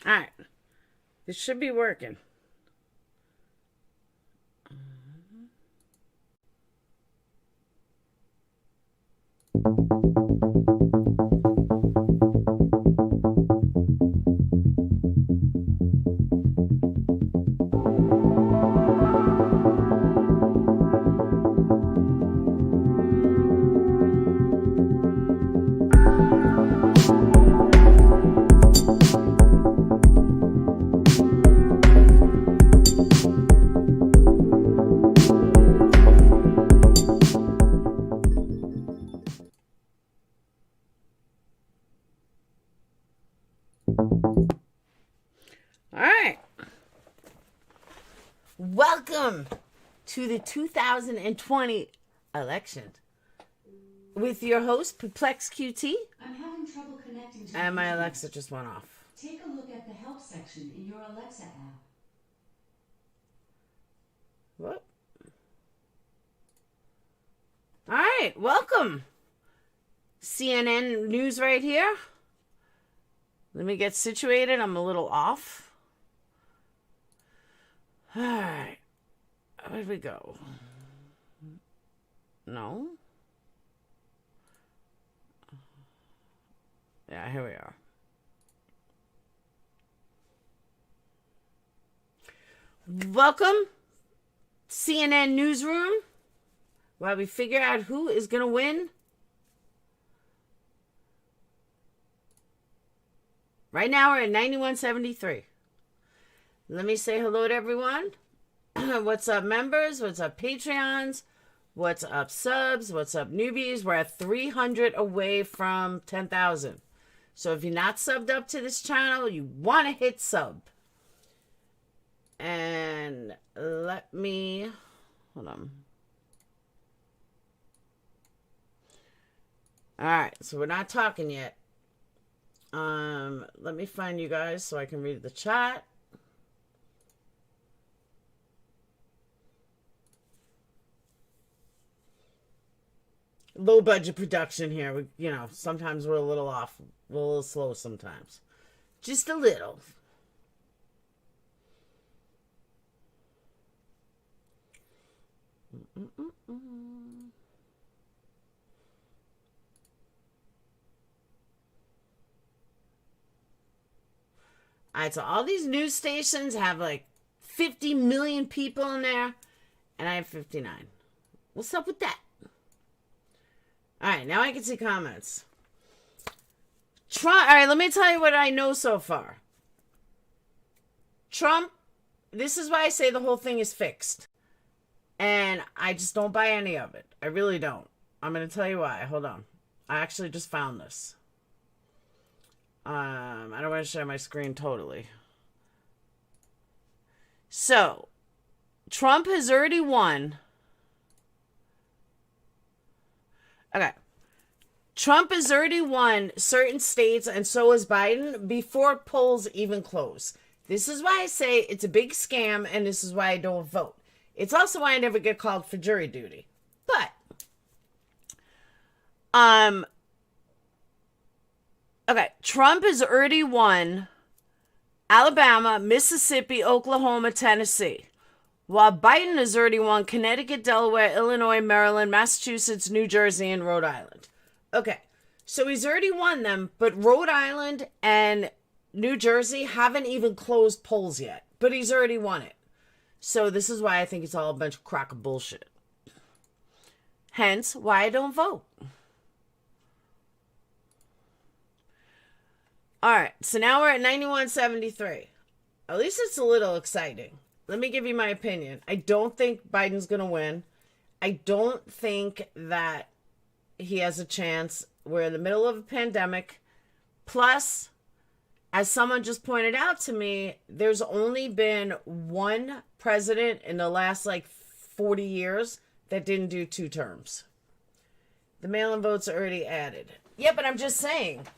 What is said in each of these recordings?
All right. This should be working. All right. Welcome to the 2020 election with your host, PURPLEXEDQT. I'm having trouble connecting to And my Alexa just went off. Take a look at the help section in your Alexa app. What? All right. Welcome. CNN News right here. Let me get situated. I'm a little off. All right. Where'd we go? No. Yeah, here we are. Welcome, CNN Newsroom, while we figure out who is going to win. Right now, we're at 91.73. Let me say hello to everyone. What's up, members? What's up, Patreons? What's up, subs? What's up, newbies? We're at 300 away from 10,000. So if you're not subbed up to this channel, you want to hit sub. And let me... Hold on. All right, so we're not talking yet. Let me find you guys so I can read the chat. Low budget production here. We, sometimes we're a little off. We're a little slow sometimes. Just a little. Alright, so all these news stations have like 50 million people in there, and I have 59. What's up with that? Alright, now I can see comments. Alright, let me tell you what I know so far. Trump, this is why I say the whole thing is fixed. And I just don't buy any of it. I really don't. I'm going to tell you why. Hold on. I actually just found this. I don't want to share my screen totally. So, Trump has already won. Okay. Trump has already won certain states, and so has Biden, before polls even close. This is why I say it's a big scam, and this is why I don't vote. It's also why I never get called for jury duty. But, okay, Trump has already won Alabama, Mississippi, Oklahoma, Tennessee. While Biden has already won Connecticut, Delaware, Illinois, Maryland, Massachusetts, New Jersey, and Rhode Island. Okay, so he's already won them, but Rhode Island and New Jersey haven't even closed polls yet. But he's already won it. So this is why I think it's all a bunch of crock of bullshit. Hence, why I don't vote. Alright, so now we're at 91.73. At least it's a little exciting. Let me give you my opinion. I don't think Biden's going to win. I don't think that he has a chance. We're in the middle of a pandemic. Plus, as someone just pointed out to me, there's only been one president in the last 40 years that didn't do 2 terms. The mail-in votes are already added. Yeah, but I'm just saying,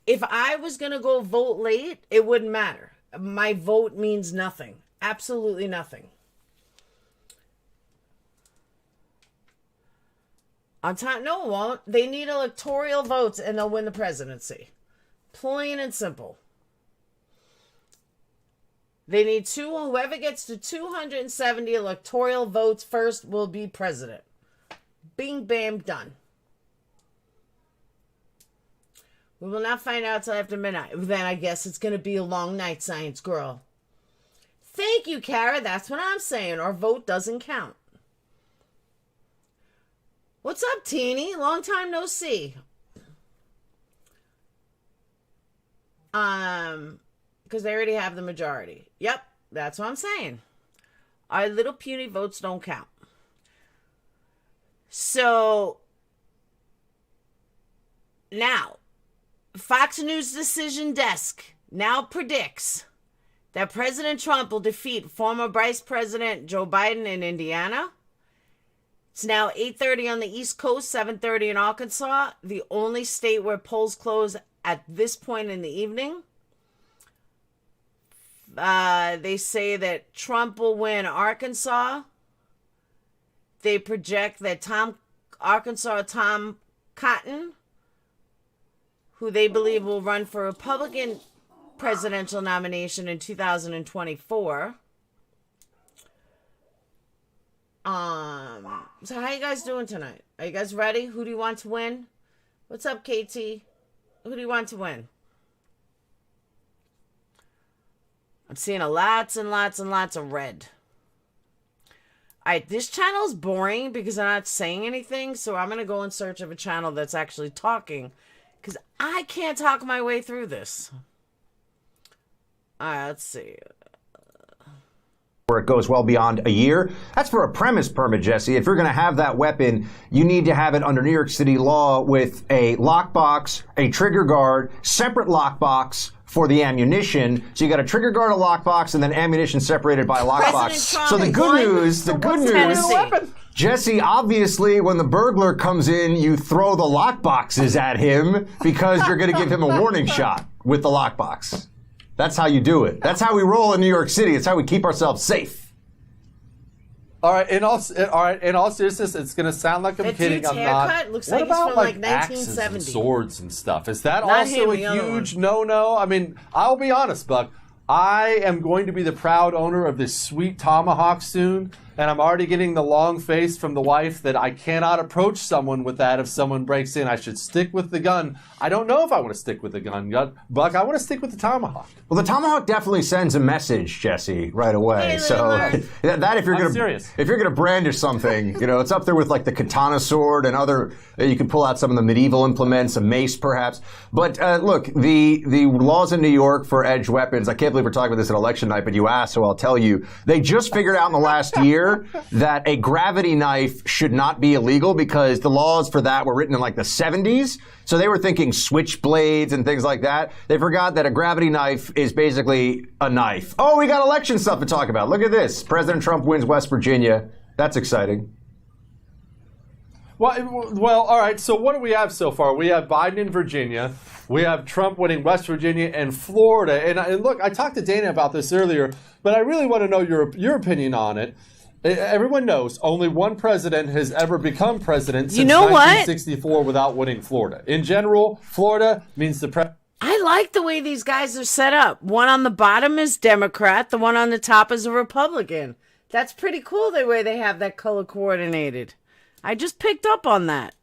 if I was going to go vote late, it wouldn't matter. My vote means nothing. Absolutely nothing. On time, no, it won't. They need electoral votes and they'll win the presidency. Plain and simple. They need whoever gets to 270 electoral votes first will be president. Bing, bam, done. We will not find out till after midnight. Then I guess it's going to be a long night, science girl. Thank you, Kara. That's what I'm saying. Our vote doesn't count. What's up, Teeny? Long time no see. Because they already have the majority. Yep, that's what I'm saying. Our little puny votes don't count. So, now, Fox News Decision Desk now predicts that President Trump will defeat former Vice President Joe Biden in Indiana. It's now 8:30 on the East Coast, 7:30 in Arkansas, the only state where polls close at this point in the evening. They say that Trump will win Arkansas. They project that Tom Cotton, who they believe will run for Republican presidential nomination in 2024. So how you guys doing tonight? Are you guys ready? Who do you want to win? What's up, KT? Who do you want to win? I'm seeing lots and lots and lots of red. Alright, this channel's boring because I'm not saying anything, so I'm going to go in search of a channel that's actually talking, because I can't talk my way through this. Alright, let's see. Where it goes well beyond a year. That's for a premise permit, Jesse. If you're going to have that weapon, you need to have it under New York City law with a lockbox, a trigger guard, separate lockbox for the ammunition. So you got a trigger guard, a lockbox, and then ammunition separated by a lockbox. So the good news, Jesse, obviously when the burglar comes in, you throw the lockboxes at him because you're going to give him a warning shot with the lockbox. That's how you do it. That's how we roll in New York City. It's how we keep ourselves safe. All right. In all seriousness, it's going to sound like I'm kidding. I'm not. Looks what like about it's from like axes 1970. and swords and stuff? Is that Not also him, a the other huge no-no? I mean, I'll be honest, Buck. I am going to be the proud owner of this sweet tomahawk soon, and I'm already getting the long face from the wife that I cannot approach someone with that if someone breaks in. I should stick with the gun. I don't know if I want to stick with the gun, Buck. I want to stick with the tomahawk. Well, the tomahawk definitely sends a message, Jesse, right away. Hey, so that if you're gonna brandish something, you know, it's up there with like the katana sword and other. You can pull out some of the medieval implements, a mace perhaps. But look, the laws in New York for edged weapons. I can't believe we're talking about this at election night, but you asked, so I'll tell you. They just figured out in the last year that a gravity knife should not be illegal because the laws for that were written in like the 70s. So they were thinking switchblades and things like that. They forgot that a gravity knife is basically a knife. Oh, we got election stuff to talk about. Look at this. President Trump wins West Virginia. That's exciting. Well, all right. So what do we have so far? We have Biden in Virginia. We have Trump winning West Virginia and Florida. And look, I talked to Dana about this earlier, but I really want to know your opinion on it. Everyone knows only one president has ever become president since 1964 without winning Florida. In general, Florida means the president. I like the way these guys are set up. One on the bottom is Democrat. The one on the top is a Republican. That's pretty cool the way they have that color coordinated. I just picked up on that.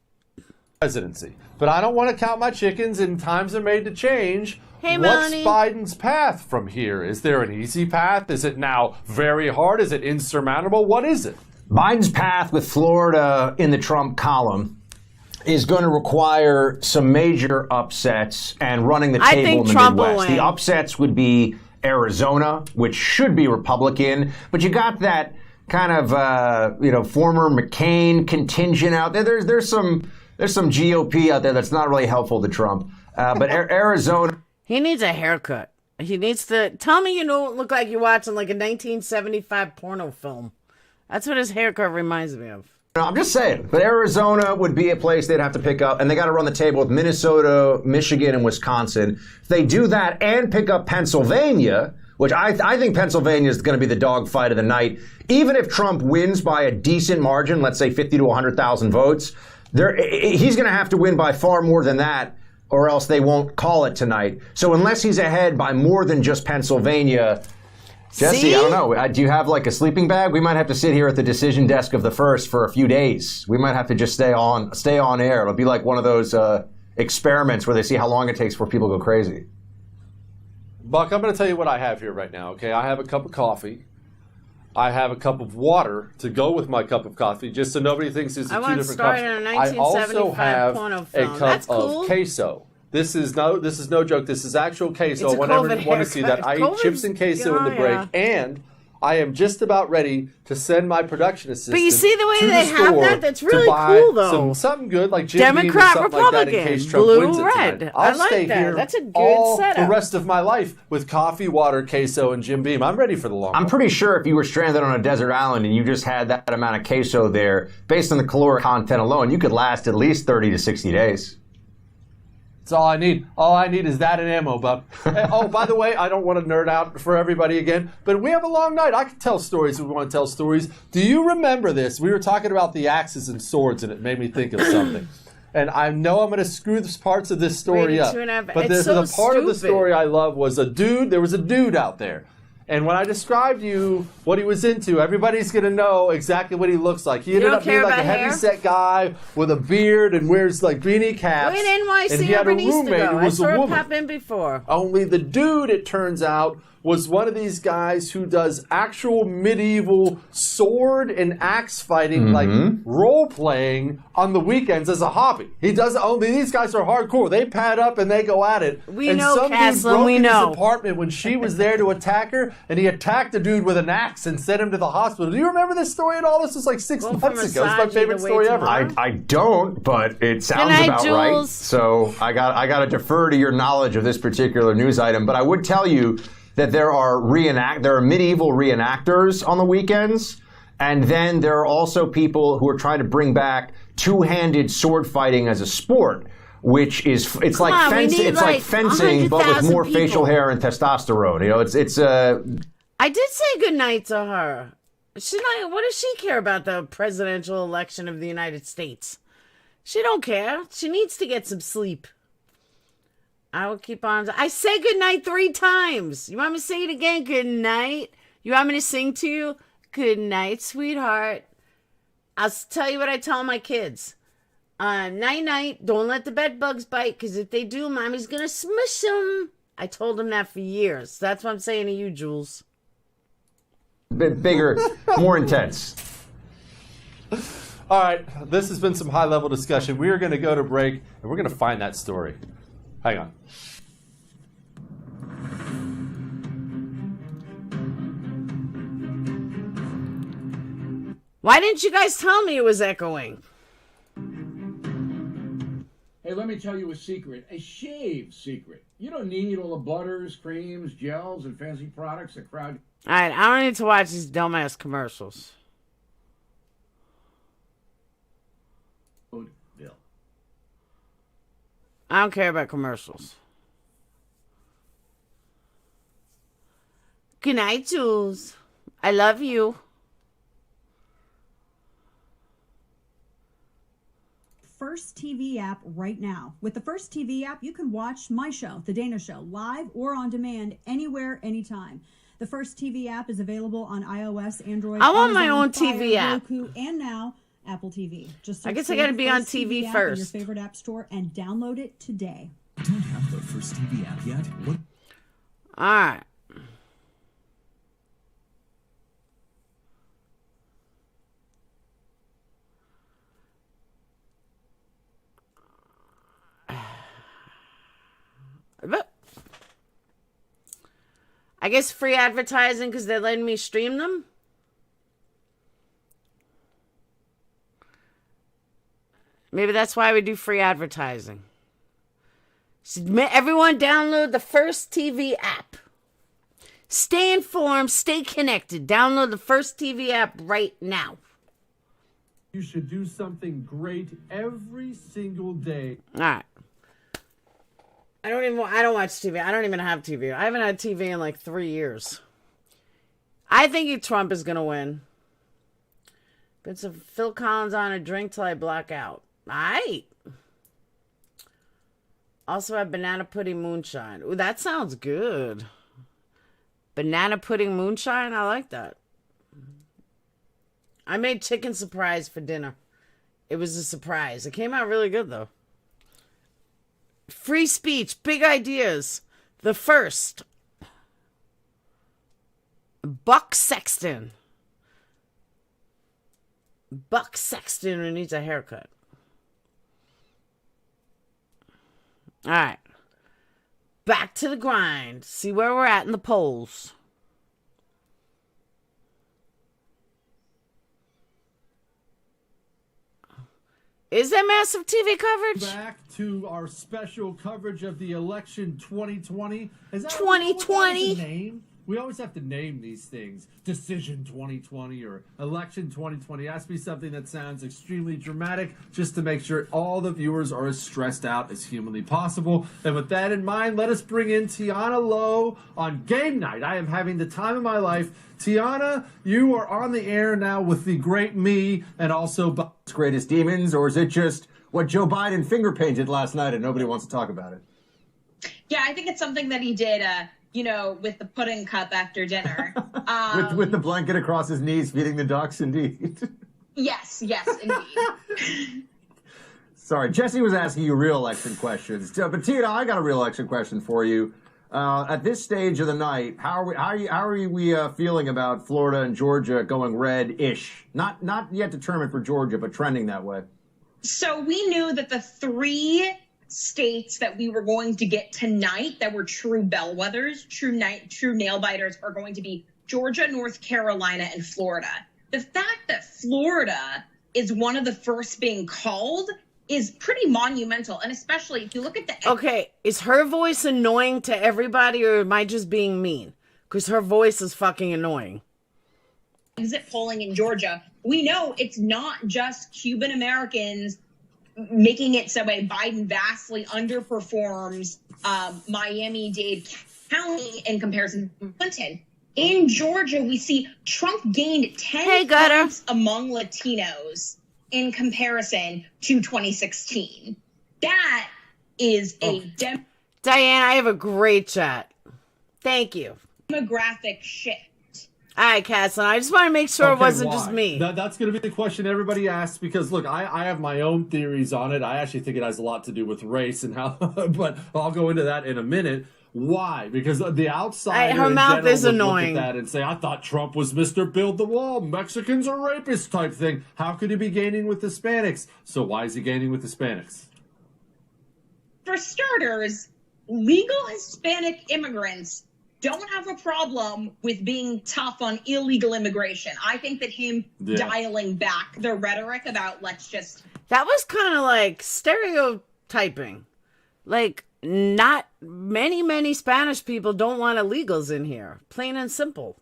Presidency. But I don't want to count my chickens, and times are made to change. Hey, what's Melanie. Biden's path from here? Is there an easy path? Is it now very hard? Is it insurmountable? What is it? Biden's path with Florida in the Trump column is going to require some major upsets and running the table in the Midwest. The upsets would be Arizona, which should be Republican, but you got that kind of former McCain contingent out there. There's some GOP out there that's not really helpful to Trump. But Arizona. He needs a haircut. He needs to tell me you don't look like you're watching like a 1975 porno film. That's what his haircut reminds me of. No, I'm just saying. But Arizona would be a place they'd have to pick up, and they got to run the table with Minnesota, Michigan, and Wisconsin. If they do that and pick up Pennsylvania, which I think Pennsylvania is going to be the dogfight of the night, even if Trump wins by a decent margin, let's say 50 to 100,000 votes, he's going to have to win by far more than that, or else they won't call it tonight. So unless he's ahead by more than just Pennsylvania, Jesse, See? I don't know. Do you have like a sleeping bag? We might have to sit here at the decision desk of the First for a few days. We might have to just stay on air. It'll be like one of those experiments where they see how long it takes before people go crazy. Buck, I'm going to tell you what I have here right now, okay? I have a cup of coffee. I have a cup of water to go with my cup of coffee, just so nobody thinks it's two different cups. I also have a cup of queso. This is no joke. This is actual queso. I want everyone to see that. I eat chips and queso in the break, and I am just about ready to send my production assistant. But you see the way they have that? That's really cool, though. Something good like Jim Beam or Democrat, something like that in case Trump wins it blue, tonight. red. I'll I like stay that. here That's a good all setup. the rest of my life with coffee, water, queso, and Jim Beam. I'm ready for the long I'm run. pretty sure if you were stranded on a desert island and you just had that amount of queso there, based on the caloric content alone, you could last at least 30 to 60 days. That's all I need. All I need is that and ammo, bub. Oh, by the way, I don't want to nerd out for everybody again, but we have a long night. I can tell stories if we want to tell stories. Do you remember this? We were talking about the axes and swords, and it made me think of something. And I know I'm going to screw parts of this story up. But the part of the story I love was there was a dude out there. And when I described to you what he was into, everybody's going to know exactly what he looks like. He ended up being like a heavy-set guy with a beard and wears like beanie caps. We're in NYC and he had a roommate who was a woman. I saw it pop in before. Only the dude, it turns out, was one of these guys who does actual medieval sword and axe fighting, like role-playing on the weekends as a hobby. He does only these guys are hardcore. They pad up and they go at it. We and know, some dude Castle, broke we in know. his apartment when she was there to attack her, and he attacked the dude with an axe and sent him to the hospital. Do you remember this story at all? This was like 6 months ago. It's my favorite story ever. I don't, but it sounds about right. So I got to defer to your knowledge of this particular news item. But I would tell you that there are medieval reenactors on the weekends, and then there are also people who are trying to bring back two-handed sword fighting as a sport, which is like fencing, but with more facial hair and testosterone. You know, it's. I did say goodnight to her. What does she care about the presidential election of the United States? She don't care. She needs to get some sleep. I will keep on. I say goodnight 3 times. You want me to say it again? Good night. You want me to sing to you? Good night, sweetheart. I'll tell you what I tell my kids. Night, night. Don't let the bed bugs bite, because if they do, mommy's going to smush them. I told them that for years. That's what I'm saying to you, Jules. A bit bigger, more intense. All right. This has been some high-level discussion. We are going to go to break, and we're going to find that story. Hang on. Why didn't you guys tell me it was echoing? Hey, let me tell you a secret, a shave secret. You don't need all the butters, creams, gels, and fancy products that crowd. All right, I don't need to watch these dumbass commercials. Bill. I don't care about commercials. Good night, Jules. I love you. First TV app right now. With the First TV app, you can watch my show, The Dana Show, live or on demand, anywhere, anytime. The First TV app is available on iOS, Android, I want Amazon, my own Fire, TV app. Roku, and now Apple TV. Just I guess I got to be on TV app first. in your favorite app store and download it today. Don't have the First TV app yet? What? All right. But I guess free advertising because they're letting me stream them. Maybe that's why we do free advertising. So everyone download the First TV app. Stay informed, stay connected. Download the First TV app right now. You should do something great every single day. All right. I don't watch TV. I don't even have TV. I haven't had TV in like 3 years. I think Trump is going to win. Put some Phil Collins on a drink till I black out. All right. Also have banana pudding moonshine. Ooh, that sounds good. Banana pudding moonshine? I like that. I made chicken surprise for dinner. It was a surprise. It came out really good, though. Free speech, big ideas. The first. Buck Sexton. Buck Sexton who needs a haircut. All right. Back to the grind. See where we're at in the polls. Is there massive TV coverage? Back to our special coverage of the election 2020. Is that 2020? Name? We always have to name these things. Decision 2020 or election 2020. It has to be something that sounds extremely dramatic just to make sure all the viewers are as stressed out as humanly possible. And with that in mind, let us bring in Tiana Lowe on game night. I am having the time of my life. Tiana, you are on the air now with the great me and also Biden's greatest demons, or is it just what Joe Biden finger painted last night and nobody wants to talk about it? Yeah, I think it's something that he did, with the pudding cup after dinner. With the blanket across his knees, feeding the ducks, indeed. Yes, indeed. Sorry, Jesse was asking you real election questions. But Tina, I got a real election question for you. At this stage of the night, how are we feeling about Florida and Georgia going red-ish? Not yet determined for Georgia, but trending that way. So we knew that the 3 states that we were going to get tonight that were true bellwethers, true nail biters, are going to be Georgia, North Carolina, and Florida. The fact that Florida is one of the first being called is pretty monumental, and especially if you look at the... Okay, is her voice annoying to everybody, or am I just being mean? Because her voice is fucking annoying. Exit polling in Georgia, we know it's not just Cuban Americans making it so Biden vastly underperforms Miami-Dade County in comparison to Clinton. In Georgia, we see Trump gained 10 points among Latinos in comparison to 2016. That is a Diane, I have a great chat. Thank you. Demographic shift. All right, Castle, I just want to make sure it wasn't just me. That's going to be the question everybody asks, because, look, I have my own theories on it. I actually think it has a lot to do with race and how, but I'll go into that in a minute. Why? Because the outsider her mouth is would annoying. Look at that and say, I thought Trump was Mr. Build the Wall, Mexicans are rapists type thing. How could he be gaining with Hispanics? So why is he gaining with Hispanics? For starters, legal Hispanic immigrants don't have a problem with being tough on illegal immigration. I think that him dialing back the rhetoric about That was kind of like stereotyping. Like, not many Spanish people don't want illegals in here. Plain and simple.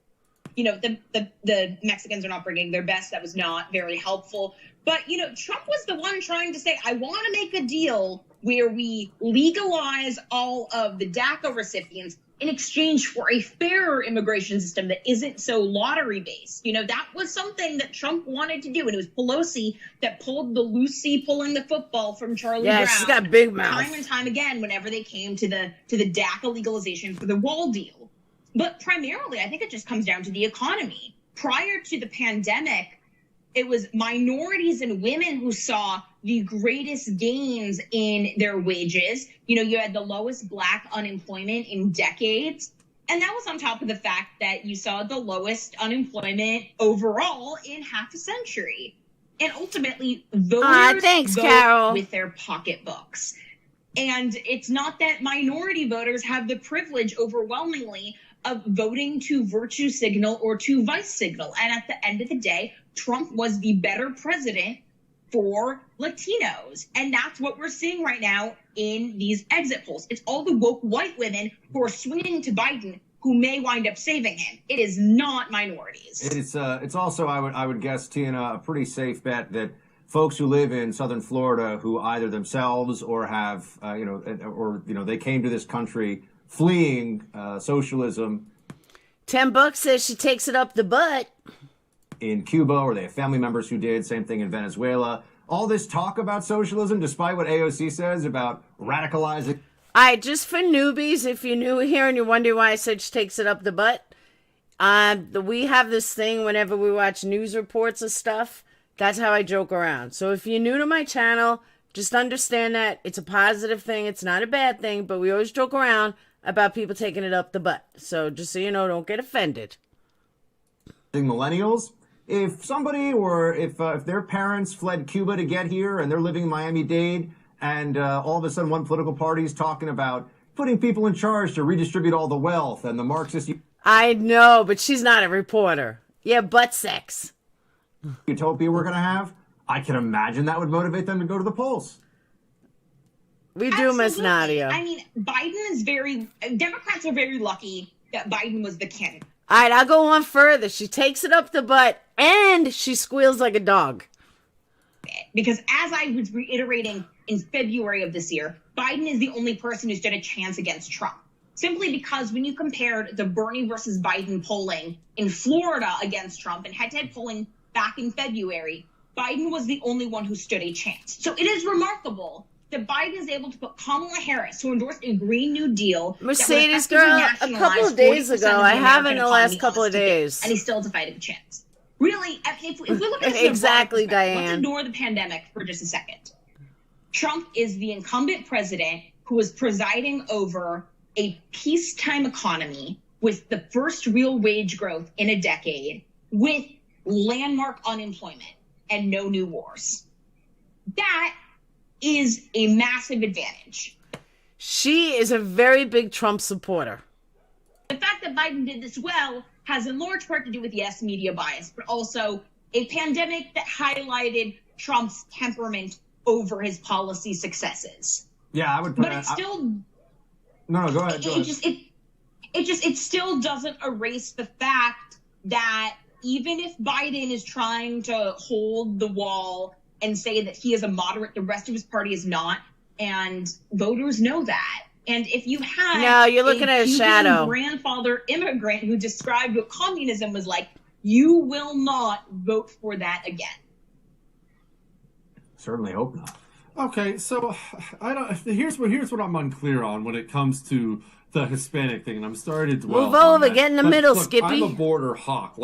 The Mexicans are not bringing their best. That was not very helpful. But, Trump was the one trying to say, I want to make a deal where we legalize all of the DACA recipients in exchange for a fairer immigration system that isn't so lottery-based. That was something that Trump wanted to do, and it was Pelosi that pulled the Lucy pulling the football from Charlie Brown. Yeah, she's got big mouth. Time and time again whenever they came to the DACA legalization for the wall deal. But primarily, I think it just comes down to the economy. Prior to the pandemic, it was minorities and women who saw the greatest gains in their wages. You had the lowest Black unemployment in decades. And that was on top of the fact that you saw the lowest unemployment overall in half a century. And ultimately, voters vote with their pocketbooks. And it's not that minority voters have the privilege overwhelmingly of voting to virtue signal or to vice signal. And at the end of the day, Trump was the better president for Latinos. And that's what we're seeing right now in these exit polls. It's all the woke white women who are swinging to Biden who may wind up saving him. It is not minorities. It's also, I would guess, Tina, a pretty safe bet that folks who live in Southern Florida who either themselves or have, they came to this country fleeing socialism. $10 says she takes it up the butt. In Cuba, or they have family members who did. Same thing in Venezuela. All this talk about socialism, despite what AOC says about radicalizing. All right, just for newbies, if you're new here and you're wondering why I said she takes it up the butt, We have this thing whenever we watch news reports of stuff. That's how I joke around. So if you're new to my channel, just understand that it's a positive thing. It's not a bad thing, but we always joke around about people taking it up the butt. So just so you know, don't get offended. Millennials, if somebody or if their parents fled Cuba to get here and they're living in Miami-Dade, and all of a sudden one political party is talking about putting people in charge to redistribute all the wealth and the Marxist I know, but she's not a reporter. Yeah, butt sex. Utopia we're going to have, I can imagine that would motivate them to go to the polls. We do, Miss Nadia. I mean, Democrats are very lucky that Biden was the candidate. All right, I'll go one further. She takes it up the butt and she squeals like a dog. Because as I was reiterating in February of this year, Biden is the only person who stood a chance against Trump. Simply because when you compared the Bernie versus Biden polling in Florida against Trump and head-to-head polling back in February, Biden was the only one who stood a chance. So it is remarkable that Biden is able to put Kamala Harris, who endorsed a Green New Deal, Mercedes girl, a couple of days ago, I have in the last couple of days, and he still has a fighting chance. Really, if we look at this exactly, Diane. Let's ignore the pandemic for just a second. Trump is the incumbent president who is presiding over a peacetime economy with the first real wage growth in a decade, with landmark unemployment and no new wars. That is a massive advantage. She is a very big Trump supporter. The fact that Biden did this well has in large part to do with, yes, media bias, but also a pandemic that highlighted Trump's temperament over his policy successes. Yeah, I would put but it's still... No, go ahead. It still doesn't erase the fact that even if Biden is trying to hold the wall and say that he is a moderate, the rest of his party is not, and voters know that. And if you have you're looking at a shadow grandfather immigrant who described what communism was like, you will not vote for that again. Certainly hope not. Okay, so here's what I'm unclear on when it comes to the Hispanic thing, and I'm starting to dwell move over, that. get in the middle, look, Skippy. I'm a border hawk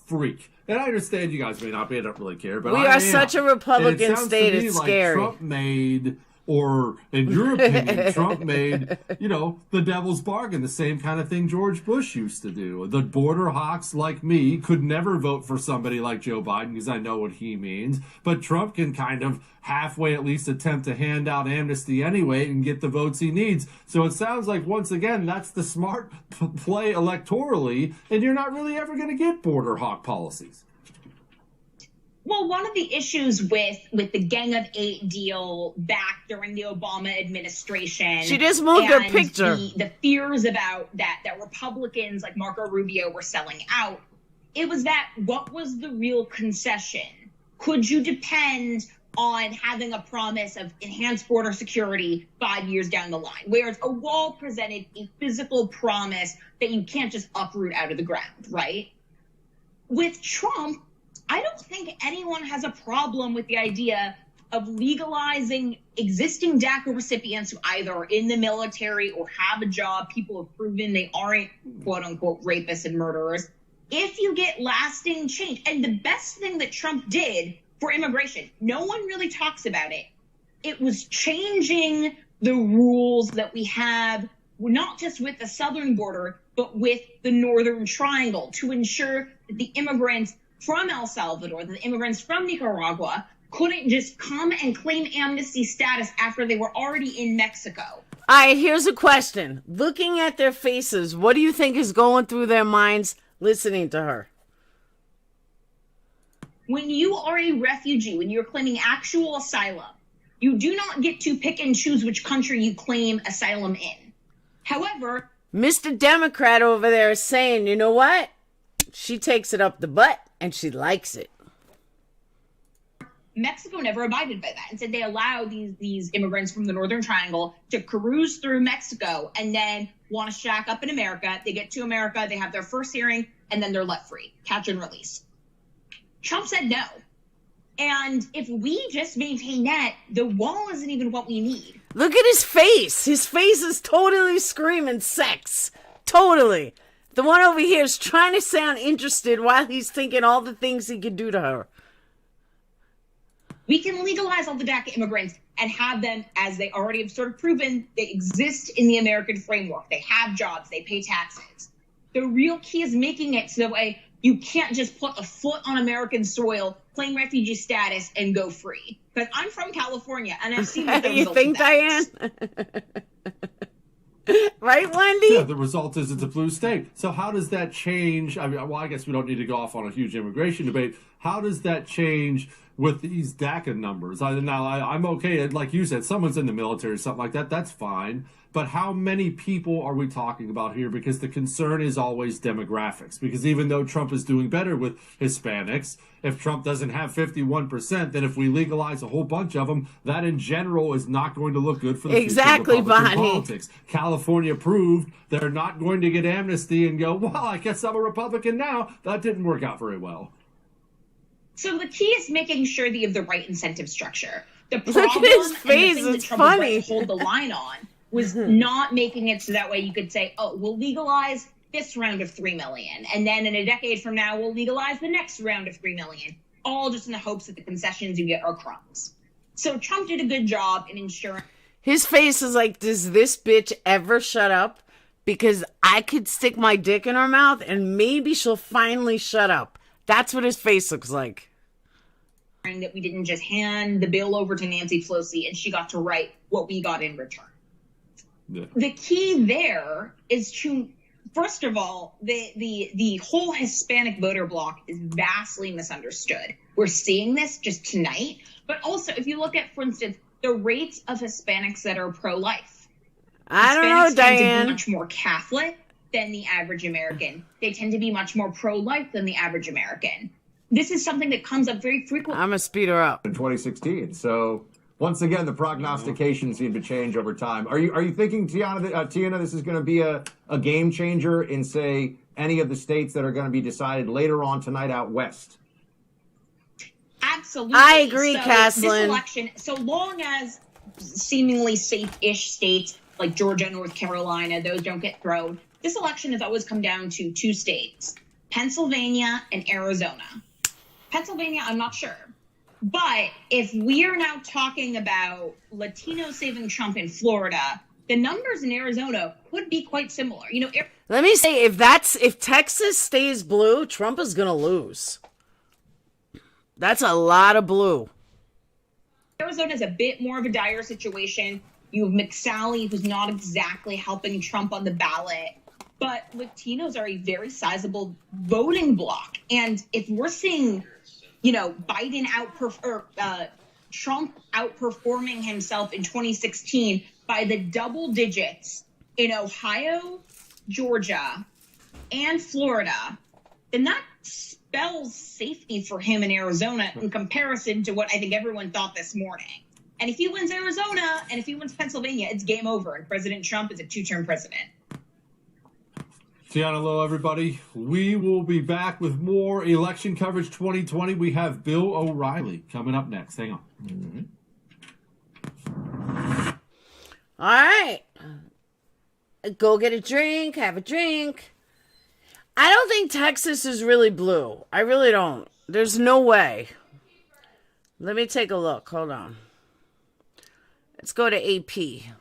freak. And I understand you guys may not be, I don't really care, but we are such a Republican state, it's scary. Trump made, or in your opinion, Trump made, the devil's bargain, the same kind of thing George Bush used to do. The border hawks like me could never vote for somebody like Joe Biden because I know what he means. But Trump can kind of halfway at least attempt to hand out amnesty anyway and get the votes he needs. So it sounds like, once again, that's the smart play electorally, and you're not really ever going to get border hawk policies. Well, one of the issues with the Gang of Eight deal back during the Obama administration, she just moved her picture. The fears about that Republicans like Marco Rubio were selling out, it was that what was the real concession? Could you depend on having a promise of enhanced border security 5 years down the line, whereas a wall presented a physical promise that you can't just uproot out of the ground, right? With Trump, I don't think anyone has a problem with the idea of legalizing existing DACA recipients who either are in the military or have a job, people have proven they aren't quote-unquote rapists and murderers, if you get lasting change. And the best thing that Trump did for immigration, no one really talks about it. It was changing the rules that we have, not just with the southern border, but with the northern triangle, to ensure that the immigrants from El Salvador, the immigrants from Nicaragua, couldn't just come and claim amnesty status after they were already in Mexico. All right, here's a question. Looking at their faces, what do you think is going through their minds listening to her? When you are a refugee, when you're claiming actual asylum, you do not get to pick and choose which country you claim asylum in. However, Mr. Democrat over there is saying, you know what? She takes it up the butt and she likes it. Mexico never abided by that and said they allow these immigrants from the Northern Triangle to cruise through Mexico and then want to shack up in America. They get to America, they have their first hearing, and then they're let free, catch and release. Trump said no. And if we just maintain that, the wall isn't even what we need. Look at his face. His face is totally screaming sex. Totally. The one over here is trying to sound interested while he's thinking all the things he could do to her. We can legalize all the DACA immigrants and have them, as they already have sort of proven, they exist in the American framework. They have jobs, they pay taxes. The real key is making it so that way you can't just put a foot on American soil, claim refugee status, and go free. Because I'm from California, and I've seen what the You result think, of that Diane? Right, Wendy? Yeah, the result is it's a blue state. So how does that change? I mean, well, I guess we don't need to go off on a huge immigration debate. How does that change with these DACA numbers? I'm okay. Like you said, someone's in the military or something like that. That's fine. But how many people are we talking about here? Because the concern is always demographics. Because even though Trump is doing better with Hispanics, if Trump doesn't have 51%, then if we legalize a whole bunch of them, that in general is not going to look good for the Exactly, future of Republican Bonnie. politics. California proved they're not going to get amnesty and go, well, I guess I'm a Republican now. That didn't work out very well. So the key is making sure that you have the right incentive structure. The Look problem at his and the face, thing that it's Trump was funny. trying to hold the line on was not making it so that way you could say, oh, we'll legalize this round of 3 million. And then in a decade from now, we'll legalize the next round of 3 million, all just in the hopes that the concessions you get are crumbs. So Trump did a good job in ensuring. His face is like, does this bitch ever shut up? Because I could stick my dick in her mouth and maybe she'll finally shut up. That's what his face looks like. That we didn't just hand the bill over to Nancy Pelosi and she got to write what we got in return. Yeah. The key there is to, first of all, the whole Hispanic voter bloc is vastly misunderstood. We're seeing this just tonight, but also if you look at, for instance, the rates of Hispanics that are pro-life. I don't know, Hispanics tend to Diane. be much more Catholic than the average American. They tend to be much more pro-life than the average American. This is something that comes up very frequently. I'm going to speed her up. In 2016. So once again, the prognostications seem to change over time. Are you thinking, Tiana, this is going to be a game changer in, say, any of the states that are going to be decided later on tonight out west? Absolutely. I agree, so Caslin. This election, so long as seemingly safe-ish states like Georgia, North Carolina, those don't get thrown, this election has always come down to 2 states, Pennsylvania and Arizona. Pennsylvania, I'm not sure. But if we are now talking about Latinos saving Trump in Florida, the numbers in Arizona could be quite similar. You know, Let me say, if Texas stays blue, Trump is going to lose. That's a lot of blue. Arizona is a bit more of a dire situation. You have McSally, who's not exactly helping Trump on the ballot. But Latinos are a very sizable voting bloc. And if we're seeing, you know, Trump outperforming himself in 2016 by the double digits in Ohio, Georgia, and Florida, then that spells safety for him in Arizona in comparison to what I think everyone thought this morning. And if he wins Arizona and if he wins Pennsylvania, it's game over. And President Trump is a 2-term president. Tiana, hello, everybody. We will be back with more election coverage 2020. We have Bill O'Reilly coming up next. Hang on. All right. Go get a drink, have a drink. I don't think Texas is really blue. I really don't. There's no way. Let me take a look. Hold on. Let's go to AP.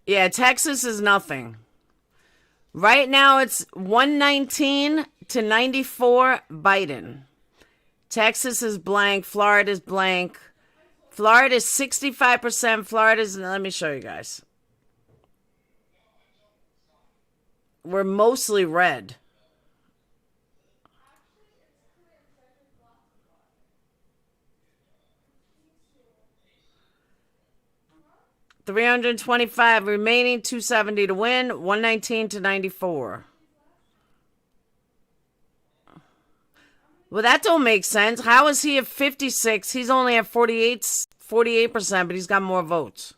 Yeah, Texas is nothing. Right now it's 119 to 94 Biden. Texas is blank. Florida is blank. Florida is 65%. Florida's, let me show you guys. We're mostly red. $325 remaining, 270 to win, 119 to 94. Well, that don't make sense. How is he at 56? He's only at 48%, but he's got more votes.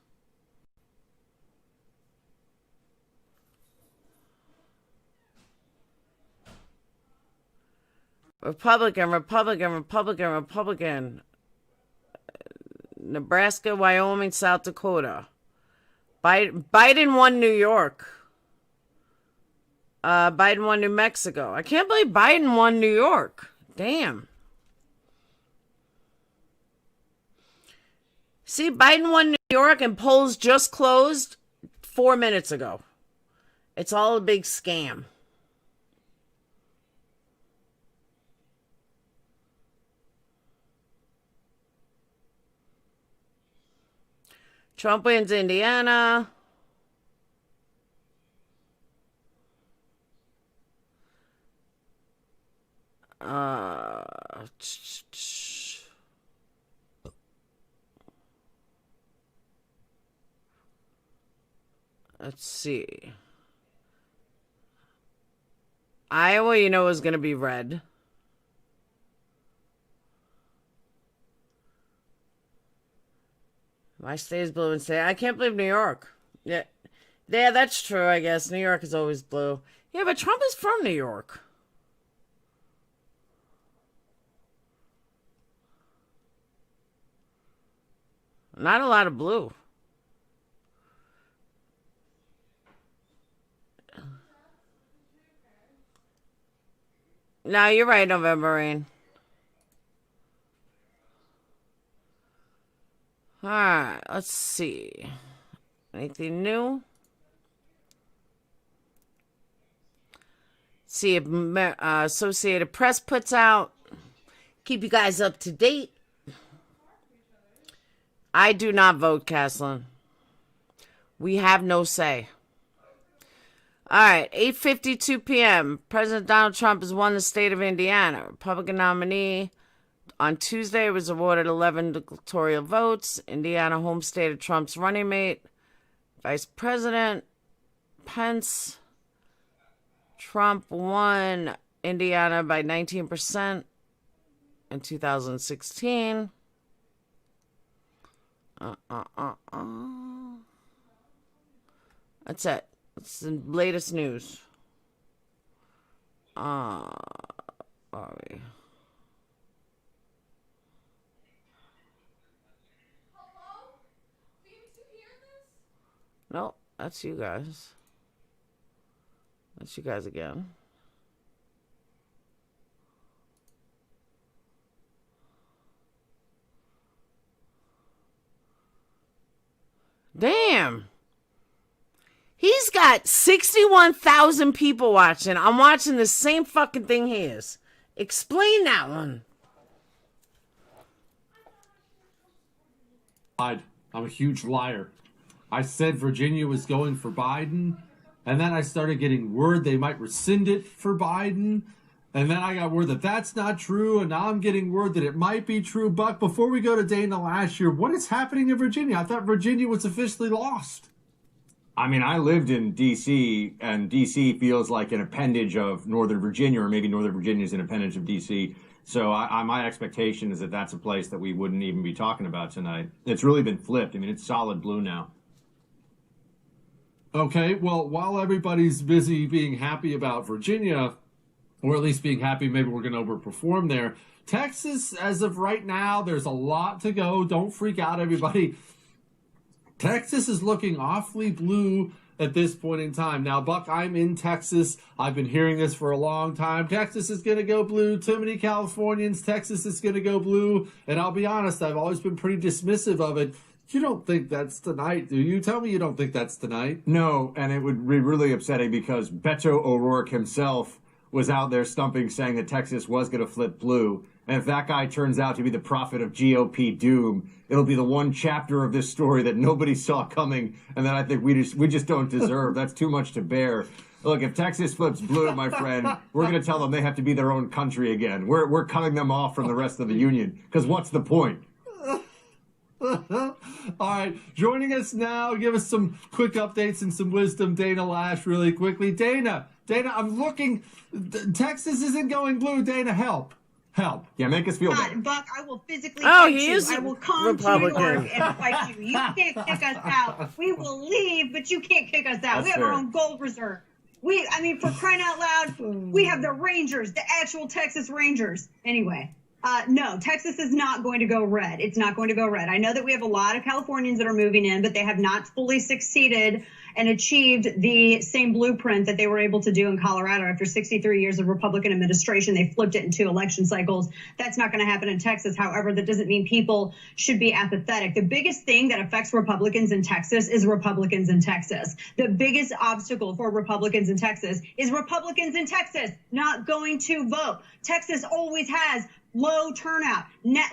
Republican, Republican, Republican, Republican. Nebraska, Wyoming, South Dakota. Biden won New York. Biden won New Mexico. I can't believe Biden won New York. Damn. See, Biden won New York and polls just closed 4 minutes ago. It's all a big scam. Trump wins Indiana. Let's see. Iowa, you know, is going to be red. My state is blue and state. I can't believe New York. Yeah, that's true, I guess. New York is always blue. Yeah, but Trump is from New York. Not a lot of blue. No, you're right, November rain. Alright, let's see. Anything new? Let's see if Associated Press puts out. Keep you guys up to date. I do not vote, Caslin. We have no say. Alright, 8:52 p.m. President Donald Trump has won the state of Indiana. Republican nominee on Tuesday was awarded 11 electoral votes. Indiana, home state of Trump's running mate. Vice President Pence. Trump won Indiana by 19% in 2016. That's it. It's the latest news. Are we? No, that's you guys. That's you guys again. Damn. He's got 61,000 people watching. I'm watching the same fucking thing he is. Explain that one. I'm a huge liar. I said Virginia was going for Biden, and then I started getting word they might rescind it for Biden, and then I got word that that's not true, and now I'm getting word that it might be true. Buck, before we go to Dana last year, what is happening in Virginia? I thought Virginia was officially lost. I mean, I lived in D.C., and D.C. feels like an appendage of Northern Virginia, or maybe Northern Virginia is an appendage of D.C., so my expectation is that that's a place that we wouldn't even be talking about tonight. It's really been flipped. I mean, it's solid blue now. Okay, well, while everybody's busy being happy about Virginia, or at least being happy maybe we're going to overperform there, Texas, as of right now, there's a lot to go. Don't freak out, everybody. Texas is looking awfully blue at this point in time. Now, Buck, I'm in Texas. I've been hearing this for a long time. Texas is going to go blue. Too many Californians. Texas is going to go blue. And I'll be honest, I've always been pretty dismissive of it. You don't think that's tonight, do you? Tell me you don't think that's tonight. No, and it would be really upsetting because Beto O'Rourke himself was out there stumping, saying that Texas was going to flip blue. And if that guy turns out to be the prophet of GOP doom, it'll be the one chapter of this story that nobody saw coming, and that I think we just don't deserve. That's too much to bear. Look, if Texas flips blue, my friend, we're going to tell them they have to be their own country again. We're cutting them off from the rest of the union, because what's the point? All right, joining us now, give us some quick updates and some wisdom, Dana Lash, really quickly. Dana, I'm looking. Texas isn't going blue. Dana, help. Yeah, make us feel better. Buck, I will physically fight you. I will come Republican. to New York and fight you. You can't kick us out. We will leave, but you can't kick us out. That's we have fair. our own gold reserve. I mean, for crying out loud, we have the Rangers, the actual Texas Rangers. Anyway, no, Texas is not going to go red. It's not going to go red. I know that we have a lot of Californians that are moving in, but they have not fully succeeded and achieved the same blueprint that they were able to do in Colorado after 63 years of Republican administration. They flipped it in 2 election cycles. That's not going to happen in Texas. However, that doesn't mean people should be apathetic. The biggest thing that affects Republicans in Texas is Republicans in Texas. The biggest obstacle for Republicans in Texas is Republicans in Texas not going to vote. Texas always has low turnout,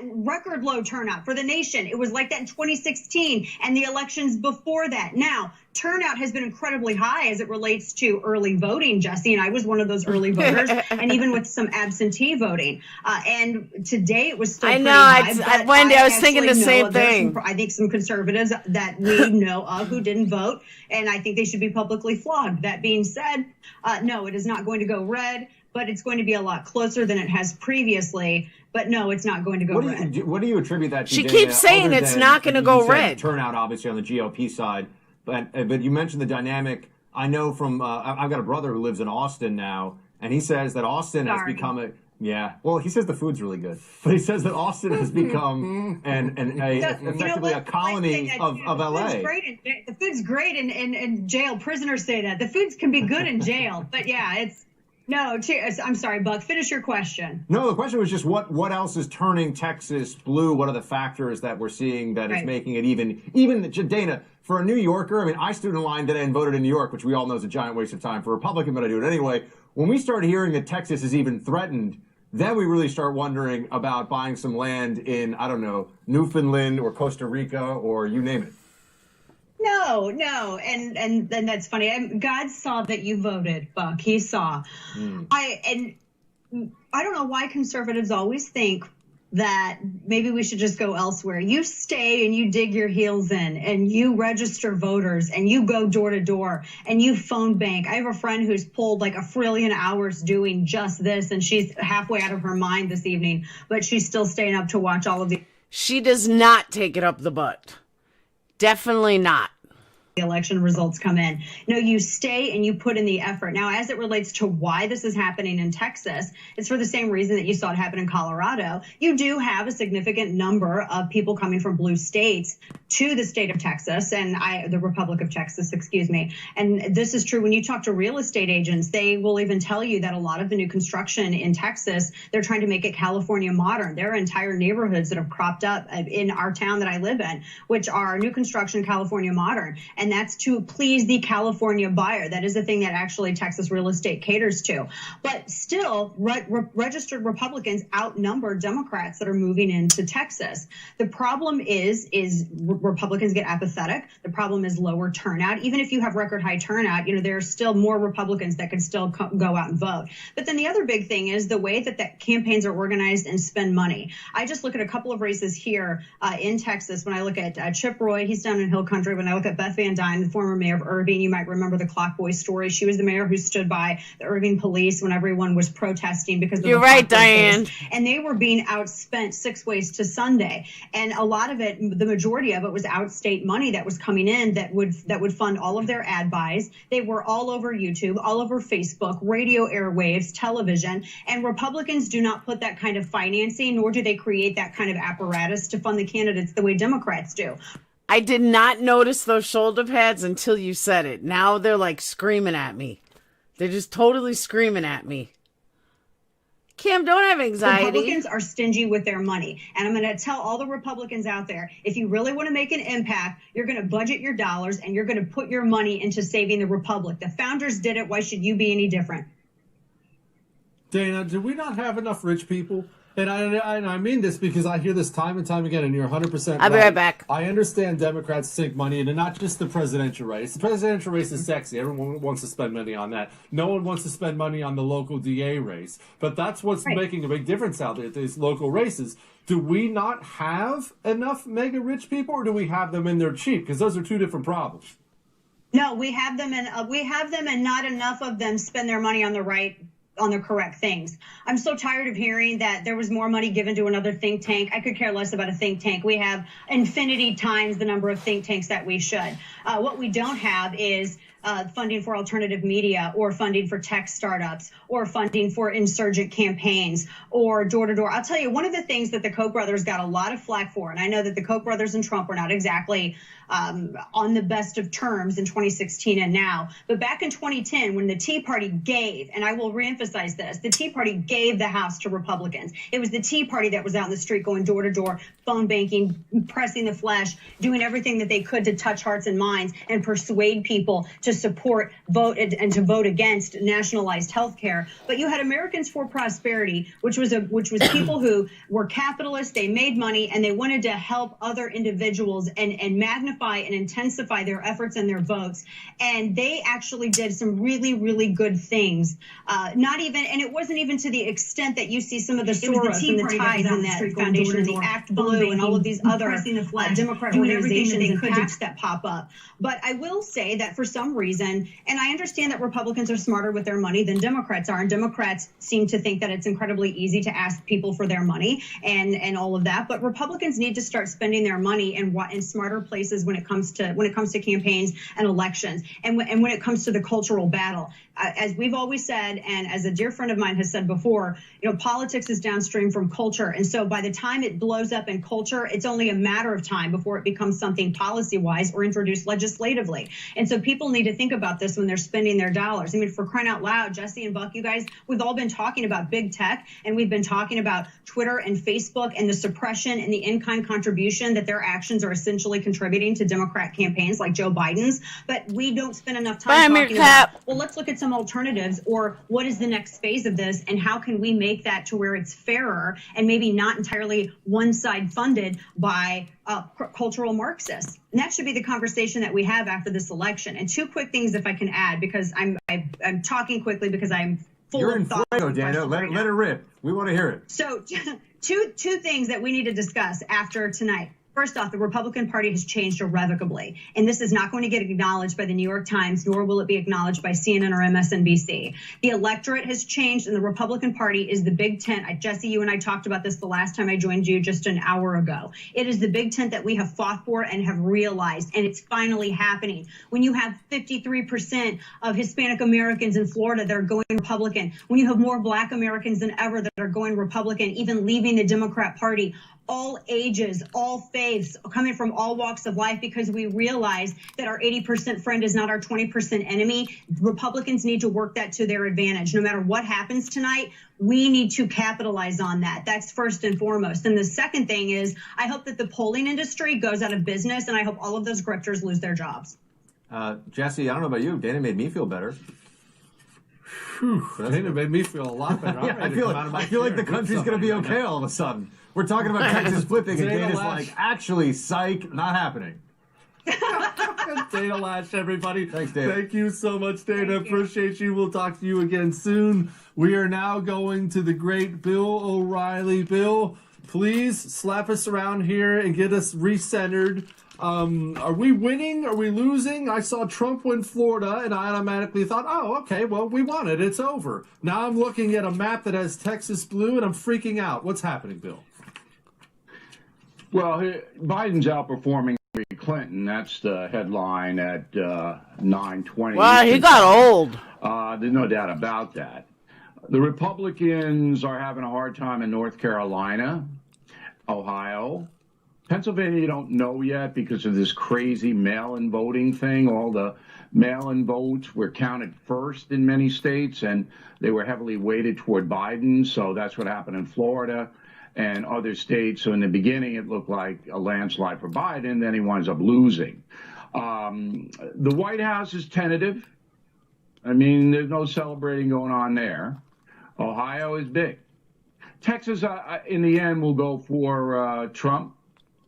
record low turnout for the nation. It was like that in 2016 and the elections before that. Now, turnout has been incredibly high as it relates to early voting, Jesse, and I was one of those early voters, and even with some absentee voting. And today it was still pretty high. Wendy, I was thinking the same thing. I think some conservatives that we know of who didn't vote, and I think they should be publicly flogged. That being said, no, it is not going to go red, but it's going to be a lot closer than it has previously. But no, it's not going to go red. What do you attribute that to? She keeps saying it's not going to go red. Turnout, obviously, on the GOP side. But you mentioned the dynamic. I know from, I've got a brother who lives in Austin now, and he says that Austin has become well, he says the food's really good, but he says that Austin has become effectively a colony of LA. The food's great in jail. Prisoners say that. The foods can be good in jail, but yeah, no, I'm sorry, Buck. Finish your question. No, the question was just what else is turning Texas blue? What are the factors that we're seeing that is making it even Dana, for a New Yorker? I mean, I stood in line today and voted in New York, which we all know is a giant waste of time for a Republican, but I do it anyway. When we start hearing that Texas is even threatened, then we really start wondering about buying some land in, I don't know, Newfoundland or Costa Rica or you name it. No, and that's funny. God saw that you voted, Buck. He saw. I don't know why conservatives always think that maybe we should just go elsewhere. You stay and you dig your heels in and you register voters and you go door to door and you phone bank. I have a friend who's pulled like 1 trillion hours doing just this, and she's halfway out of her mind this evening, but she's still staying up to watch all of the. She does not take it up the butt. Definitely not. Election results come in. No, you stay and you put in the effort. Now, as it relates to why this is happening in Texas, it's for the same reason that you saw it happen in Colorado. You do have a significant number of people coming from blue states to the state of Texas and the Republic of Texas, excuse me. And this is true when you talk to real estate agents. They will even tell you that a lot of the new construction in Texas, they're trying to make it California modern. There are entire neighborhoods that have cropped up in our town that I live in, which are new construction California modern. And that's to please the California buyer. That is the thing that actually Texas real estate caters to. But still, registered Republicans outnumber Democrats that are moving into Texas. The problem is Republicans get apathetic. The problem is lower turnout. Even if you have record high turnout, there are still more Republicans that could still go out and vote. But then the other big thing is the way that campaigns are organized and spend money. I just look at a couple of races here in Texas. When I look at Chip Roy, he's down in Hill Country. When I look at Beth Van Dyne, the former mayor of Irving, you might remember the Clock Boy story. She was the mayor who stood by the Irving police when everyone was protesting because of You're right, Diane. And they were being outspent 6 ways to Sunday. And a lot of it, the majority of it was outstate money that was coming in that would fund all of their ad buys. They were all over YouTube, all over Facebook, radio airwaves, television. And Republicans do not put that kind of financing, nor do they create that kind of apparatus to fund the candidates the way Democrats do. I did not notice those shoulder pads until you said it. Now they're like screaming at me. They're just totally screaming at me. Kim, don't have anxiety. Republicans are stingy with their money. And I'm going to tell all the Republicans out there, if you really want to make an impact, you're going to budget your dollars and you're going to put your money into saving the republic. The founders did it. Why should you be any different? Dana, do we not have enough rich people? And I mean this because I hear this time and time again, and you're 100% right. I'll be right back. I understand Democrats sink money into not just the presidential race. The presidential race is sexy. Everyone wants to spend money on that. No one wants to spend money on the local DA race. But that's what's making a big difference out there, these local races. Do we not have enough mega rich people, or do we have them and they're cheap? Because those are two different problems. No, we have them, and not enough of them spend their money on the correct things. I'm so tired of hearing that there was more money given to another think tank. I could care less about a think tank. We have infinity times the number of think tanks that we should. What we don't have is funding for alternative media, or funding for tech startups, or funding for insurgent campaigns, or door to door. I'll tell you, one of the things that the Koch brothers got a lot of flack for, and I know that the Koch brothers and Trump were not exactly on the best of terms in 2016 and now, but back in 2010, when the Tea Party gave, and I will reemphasize this, the Tea Party gave the House to Republicans. It was the Tea Party that was out in the street going door to door, phone banking, pressing the flesh, doing everything that they could to touch hearts and minds and persuade people to support, vote, and to vote against nationalized health care. But you had Americans for Prosperity, which was people who were capitalists, they made money, and they wanted to help other individuals and magnify and intensify their efforts and their votes. And they actually did some really, really good things. Not even, and it wasn't even to the extent that you see some of the Soros and the ties in that foundation and the Act Blue and all of these other Democrat organizations and PACs that pop up. But I will say that for some reason, and I understand that Republicans are smarter with their money than Democrats are, and Democrats seem to think that it's incredibly easy to ask people for their money and all of that. But Republicans need to start spending their money in smarter places when it comes to campaigns and elections, and when it comes to the cultural battle. As we've always said, and as a dear friend of mine has said before, politics is downstream from culture. And so by the time it blows up in culture, it's only a matter of time before it becomes something policy-wise or introduced legislatively. And so people need to think about this when they're spending their dollars. I mean, for crying out loud, Jesse and Buck, you guys, we've all been talking about big tech, and we've been talking about Twitter and Facebook and the suppression and the in-kind contribution that their actions are essentially contributing to Democrat campaigns like Joe Biden's. But we don't spend enough time talking about, well, let's look at some alternatives, or what is the next phase of this, and how can we make that to where it's fairer and maybe not entirely one side funded by cultural Marxists. And that should be the conversation that we have after this election. And two quick things, if I can add, because I'm talking quickly because I'm full of thoughts. You're in fuego, Dana. Let it rip. We want to hear it. So two things that we need to discuss after tonight. First off, the Republican Party has changed irrevocably, and this is not going to get acknowledged by the New York Times, nor will it be acknowledged by CNN or MSNBC. The electorate has changed, and the Republican Party is the big tent. Jesse, you and I talked about this the last time I joined you just an hour ago. It is the big tent that we have fought for and have realized, and it's finally happening. When you have 53% of Hispanic Americans in Florida that are going Republican, when you have more Black Americans than ever that are going Republican, even leaving the Democrat Party, all ages, all faiths, coming from all walks of life, because we realize that our 80% friend is not our 20% enemy. Republicans need to work that to their advantage. No matter what happens tonight, we need to capitalize on that. That's first and foremost. And the second thing is, I hope that the polling industry goes out of business, and I hope all of those grifters lose their jobs. Jesse, I don't know about you. Dana made me feel better. Dana made me feel a lot better. Yeah, I feel like the country's going to be okay all of a sudden. We're talking about Texas flipping, and Dana's like, actually, psych, not happening. Dana Lash, everybody. Thanks, Dana. Thank you so much, Dana. Appreciate you. We'll talk to you again soon. We are now going to the great Bill O'Reilly. Bill, please slap us around here and get us recentered. Are we winning? Are we losing? I saw Trump win Florida, and I automatically thought, oh, okay, well, we won it. It's over. Now I'm looking at a map that has Texas blue, and I'm freaking out. What's happening, Bill? Well, Biden's outperforming Hillary Clinton. That's the headline at 9:20. Well, he got old. There's no doubt about that. The Republicans are having a hard time in North Carolina, Ohio. Pennsylvania, you don't know yet because of this crazy mail-in voting thing. All the mail-in votes were counted first in many states, and they were heavily weighted toward Biden. So that's what happened in Florida and other states. So in the beginning, it looked like a landslide for Biden. Then he winds up losing. The White House is tentative. I mean, there's no celebrating going on there. Ohio is big. Texas, in the end, will go for Trump.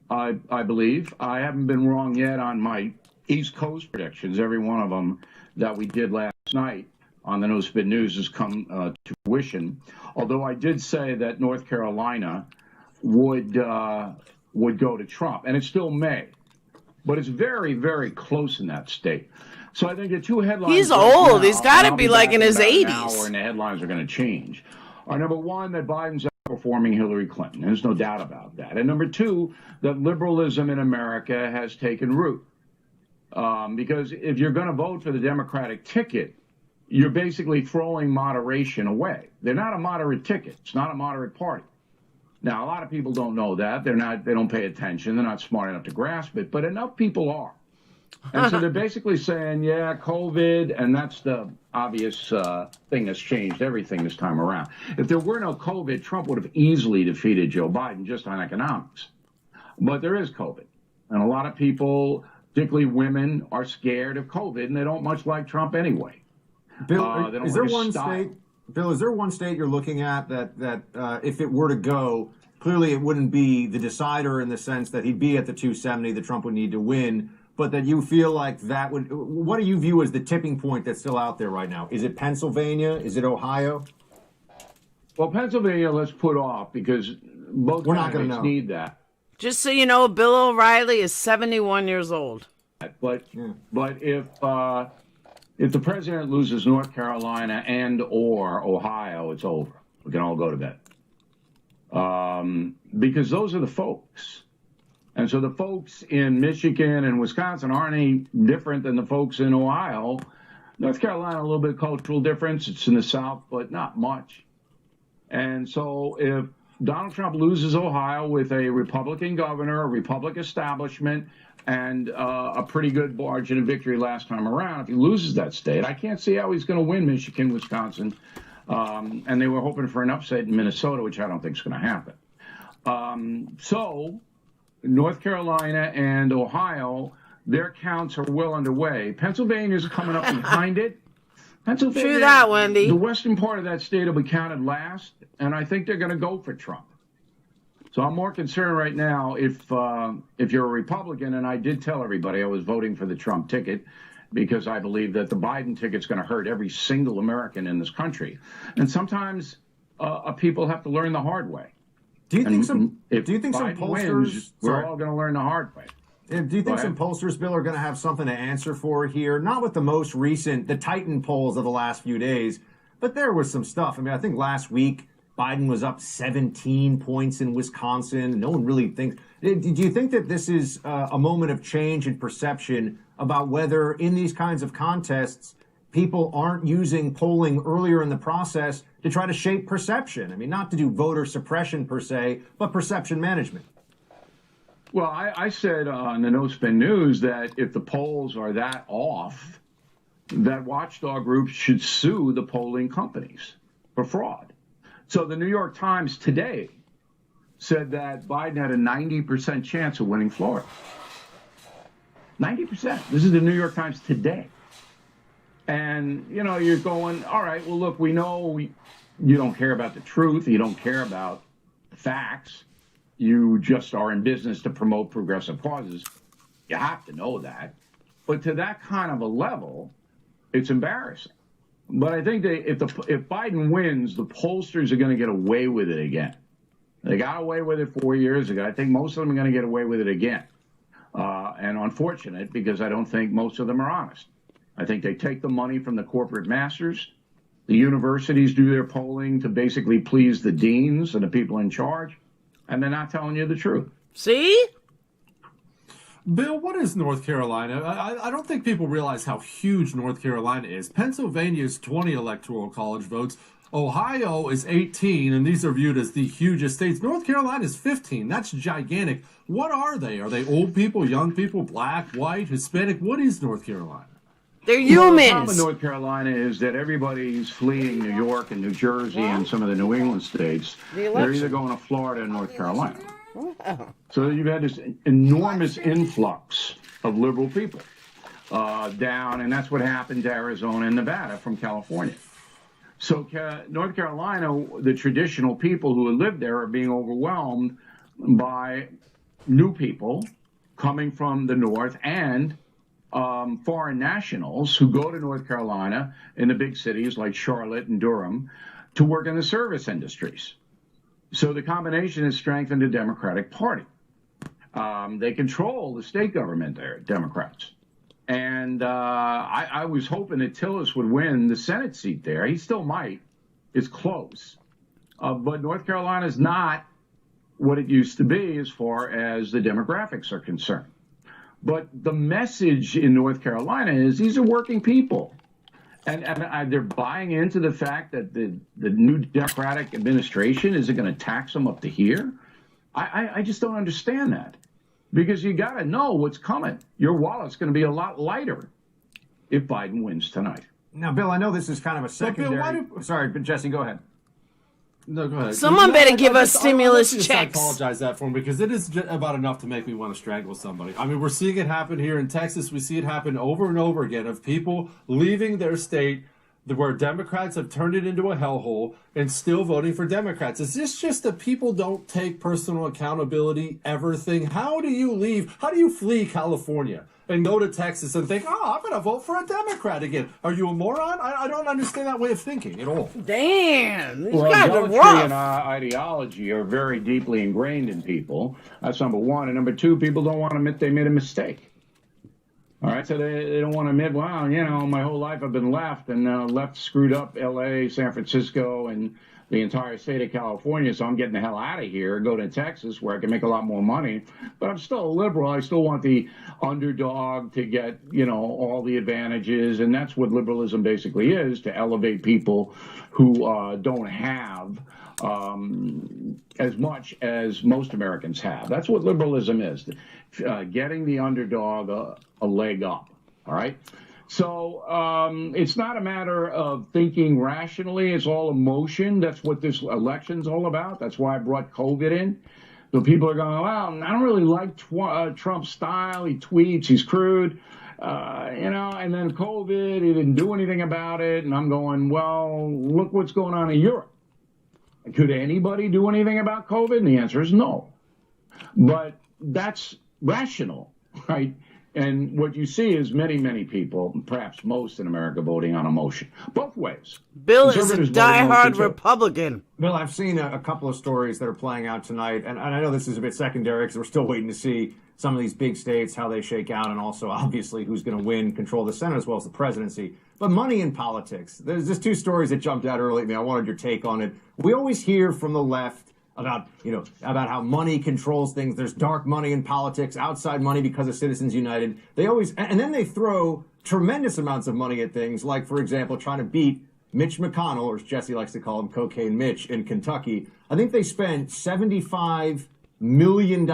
I believe. I haven't been wrong yet on my East Coast predictions. Every one of them that we did last night on the No Spin News has come to fruition. Although I did say that North Carolina would go to Trump, and it still may. But it's very, very close in that state. So I think the two headlines. He's old. He's got to be like in his 80s. And the headlines are going to change. Number one, that Biden's outperforming Hillary Clinton. There's no doubt about that. And number two, that liberalism in America has taken root. Because if you're going to vote for the Democratic ticket, you're basically throwing moderation away. They're not a moderate ticket. It's not a moderate party. Now, a lot of people don't know that. They don't pay attention. They're not smart enough to grasp it, but enough people are. And so they're basically saying, yeah, COVID, and that's the obvious thing that's changed everything this time around. If there were no COVID, Trump would have easily defeated Joe Biden just on economics. But there is COVID. And a lot of people, particularly women, are scared of COVID, and they don't much like Trump anyway. Bill, is there one state? Bill, is there one state you're looking at that if it were to go, clearly it wouldn't be the decider in the sense that he'd be at the 270 that Trump would need to win, but that you feel like that would, what do you view as the tipping point that's still out there right now? Is it Pennsylvania? Is it Ohio? Well, Pennsylvania, let's put off because both candidates need that. Just so you know, Bill O'Reilly is 71 years old. But if the president loses North Carolina and or Ohio, it's over. We can all go to bed. Because those are the folks. And so the folks in Michigan and Wisconsin aren't any different than the folks in Ohio. North Carolina, a little bit of cultural difference. It's in the South, but not much. And so if Donald Trump loses Ohio with a Republican governor, a Republican establishment, and a pretty good margin of victory last time around, if he loses that state, I can't see how he's going to win Michigan, Wisconsin. And they were hoping for an upset in Minnesota, which I don't think is going to happen. So North Carolina and Ohio, their counts are well underway. Pennsylvania's coming up behind it. Pennsylvania, true that, Wendy. The western part of that state will be counted last, and I think they're going to go for Trump. So I'm more concerned right now if you're a Republican, and I did tell everybody I was voting for the Trump ticket because I believe that the Biden ticket's going to hurt every single American in this country. And sometimes people have to learn the hard way. Do you think some Biden pollsters wins, we're all going to learn the hard way? Do you think some pollsters, Bill, are going to have something to answer for here? Not with the most recent, the Titan polls of the last few days, but there was some stuff. I mean, I think last week Biden was up 17 points in Wisconsin. No one really thinks. Do you think that this is a moment of change in perception about whether in these kinds of contests people aren't using polling earlier in the process to try to shape perception? I mean, not to do voter suppression per se, but perception management. Well, I said on the No Spin News that if the polls are that off, that watchdog groups should sue the polling companies for fraud. So the New York Times today said that Biden had a 90% chance of winning Florida. 90%. This is the New York Times today. And, you know, you're going, all right, well, look, we know you don't care about the truth. You don't care about the facts. You just are in business to promote progressive causes. You have to know that. But to that kind of a level, it's embarrassing. But I think if Biden wins, the pollsters are going to get away with it again. They got away with it 4 years ago. I think most of them are going to get away with it again. And unfortunate, because I don't think most of them are honest. I think they take the money from the corporate masters. The universities do their polling to basically please the deans and the people in charge. And they're not telling you the truth. See? Bill, what is North Carolina? I don't think people realize how huge North Carolina is. Pennsylvania's 20 electoral college votes. Ohio is 18, and these are viewed as the hugest states. North Carolina is 15. That's gigantic. What are they? Are they old people, young people, black, white, Hispanic? What is North Carolina? They're humans. The problem with North Carolina is that everybody's fleeing New York and New Jersey and some of the New England states. They're either going to Florida and North Carolina. So you've had this enormous influx of liberal people down, and that's what happened to Arizona and Nevada from California. So North Carolina, the traditional people who live there are being overwhelmed by new people coming from the north and foreign nationals who go to North Carolina in the big cities like Charlotte and Durham to work in the service industries. So the combination has strengthened the Democratic Party. They control the state government there, Democrats. And I was hoping that Tillis would win the Senate seat there. He still might. It's close. But North Carolina is not what it used to be as far as the demographics are concerned. But the message in North Carolina is these are working people. And they're buying into the fact that the new Democratic administration isn't going to tax them up to here. I just don't understand that. Because you got to know what's coming. Your wallet's going to be a lot lighter if Biden wins tonight. Now, Bill, I know this is kind of a secondary... Sorry, but Jesse, go ahead. No, go ahead. Someone better give us stimulus I checks. apologize that for him because it is about enough to make me want to strangle somebody. I mean, we're seeing it happen here in Texas. We see it happen over and over again of people leaving their state where Democrats have turned it into a hellhole and still voting for Democrats. Is this just that people don't take personal accountability ever thing? How do you leave? How do you flee California and go to Texas and think, oh, I'm going to vote for a Democrat again? Are you a moron? I don't understand that way of thinking at all. Damn, these Well, guys are adultery rough. and ideology are very deeply ingrained in people. That's number one. And number two, people don't want to admit they made a mistake. All right, so they don't want to admit, well, you know, my whole life I've been left, and left screwed up L.A., San Francisco, and the entire state of California, so I'm getting the hell out of here, go to Texas where I can make a lot more money. But I'm still a liberal. I still want the underdog to get, you know, all the advantages, and that's what liberalism basically is, to elevate people who don't have as much as most Americans have. That's what liberalism is, getting the underdog a leg up, all right? So it's not a matter of thinking rationally. It's all emotion. That's what this election's all about. That's why I brought COVID in. So people are going, well, I don't really like Trump's style. He tweets, he's crude, you know, and then COVID, he didn't do anything about it. And I'm going, well, look what's going on in Europe. Could anybody do anything about COVID? And the answer is no. But that's rational, right? And what you see is many, many people, perhaps most in America, voting on emotion. Both ways. Bill is a diehard Republican. Bill, I've seen a couple of stories that are playing out tonight, and I know this is a bit secondary because we're still waiting to see some of these big states, how they shake out, and also, obviously, who's going to win, control the Senate as well as the presidency. But money in politics. There's just two stories that jumped out early at me. I wanted your take on it. We always hear from the left about how money controls things. There's dark money in politics, outside money because of Citizens United. They always, and then they throw tremendous amounts of money at things, like, for example, trying to beat Mitch McConnell, or as Jesse likes to call him, Cocaine Mitch, in Kentucky. I think they spent $75 million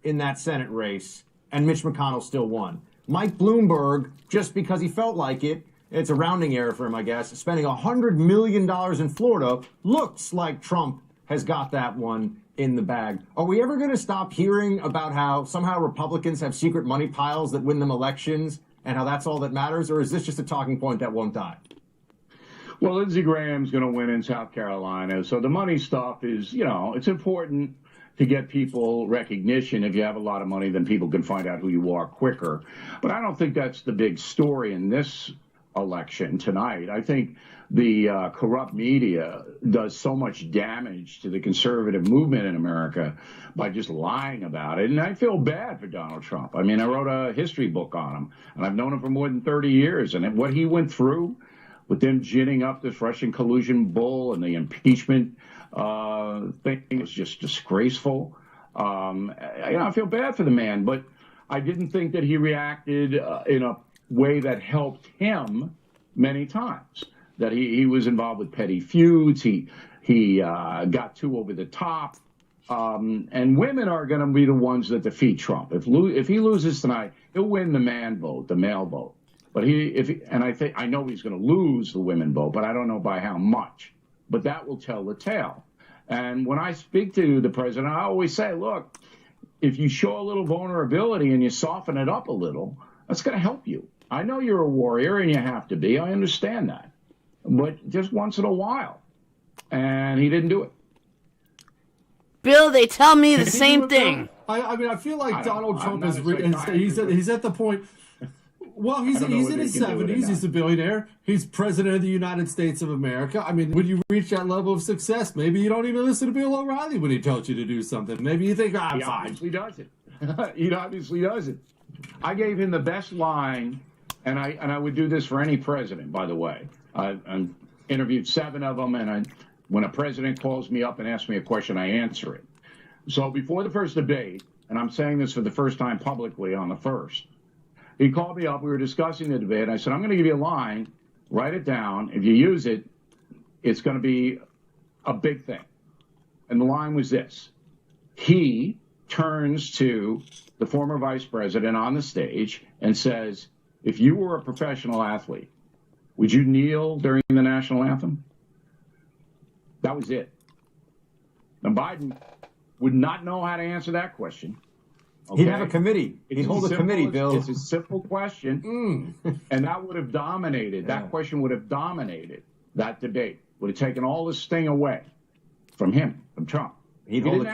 in that Senate race, and Mitch McConnell still won. Mike Bloomberg, just because he felt like it, it's a rounding error for him, I guess, spending $100 million in Florida, looks like Trump has got that one in the bag. Are we ever going to stop hearing about how somehow Republicans have secret money piles that win them elections and how that's all that matters? Or is this just a talking point that won't die? Well, Lindsey Graham's going to win in South Carolina. So the money stuff is, you know, it's important to get people recognition. If you have a lot of money, then people can find out who you are quicker. But I don't think that's the big story in this election tonight. I think the corrupt media does so much damage to the conservative movement in America by just lying about it. And I feel bad for Donald Trump. I mean, I wrote a history book on him, and I've known him for more than 30 years. And what he went through with them ginning up this Russian collusion bull and the impeachment thing was just disgraceful. I feel bad for the man, but I didn't think that he reacted in a way that helped him many times. That he was involved with petty feuds. He got too over the top. And women are going to be the ones that defeat Trump. If he loses tonight, he'll win the man vote, the male vote. But I know he's going to lose the women vote, but I don't know by how much. But that will tell the tale. And when I speak to the president, I always say, look, if you show a little vulnerability and you soften it up a little, that's going to help you. I know you're a warrior and you have to be. I understand that. But just once in a while. And he didn't do it. Bill, they tell me the same thing. I mean, I feel like Donald Trump he's at the point. Well, he's in his 70s. He's a billionaire. He's president of the United States of America. I mean, when you reach that level of success, maybe you don't even listen to Bill O'Reilly when he tells you to do something. Maybe you think, I'm fine. He obviously doesn't. He obviously doesn't. I gave him the best line, and I would do this for any president, by the way. I interviewed 7 of them, and when a president calls me up and asks me a question, I answer it. So before the first debate, and I'm saying this for the first time publicly on the 1st. He called me up. We were discussing the debate. And I said, I'm going to give you a line. Write it down. If you use it, it's going to be a big thing. And the line was this. He turns to the former vice president on the stage and says, if you were a professional athlete, would you kneel during the national anthem? That was it. Now, Biden would not know how to answer that question. Okay? He'd have a committee. He'd hold a committee, Bill. It's a simple question, and that would have dominated. That question would have dominated that debate. Would have taken all the sting away from him, from Trump. He'd hold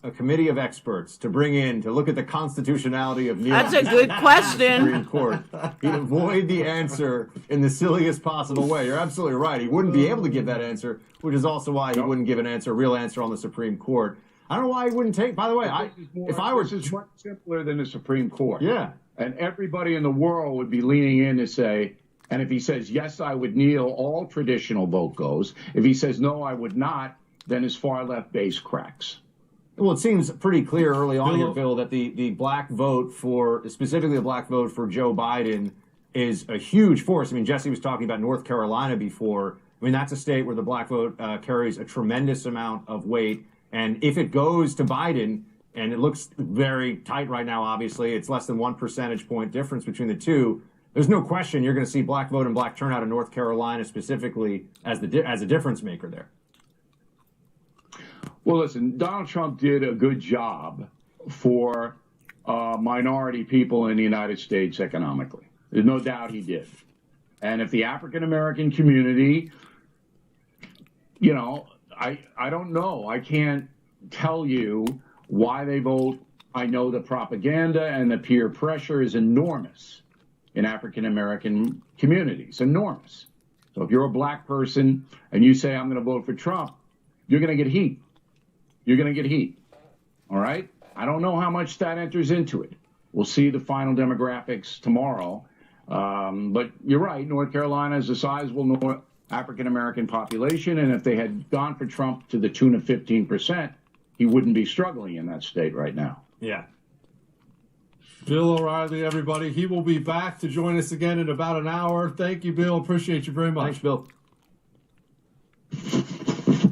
a committee of experts to bring in to look at the constitutionality of kneeling. That's a good question. Supreme Court. He'd avoid the answer in the silliest possible way. You're absolutely right. He wouldn't be able to give that answer, which is also why he wouldn't give an answer, a real answer on the Supreme Court. I don't know why he wouldn't take. By the way, this is much simpler than the Supreme Court. Yeah, and everybody in the world would be leaning in to say, and if he says yes, I would kneel, all traditional vote goes. If he says no, I would not, then his far left base cracks. Well, it seems pretty clear early on here, Bill, that the black vote for, specifically the black vote for Joe Biden, is a huge force. I mean, Jesse was talking about North Carolina before. I mean, that's a state where the black vote carries a tremendous amount of weight. And if it goes to Biden, and it looks very tight right now, obviously, it's less than 1 percentage point difference between the two. There's no question you're going to see black vote and black turnout in North Carolina specifically as a difference maker there. Well, listen, Donald Trump did a good job for minority people in the United States economically. There's no doubt he did. And if the African-American community, you know, I don't know. I can't tell you why they vote. I know the propaganda and the peer pressure is enormous in African-American communities, enormous. So if you're a black person and you say, I'm going to vote for Trump, you're going to get heat. You're going to get heat. All right? I don't know how much that enters into it. We'll see the final demographics tomorrow. But you're right. North Carolina is a sizable African-American population. And if they had gone for Trump to the tune of 15%, he wouldn't be struggling in that state right now. Yeah. Bill O'Reilly, everybody. He will be back to join us again in about an hour. Thank you, Bill. Appreciate you very much. Thanks, Bill.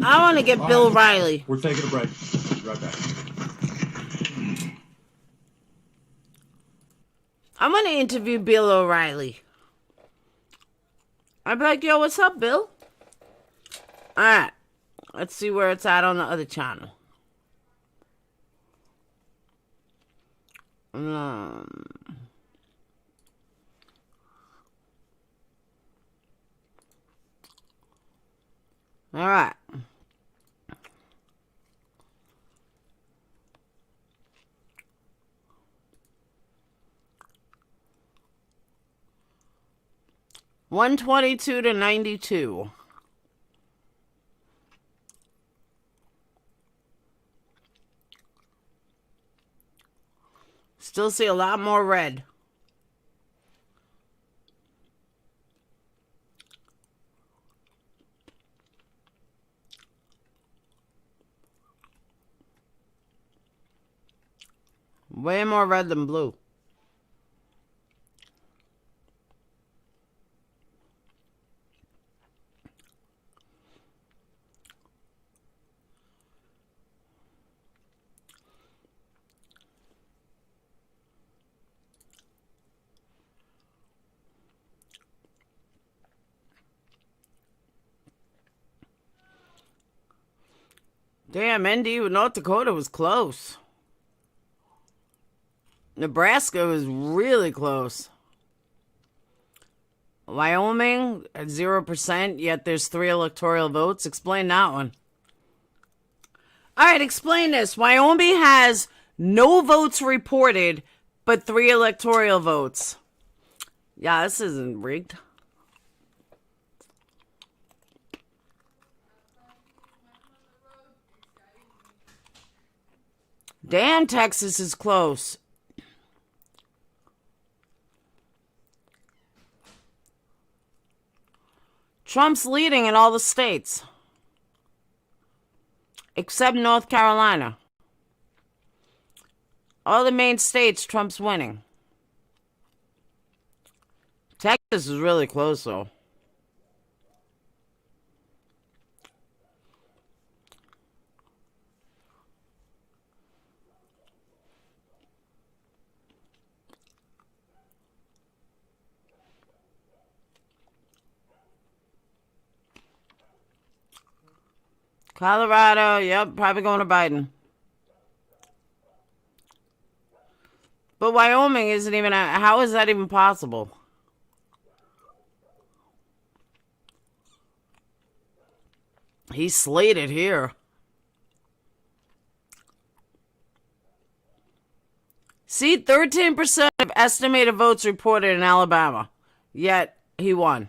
I want to get Bill O'Reilly. We're taking a break. Be right back. I'm going to interview Bill O'Reilly. I'd be like, yo, what's up, Bill? All right. Let's see where it's at on the other channel. All right. $122 to $92. Still see a lot more red. Way more red than blue. Damn, ND with North Dakota was close. Nebraska was really close. Wyoming at 0%, yet there's 3 electoral votes. Explain that one. All right, explain this. Wyoming has no votes reported, but 3 electoral votes. Yeah, this isn't rigged. Damn, Texas is close. Trump's leading in all the states. Except North Carolina. All the main states, Trump's winning. Texas is really close, though. Colorado, yep, probably going to Biden. But Wyoming isn't even, how is that even possible? He's slated here. See, 13% of estimated votes reported in Alabama. Yet, he won.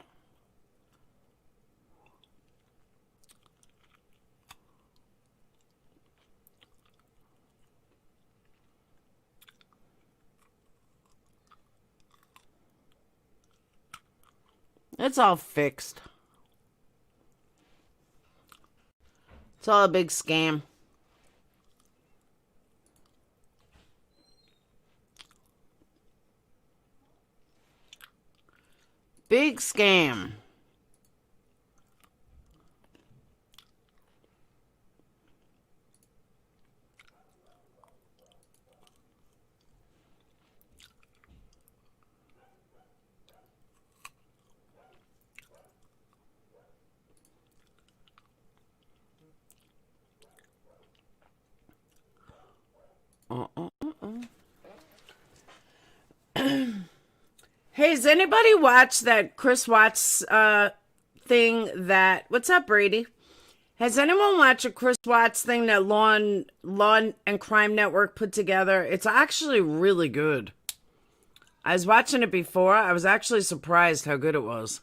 It's all fixed. It's all a big scam. Big scam. Hey, has anybody watched that Chris Watts thing that... What's up, Brady? Has anyone watched a Chris Watts thing that Law and Crime Network put together? It's actually really good. I was watching it before. I was actually surprised how good it was.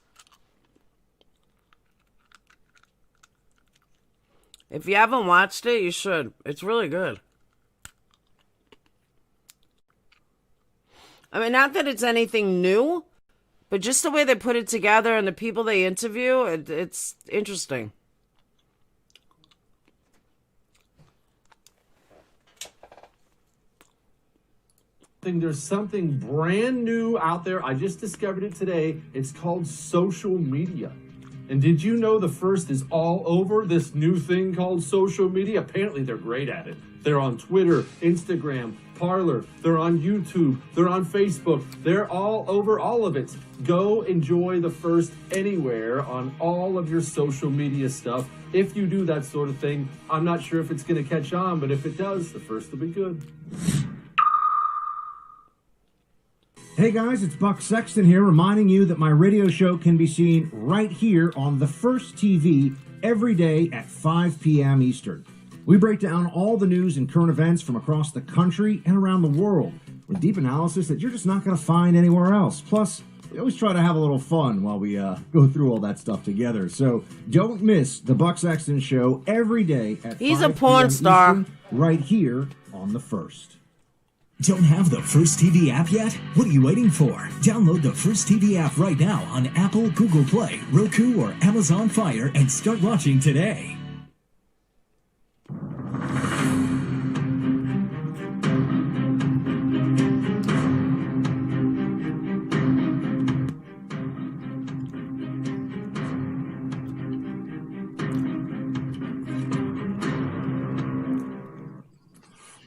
If you haven't watched it, you should. It's really good. I mean, not that it's anything new, but just the way they put it together and the people they interview, it's interesting. There's something brand new out there. I just discovered it today. It's called social media. And did you know the first is all over this new thing called social media? Apparently they're great at it. They're on Twitter, Instagram, Parler. They're on YouTube. They're on Facebook. They're all over all of it. Go enjoy the first anywhere on all of your social media stuff. If you do that sort of thing, I'm not sure if it's going to catch on, but if it does, the first will be good. Hey guys, it's Buck Sexton here, reminding you that my radio show can be seen right here on The First TV every day at 5 p.m. Eastern. We break down all the news and current events from across the country and around the world with deep analysis that you're just not going to find anywhere else. Plus, we always try to have a little fun while we go through all that stuff together. So don't miss The Buck Sexton Show every day at 5 p.m. He's a porn star. Eastern, right here on The First. Don't have the First TV app yet? What are you waiting for? Download the First TV app right now on Apple, Google Play, Roku, or Amazon Fire and start watching today.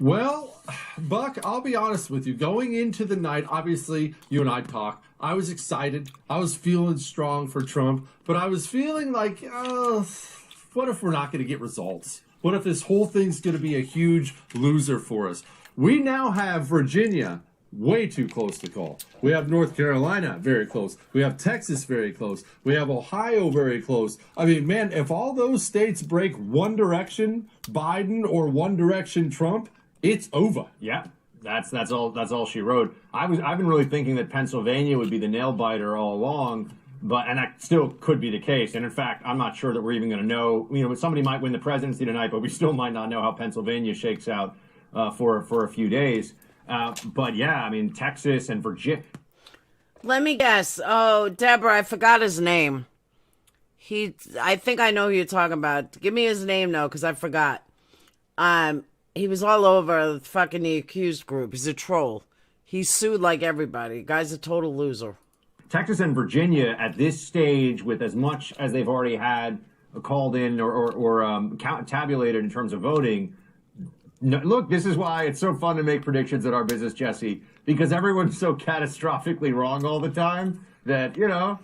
Well, Buck, I'll be honest with you. Going into the night, obviously, you and I talked. I was excited. I was feeling strong for Trump. But I was feeling like, what if we're not going to get results? What if this whole thing's going to be a huge loser for us? We now have Virginia way too close to call. We have North Carolina very close. We have Texas very close. We have Ohio very close. I mean, man, if all those states break one direction, Biden, or one direction, Trump, it's over. Yeah, that's all she wrote. I've been really thinking that Pennsylvania would be the nail biter all along, and that still could be the case. And in fact, I'm not sure that we're even going to know. You know, somebody might win the presidency tonight, but we still might not know how Pennsylvania shakes out for a few days. But yeah, I mean, Texas and Virginia. Let me guess. Oh, Deborah, I forgot his name. I think I know who you're talking about. Give me his name though, because I forgot. He was all over fucking the accused group. He's a troll. He's sued like everybody. Guy's a total loser. Texas and Virginia at this stage, with as much as they've already had called in or tabulated in terms of voting. No, look, this is why it's so fun to make predictions at our business, Jesse, because everyone's so catastrophically wrong all the time that, you know,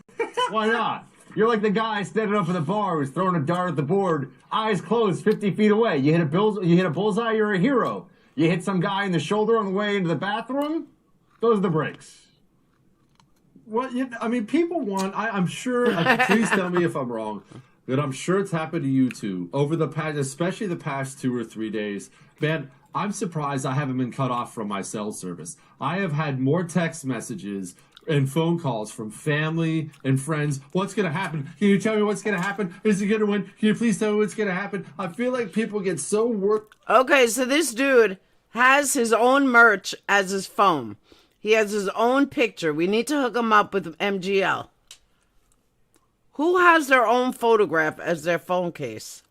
why not? You're like the guy standing up in the bar who's throwing a dart at the board, eyes closed, 50 feet away. You hit a bullseye, you're a hero. You hit some guy in the shoulder on the way into the bathroom, those are the breaks. Well, I mean, people want, I'm sure, please tell me if I'm wrong, but I'm sure it's happened to you too, over the past, especially the past 2 or 3 days. Man, I'm surprised I haven't been cut off from my cell service. I have had more text messages and phone calls from family and friends. What's going to happen? Can you tell me what's going to happen? Is he going to win? Can you please tell me what's going to happen? I feel like people get so worked. Okay, so this dude has his own merch as his phone. He has his own picture. We need to hook him up with MGL. Who has their own photograph as their phone case?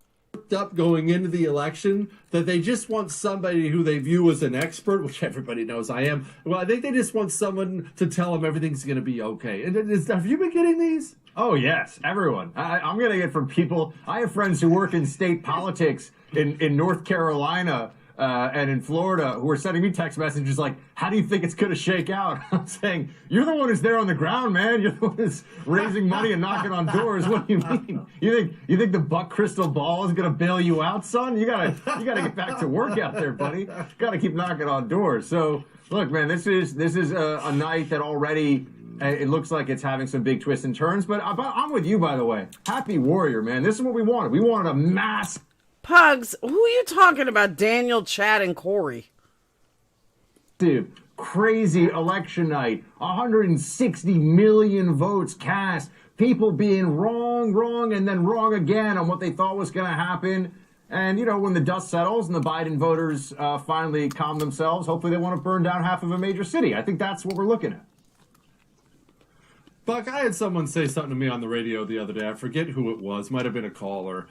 Up going into the election that they just want somebody who they view as an expert, which everybody knows I am. Well, I think they just want someone to tell them everything's going to be okay. And have you been getting these? Oh, yes, everyone. I'm getting it from people. I have friends who work in state politics in North Carolina and in Florida who are sending me text messages like, how do you think it's going to shake out? I'm saying, you're the one who's there on the ground, man. You're the one who's raising money and knocking on doors. What do you mean? You think the buck crystal ball is going to bail you out, son? You gotta get back to work out there, buddy. Got to keep knocking on doors. So, look, man, this is a night that already it looks like it's having some big twists and turns. But I'm with you, by the way. Happy Warrior, man. This is what we wanted. We wanted a mass. Pugs, who are you talking about? Daniel, Chad, and Corey. Crazy election night. 160 million votes cast. People being wrong, and then wrong again on what they thought was going to happen. And, you know, when the dust settles and the Biden voters finally calm themselves, hopefully they want to burn down half of a major city. I think that's what we're looking at. Buck, I had someone say something to me on the radio the other day. I forget who it was. Might have been a caller.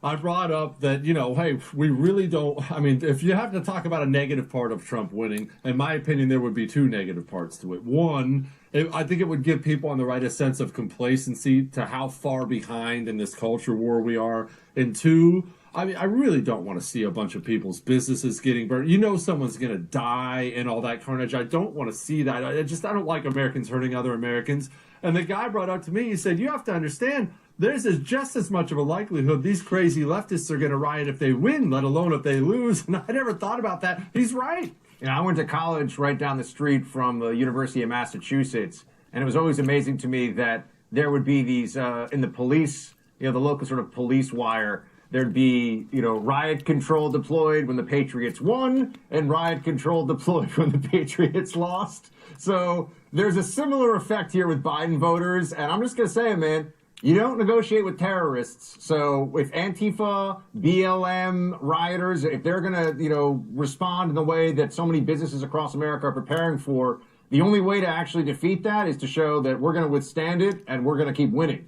I brought up that, you know, hey, we really don't, I mean, if you have to talk about a negative part of Trump winning, in my opinion, there would be 2 negative parts to it. One, I think it would give people on the right a sense of complacency to how far behind in this culture war we are. And 2, I mean, I really don't want to see a bunch of people's businesses getting burned. You know someone's going to die and all that carnage. I don't want to see that. I don't like Americans hurting other Americans. And the guy brought up to me, he said, you have to understand, there's just as much of a likelihood these crazy leftists are going to riot if they win, let alone if they lose. And I never thought about that. He's right. You know, I went to college right down the street from the University of Massachusetts, and it was always amazing to me that there would be these, in the police, you know, the local sort of police wire, there'd be, you know, riot control deployed when the Patriots won, and riot control deployed when the Patriots lost. So there's a similar effect here with Biden voters, and I'm just going to say, man, you don't negotiate with terrorists. So if Antifa, BLM, rioters, if they're going to, you know, respond in the way that so many businesses across America are preparing for, the only way to actually defeat that is to show that we're going to withstand it and we're going to keep winning.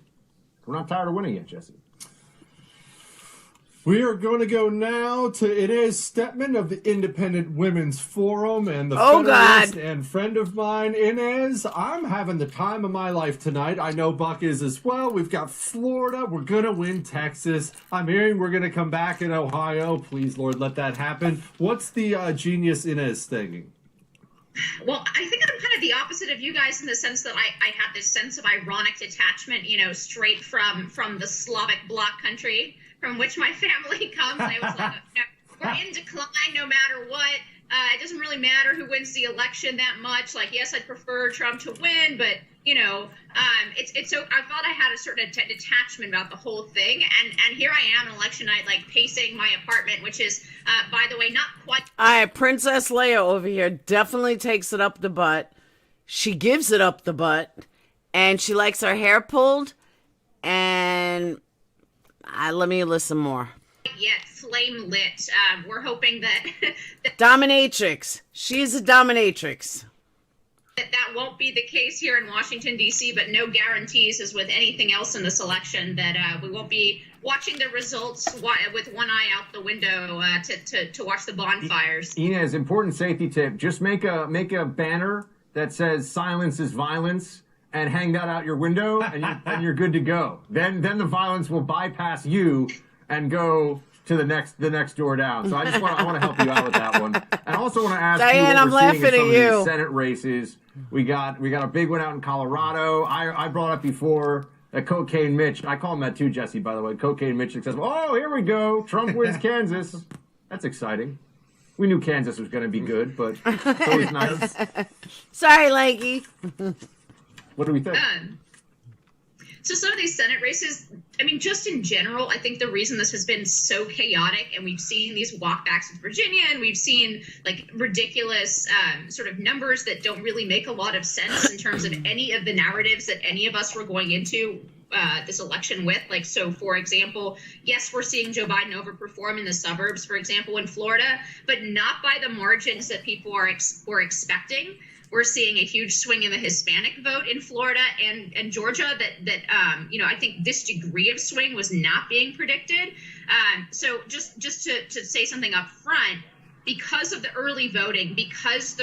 We're not tired of winning yet, Jesse. We are going to go now to Inez Stepman of the Independent Women's Forum and the Federalist and friend of mine. Inez, I'm having the time of my life tonight. I know Buck is as well. We've got Florida. We're going to win Texas. I'm hearing we're going to come back in Ohio. Please, Lord, let that happen. What's the genius Inez thinking? Well, I think I'm kind of the opposite of you guys in the sense that I had this sense of ironic detachment, you know, straight from the Slavic bloc country from which my family comes. I was like, you know, we're in decline no matter what. It doesn't really matter who wins the election that much. Like, yes, I'd prefer Trump to win, but, you know, it's so I thought I had a certain detachment about the whole thing. And here I am on election night, like pacing my apartment, which is, by the way, not quite. All right, Princess Leia over here definitely takes it up the butt. She gives it up the butt, and she likes her hair pulled. And let me listen more. Yet flame lit. We're hoping that dominatrix. She's a dominatrix. that won't be the case here in Washington, D.C., but no guarantees, as with anything else in this election, that we won't be watching the results with one eye out the window to watch the bonfires. Inez, important safety tip: just make a banner that says "Silence is violence" and hang that out your window, and you're good to go. Then the violence will bypass you and go to the next door down. So I want to help you out with that one. And I also want to ask Diane, you I'm what we're seeing in laughing some at of you. these Senate races. We got a big one out in Colorado. I brought up before that Cocaine Mitch. I call him that too, Jesse, by the way. Cocaine Mitch successful. Oh, here we go. Trump wins Kansas. That's exciting. We knew Kansas was going to be good, but it's always nice. Sorry, Lanky. What do we think? So some of these Senate races, I mean, just in general, I think the reason this has been so chaotic, and we've seen these walkbacks with Virginia, and we've seen like ridiculous sort of numbers that don't really make a lot of sense in terms of any of the narratives that any of us were going into this election with. Like, so for example, yes, we're seeing Joe Biden overperform in the suburbs, for example, in Florida, but not by the margins that people were expecting. We're seeing a huge swing in the Hispanic vote in Florida and Georgia that I think this degree of swing was not being predicted. So just to say something up front, because of the early voting, because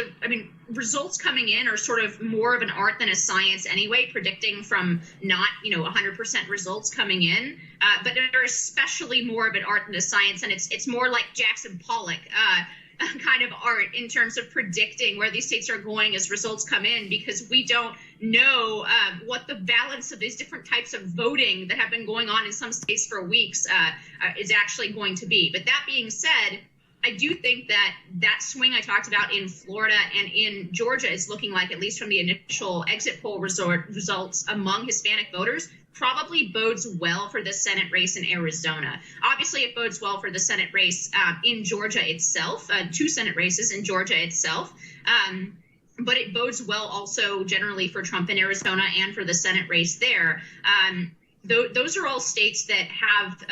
results coming in are sort of more of an art than a science anyway, predicting from not 100% results coming in, but they're especially more of an art than a science, and it's more like Jackson Pollock kind of art in terms of predicting where these states are going as results come in, because we don't know what the balance of these different types of voting that have been going on in some states for weeks is actually going to be. But that being said, I do think that swing I talked about in Florida and in Georgia is looking like, at least from the initial exit poll results among Hispanic voters, probably bodes well for the Senate race in Arizona. Obviously, it bodes well for the Senate race in Georgia itself, 2 Senate races in Georgia itself. But it bodes well also generally for Trump in Arizona and for the Senate race there. Those are all states that have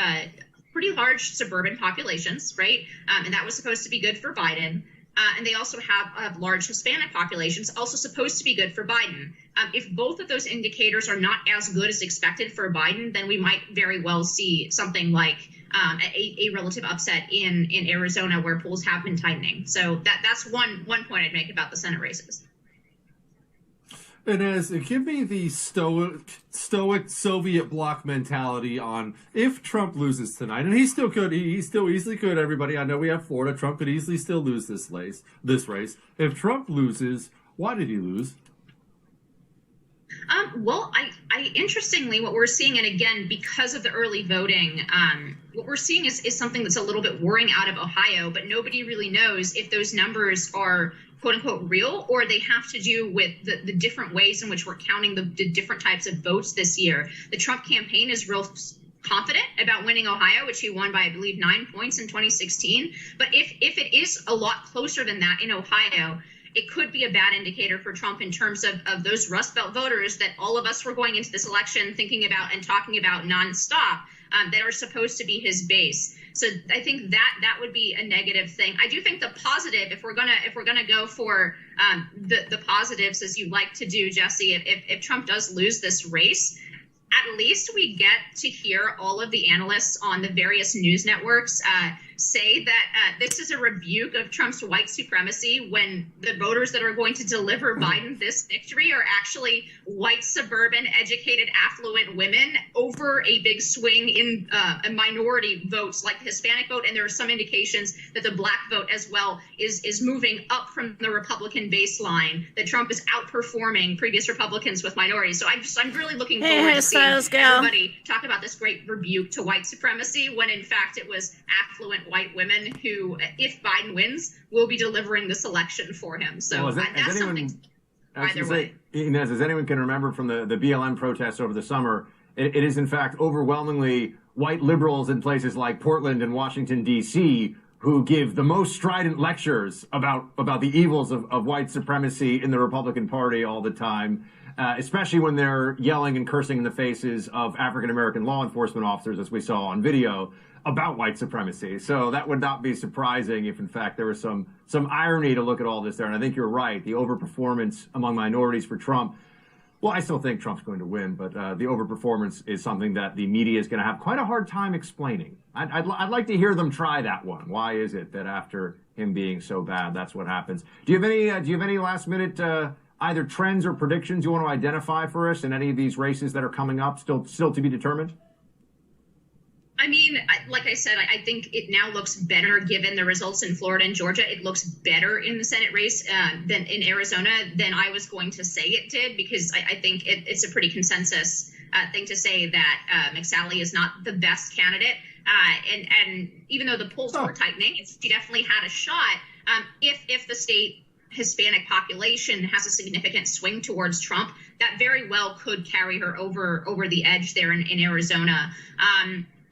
pretty large suburban populations, right? And that was supposed to be good for Biden. And they also have large Hispanic populations, also supposed to be good for Biden. If both of those indicators are not as good as expected for Biden, then we might very well see something like a relative upset in Arizona, where polls have been tightening. So that's one point I'd make about the Senate races. And give me the stoic Soviet bloc mentality on if Trump loses tonight, and he still could, he still easily could. Everybody, I know we have Florida. Trump could easily still lose this race. If Trump loses, why did he lose? Well, I interestingly, what we're seeing, and again, because of the early voting, what we're seeing is something that's a little bit worrying out of Ohio, but nobody really knows if those numbers are quote unquote real, or they have to do with the different ways in which we're counting the different types of votes this year. The Trump campaign is real confident about winning Ohio, which he won by, I believe, 9 points in 2016. But if it is a lot closer than that in Ohio, it could be a bad indicator for Trump in terms of those Rust Belt voters that all of us were going into this election thinking about and talking about nonstop, that are supposed to be his base. So I think that would be a negative thing. I do think the positive, if we're gonna go for the positives, as you like to do, Jesse, if Trump does lose this race, at least we get to hear all of the analysts on the various news networks say that this is a rebuke of Trump's white supremacy, when the voters that are going to deliver Biden this victory are actually white, suburban, educated, affluent women over a big swing in minority votes like the Hispanic vote. And there are some indications that the black vote as well is moving up from the Republican baseline, that Trump is outperforming previous Republicans with minorities. So I'm really looking forward to seeing everybody talk about this great rebuke to white supremacy, when in fact it was affluent white women who, if Biden wins, will be delivering this election for him. So that's something. Either way, Inez, as anyone can remember from the BLM protests over the summer, it is in fact overwhelmingly white liberals in places like Portland and Washington, D.C., who give the most strident lectures about the evils of white supremacy in the Republican Party all the time. especially when they're yelling and cursing in the faces of African-American law enforcement officers, as we saw on video, about white supremacy. So that would not be surprising if, in fact, there was some irony to look at all this there. And I think you're right. The overperformance among minorities for Trump, well, I still think Trump's going to win, but the overperformance is something that the media is going to have quite a hard time explaining. I'd like to hear them try that one. Why is it that after him being so bad, that's what happens? Do you have any last minute either trends or predictions you want to identify for us in any of these races that are coming up, still to be determined? I mean, like I said, I think it now looks better given the results in Florida and Georgia. It looks better in the Senate race than in Arizona than I was going to say it did, because I think it's a pretty consensus thing to say that McSally is not the best candidate. And even though the polls were tightening, she definitely had a shot if the state Hispanic population has a significant swing towards Trump, that very well could carry her over the edge there in Arizona.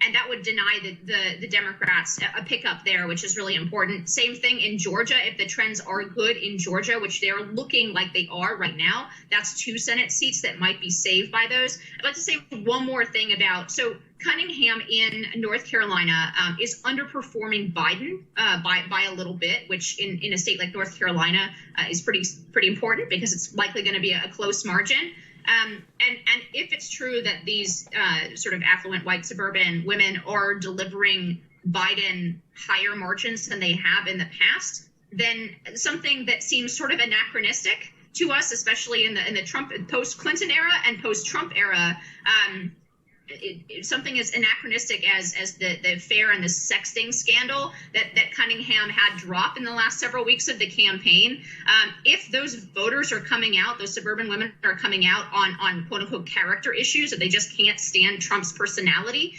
And that would deny the Democrats a pickup there, which is really important. Same thing in Georgia. If the trends are good in Georgia, which they're looking like they are right now, that's 2 Senate seats that might be saved by those. I'd like to say one more thing so Cunningham in North Carolina is underperforming Biden by a little bit, which in a state like North Carolina is pretty important because it's likely going to be a close margin. And if it's true that these sort of affluent white suburban women are delivering Biden higher margins than they have in the past, then something that seems sort of anachronistic to us, especially in the Trump post-Clinton era and post-Trump era, something as anachronistic as the affair and the sexting scandal that Cunningham had dropped in the last several weeks of the campaign. If those voters are coming out, those suburban women are coming out on quote unquote character issues, that they just can't stand Trump's personality,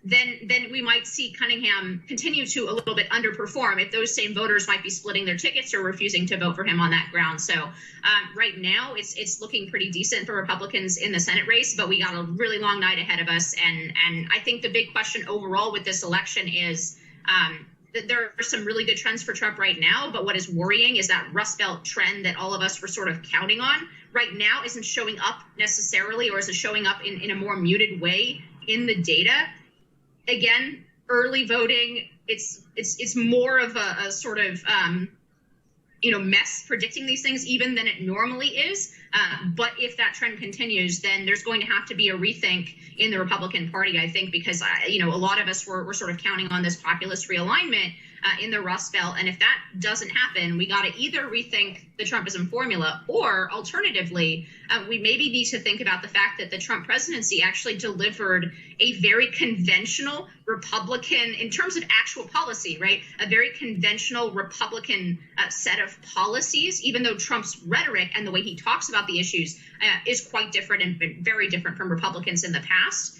then we might see Cunningham continue to a little bit underperform if those same voters might be splitting their tickets or refusing to vote for him on that ground. So right now it's looking pretty decent for Republicans in the Senate race, but we got a really long night ahead of us. And I think the big question overall with this election is that there are some really good trends for Trump right now, but what is worrying is that Rust Belt trend that all of us were sort of counting on right now isn't showing up necessarily, or is it showing up in a more muted way in the data. Again, early voting, it's more of a sort of mess predicting these things even than it normally is. But if that trend continues, then there's going to have to be a rethink in the Republican Party, I think, because a lot of us were sort of counting on this populist realignment in the Rust Belt. And if that doesn't happen, we got to either rethink the Trumpism formula, or alternatively, we maybe need to think about the fact that the Trump presidency actually delivered a very conventional Republican, in terms of actual policy, right? A very conventional Republican set of policies, even though Trump's rhetoric and the way he talks about the issues is quite different and very different from Republicans in the past.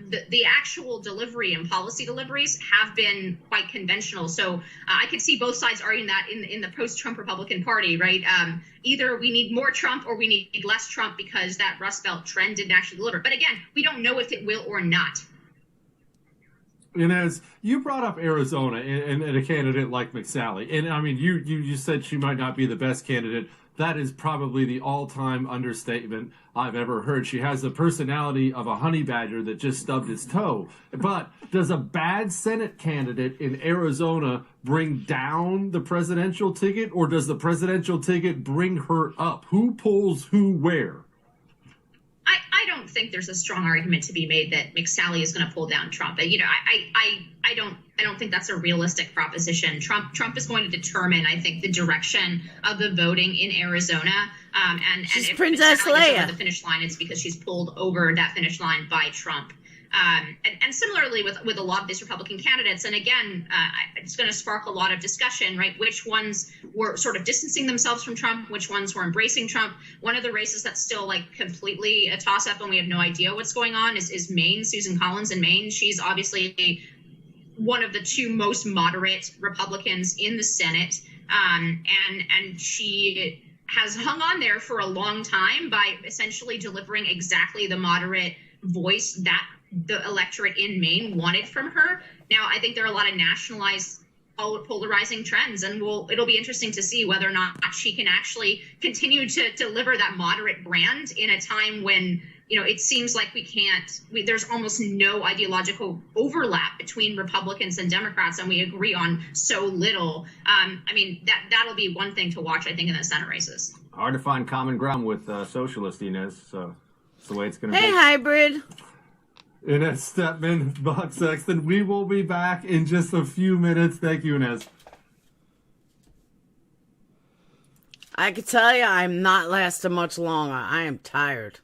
The actual delivery and policy deliveries have been quite conventional. So I could see both sides arguing that in the post-Trump Republican Party, right? Either we need more Trump or we need less Trump because that Rust Belt trend didn't actually deliver. But again, we don't know if it will or not. And as you brought up Arizona and a candidate like McSally, and I mean, you said she might not be the best candidate. That is probably the all-time understatement I've ever heard. She has the personality of a honey badger that just stubbed its toe. But does a bad Senate candidate in Arizona bring down the presidential ticket, or does the presidential ticket bring her up? Who pulls who where? I don't think there's a strong argument to be made that McSally is going to pull down Trump. I don't think that's a realistic proposition. Trump is going to determine, I think, the direction of the voting in Arizona. And if Princess McSally is Leia over the finish line, it's because she's pulled over that finish line by Trump. And similarly with a lot of these Republican candidates, and again, it's going to spark a lot of discussion, right? Which ones were sort of distancing themselves from Trump, which ones were embracing Trump. One of the races that's still like completely a toss-up and we have no idea what's going on is Maine. Susan Collins in Maine. She's obviously one of the two most moderate Republicans in the Senate, and she has hung on there for a long time by essentially delivering exactly the moderate voice that the electorate in Maine wanted from her. Now, I think there are a lot of nationalized polarizing trends, and it'll be interesting to see whether or not she can actually continue to deliver that moderate brand in a time when, you know, it seems like there's almost no ideological overlap between Republicans and Democrats, and we agree on so little. I mean, that'll be one thing to watch, I think, in the Senate races. Hard to find common ground with socialist, Inez, so it's the way it's going to be. Hey, hybrid. Inez Stepman, Buck Sexton. We will be back in just a few minutes. Thank you, Inez. I can tell you I'm not lasting much longer. I am tired.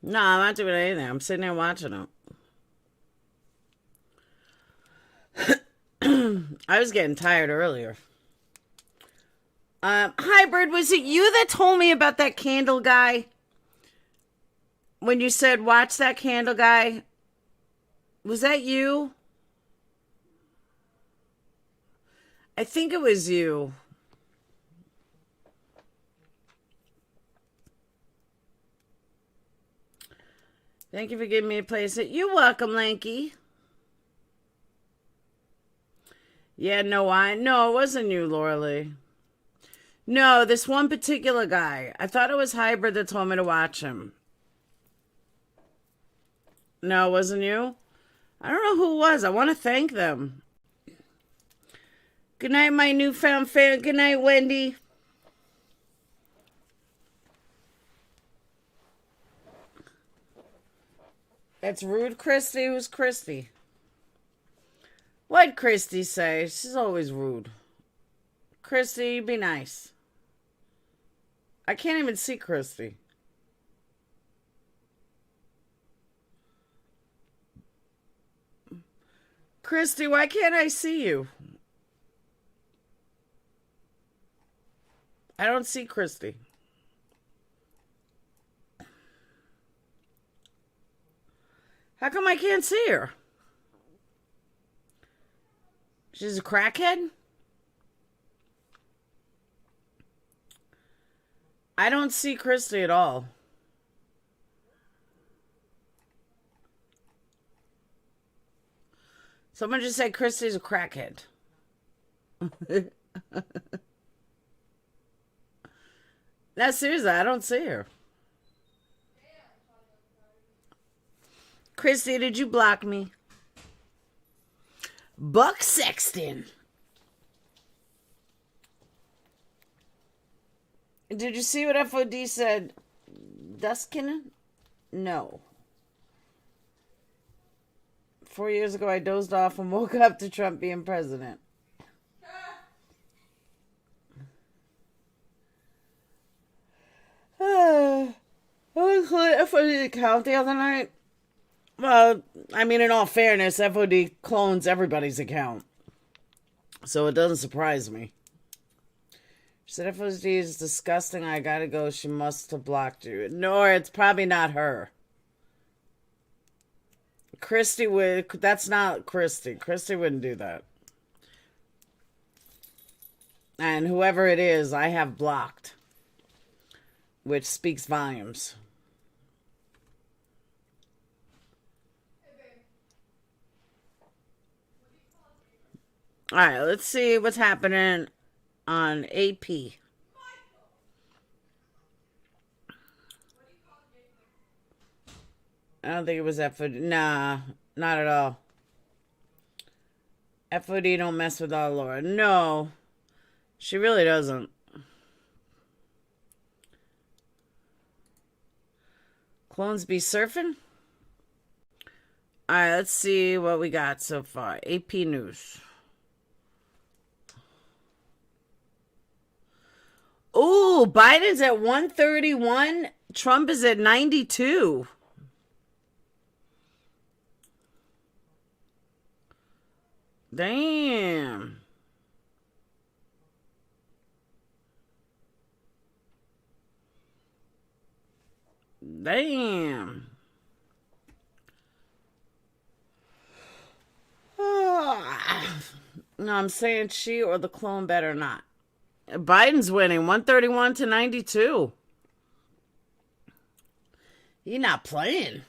No, I'm not doing anything. I'm sitting there watching it. I was getting tired earlier. Hybrid, was it you that told me about that candle guy? When you said, watch that candle guy, was that you? I think it was you. Thank you for giving me a place. You're welcome, Lanky. Yeah, no, it wasn't you, Laura Lee. No, this one particular guy. I thought it was Hybrid that told me to watch him. No, it wasn't you? I don't know who it was. I want to thank them. Good night, my newfound fan. Good night, Wendy. That's rude, Christy. Who's Christy? What'd Christy say? She's always rude. Christy, be nice. I can't even see Christy. Christy, why can't I see you? I don't see Christy. How come I can't see her? She's a crackhead? I don't see Christy at all. Someone just said Christy's a crackhead. No, seriously, I don't see her. Christy, did you block me? Buck Sexton. Did you see what FOD said? Duskinen? No. 4 years ago, I dozed off and woke up to Trump being president. I was on FOD's account the other night. Well, I mean, in all fairness, FOD clones everybody's account. So it doesn't surprise me. She said, FOD is disgusting. I gotta go. She must have blocked you. No, it's probably not her. Christy would. That's not Christy. Christy wouldn't do that. And whoever it is, I have blocked. Which speaks volumes. Alright, let's see what's happening on AP. I don't think it was FOD. Nah, not at all. FOD don't mess with our Laura. No, she really doesn't. Clones be surfing? Alright, let's see what we got so far. AP News. Ooh, Biden's at 131. Trump is at 92. Damn. Damn. No, I'm saying she or the clone better not. Biden's winning 131 to 92. He not playing.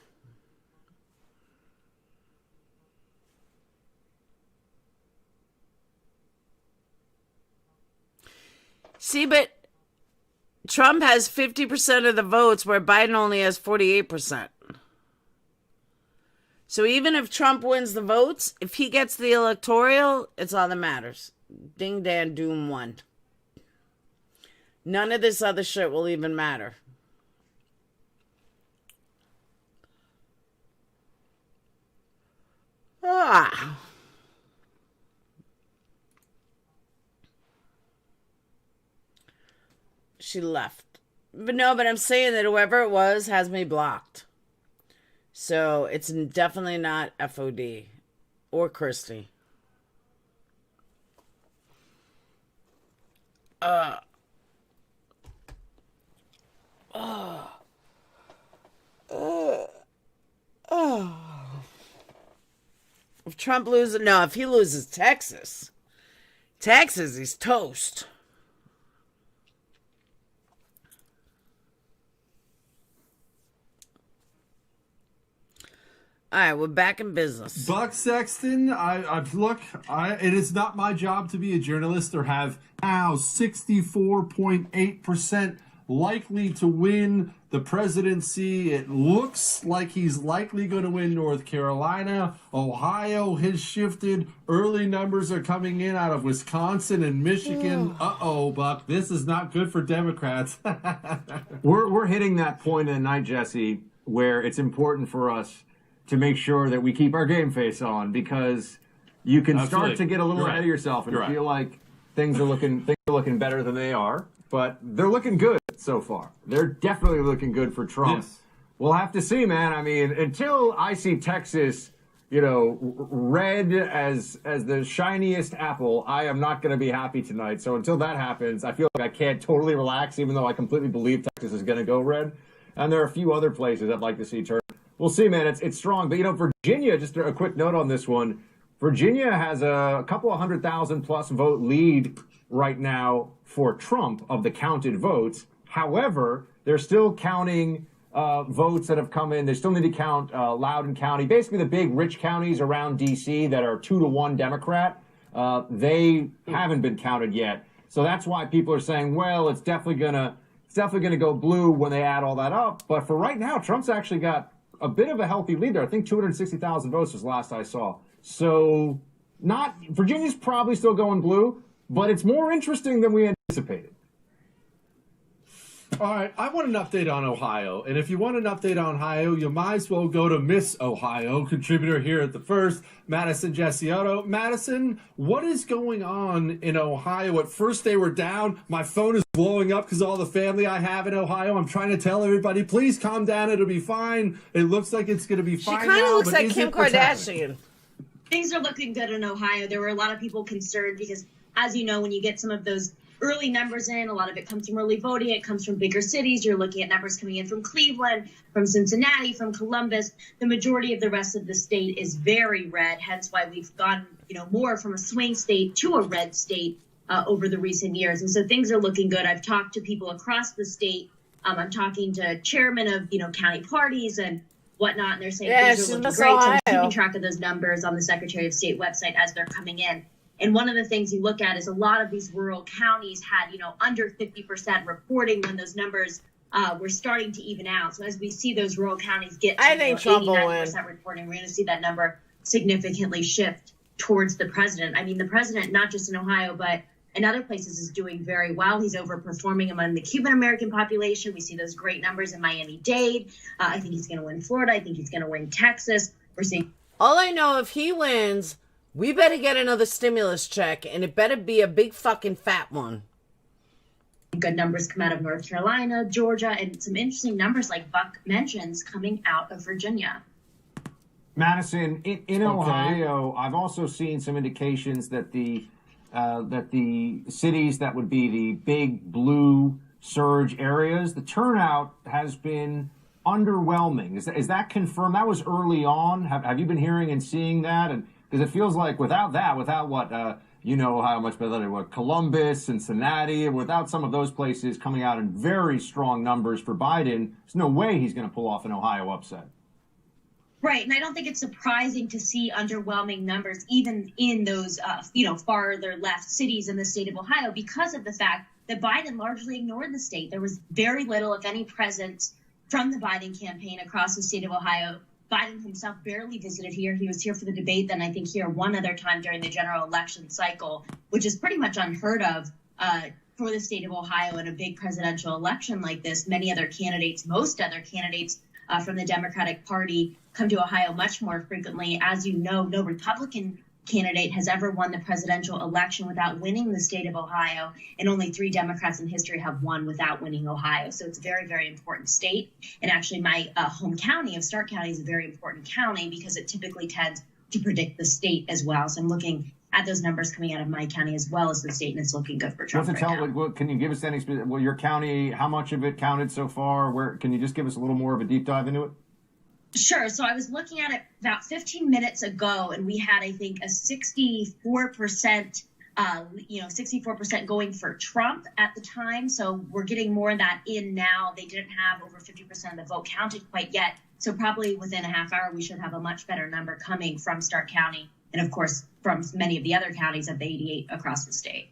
See, but Trump has 50% of the votes where Biden only has 48%. So even if Trump wins the votes, if he gets the electoral, it's all that matters. Ding, dan, doom, won. None of this other shit will even matter. Ah. She left. But no, but I'm saying that whoever it was has me blocked. So it's definitely not FOD or Christie. If Trump loses, no, if he loses Texas, he's toast. All right, we're back in business. Buck Sexton, it is not my job to be a journalist or have now 64.8% likely to win the presidency. It looks like he's likely going to win North Carolina. Ohio has shifted. Early numbers are coming in out of Wisconsin and Michigan. Uh-oh, Buck, this is not good for Democrats. We're hitting that point in the night, Jesse, where it's important for us to make sure that we keep our game face on, because you can start to get a little ahead of yourself and feel like things are looking better than they are, but they're looking good so far. They're definitely looking good for Trump. Yes. We'll have to see, man. I mean, until I see Texas, red as the shiniest apple, I am not going to be happy tonight. So until that happens, I feel like I can't totally relax, even though I completely believe Texas is going to go red. And there are a few other places I'd like to see turn. We'll see, man. It's strong. But, Virginia, just a quick note on this one. Virginia has a couple of 100,000 plus vote lead right now for Trump of the counted votes. However, they're still counting votes that have come in. They still need to count Loudoun County, basically the big rich counties around D.C. that are 2-1 Democrat. They haven't been counted yet. So that's why people are saying, well, it's definitely gonna go blue when they add all that up. But for right now, Trump's actually got a bit of a healthy lead there. I think 260,000 votes was last I saw. So Virginia's probably still going blue, but it's more interesting than we anticipated. All right, I want an update on Ohio. And if you want an update on Ohio, you might as well go to Miss Ohio, contributor here at The First, Madison Gesiotto. Madison, what is going on in Ohio? At first they were down. My phone is blowing up because all the family I have in Ohio. I'm trying to tell everybody, please calm down. It'll be fine. It looks like it's going to be fine. She kind of looks like Kim What's Kardashian. happening? Things are looking good in Ohio. There were a lot of people concerned because, as you know, when you get some of those early numbers in, a lot of it comes from early voting. It comes from bigger cities. You're looking at numbers coming in from Cleveland, from Cincinnati, from Columbus. The majority of the rest of the state is very red, hence why we've gone, more from a swing state to a red state over the recent years. And so things are looking good. I've talked to people across the state. I'm talking to chairmen of, county parties and whatnot, and they're saying things are looking great. So I'm keeping track of those numbers on the Secretary of State website as they're coming in. And one of the things you look at is a lot of these rural counties had, under 50% reporting when those numbers were starting to even out. So as we see those rural counties get to 80-90% reporting, we're going to see that number significantly shift towards the president. I mean, the president, not just in Ohio, but in other places, is doing very well. He's overperforming among the Cuban-American population. We see those great numbers in Miami-Dade. I think he's going to win Florida. I think he's going to win Texas. We're seeing. All I know, if he wins, we better get another stimulus check, and it better be a big fucking fat one. Good numbers come out of North Carolina, Georgia, and some interesting numbers like Buck mentions coming out of Virginia. Madison, in Ohio, I've also seen some indications that the cities that would be the big blue surge areas, the turnout has been underwhelming. Is that confirmed? That was early on. Have you been hearing and seeing that? And because it feels like without what how much better than what Columbus, Cincinnati, without some of those places coming out in very strong numbers for Biden, there's no way he's going to pull off an Ohio upset. Right, and I don't think it's surprising to see underwhelming numbers even in those, farther left cities in the state of Ohio because of the fact that Biden largely ignored the state. There was very little, if any, presence from the Biden campaign across the state of Ohio. Biden himself barely visited here. He was here for the debate, then I think here one other time during the general election cycle, which is pretty much unheard of for the state of Ohio in a big presidential election like this. Most other candidates from the Democratic Party come to Ohio much more frequently. As you know, no Republican candidate has ever won the presidential election without winning the state of Ohio, and only 3 Democrats in history have won without winning Ohio. So it's a very, very important state. And actually, my home county of Stark County is a very important county because it typically tends to predict the state as well. So I'm looking at those numbers coming out of my county as well as the state, and it's looking good for Trump Can you give us any, your county, how much of it counted so far? Can you just give us a little more of a deep dive into it? Sure. So I was looking at it about 15 minutes ago, and we had, I think, a 64%, 64% going for Trump at the time. So we're getting more of that in now. They didn't have over 50% of the vote counted quite yet. So probably within a half hour, we should have a much better number coming from Stark County. And of course, from many of the other counties of the 88 across the state.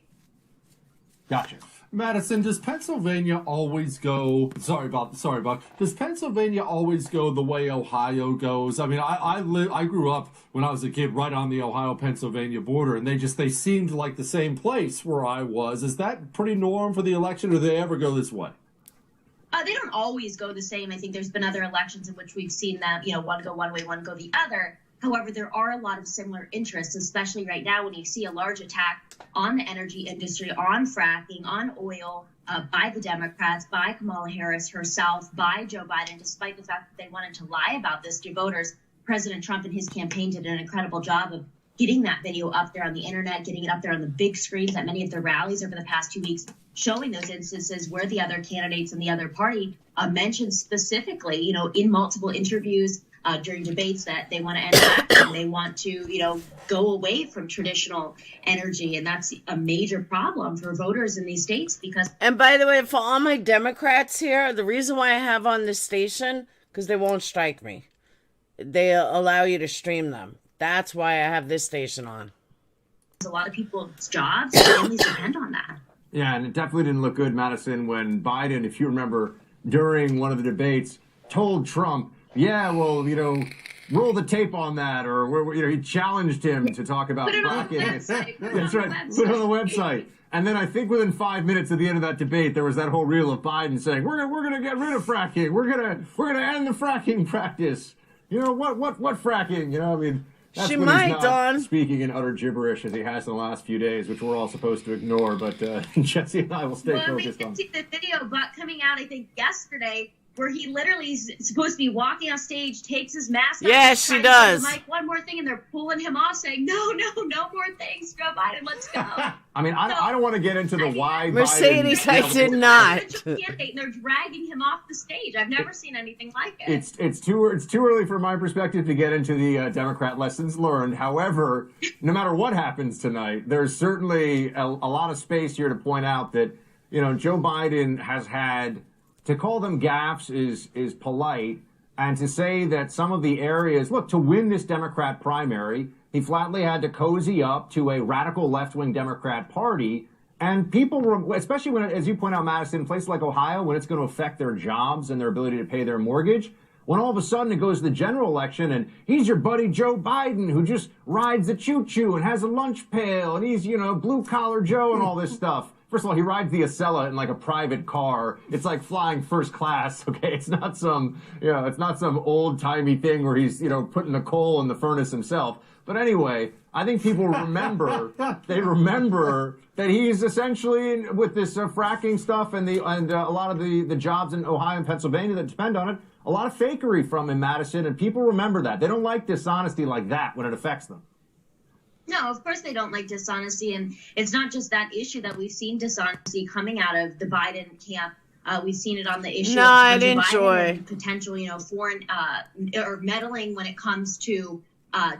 Gotcha. Madison, does Pennsylvania always go? Sorry, Buck. Does Pennsylvania always go the way Ohio goes? I mean, I grew up when I was a kid right on the Ohio-Pennsylvania border, and they seemed like the same place where I was. Is that pretty norm for the election, or do they ever go this way? They don't always go the same. I think there's been other elections in which we've seen them, one go one way, one go the other. However, there are a lot of similar interests, especially right now when you see a large attack on the energy industry, on fracking, on oil, by the Democrats, by Kamala Harris herself, by Joe Biden, despite the fact that they wanted to lie about this to voters. President Trump and his campaign did an incredible job of getting that video up there on the internet, getting it up there on the big screens at many of the rallies over the past 2 weeks, showing those instances where the other candidates and the other party mentioned specifically, in multiple interviews, during debates that they want to end fracking. They want to, go away from traditional energy. And that's a major problem for voters in these states because. And by the way, for all my Democrats here, the reason why I have on this station, because they won't strike me. They allow you to stream them. That's why I have this station on. A lot of people's jobs and families depend on that. Yeah, and it definitely didn't look good, Madison, when Biden, if you remember, during one of the debates, told Trump, yeah, well, roll the tape on that, or he challenged him to talk about fracking. That's right, put it on the website. And then I think within 5 minutes at the end of that debate, there was that whole reel of Biden saying, "We're gonna get rid of fracking. We're gonna end the fracking practice." What fracking? That's she when might, he's not Dawn. speaking in utter gibberish as he has in the last few days, which we're all supposed to ignore. But Jesse and I will stay focused on. We see the video, but coming out, I think yesterday, where he literally is supposed to be walking off stage, takes his mask off. Yes, she does. Mike, one more thing, and they're pulling him off, saying, no more things, Joe Biden, let's go. I mean, I don't want to get into the why Mercedes, Biden... I did not. And they're dragging him off the stage. I've never seen anything like it. It's too early from my perspective to get into the Democrat lessons learned. However, no matter what happens tonight, there's certainly a lot of space here to point out that, Joe Biden has had... To call them gaffes is polite, and to say that some of the areas, look, to win this Democrat primary, he flatly had to cozy up to a radical left-wing Democrat party, and people, especially when, as you point out, Madison, places like Ohio, when it's going to affect their jobs and their ability to pay their mortgage, when all of a sudden it goes to the general election and he's your buddy Joe Biden who just rides the choo-choo and has a lunch pail and he's, blue-collar Joe and all this stuff. First of all, he rides the Acela in like a private car. It's like flying first class, okay? It's not some, old-timey thing where he's, putting the coal in the furnace himself. But anyway, I think people remember, that he's essentially, with this fracking stuff and a lot of the jobs in Ohio and Pennsylvania that depend on it, a lot of fakery from him, Madison, and people remember that. They don't like dishonesty like that when it affects them. No, of course they don't like dishonesty, and it's not just that issue that we've seen dishonesty coming out of the Biden camp. We've seen it on the issue of Biden potential, foreign or meddling when it comes to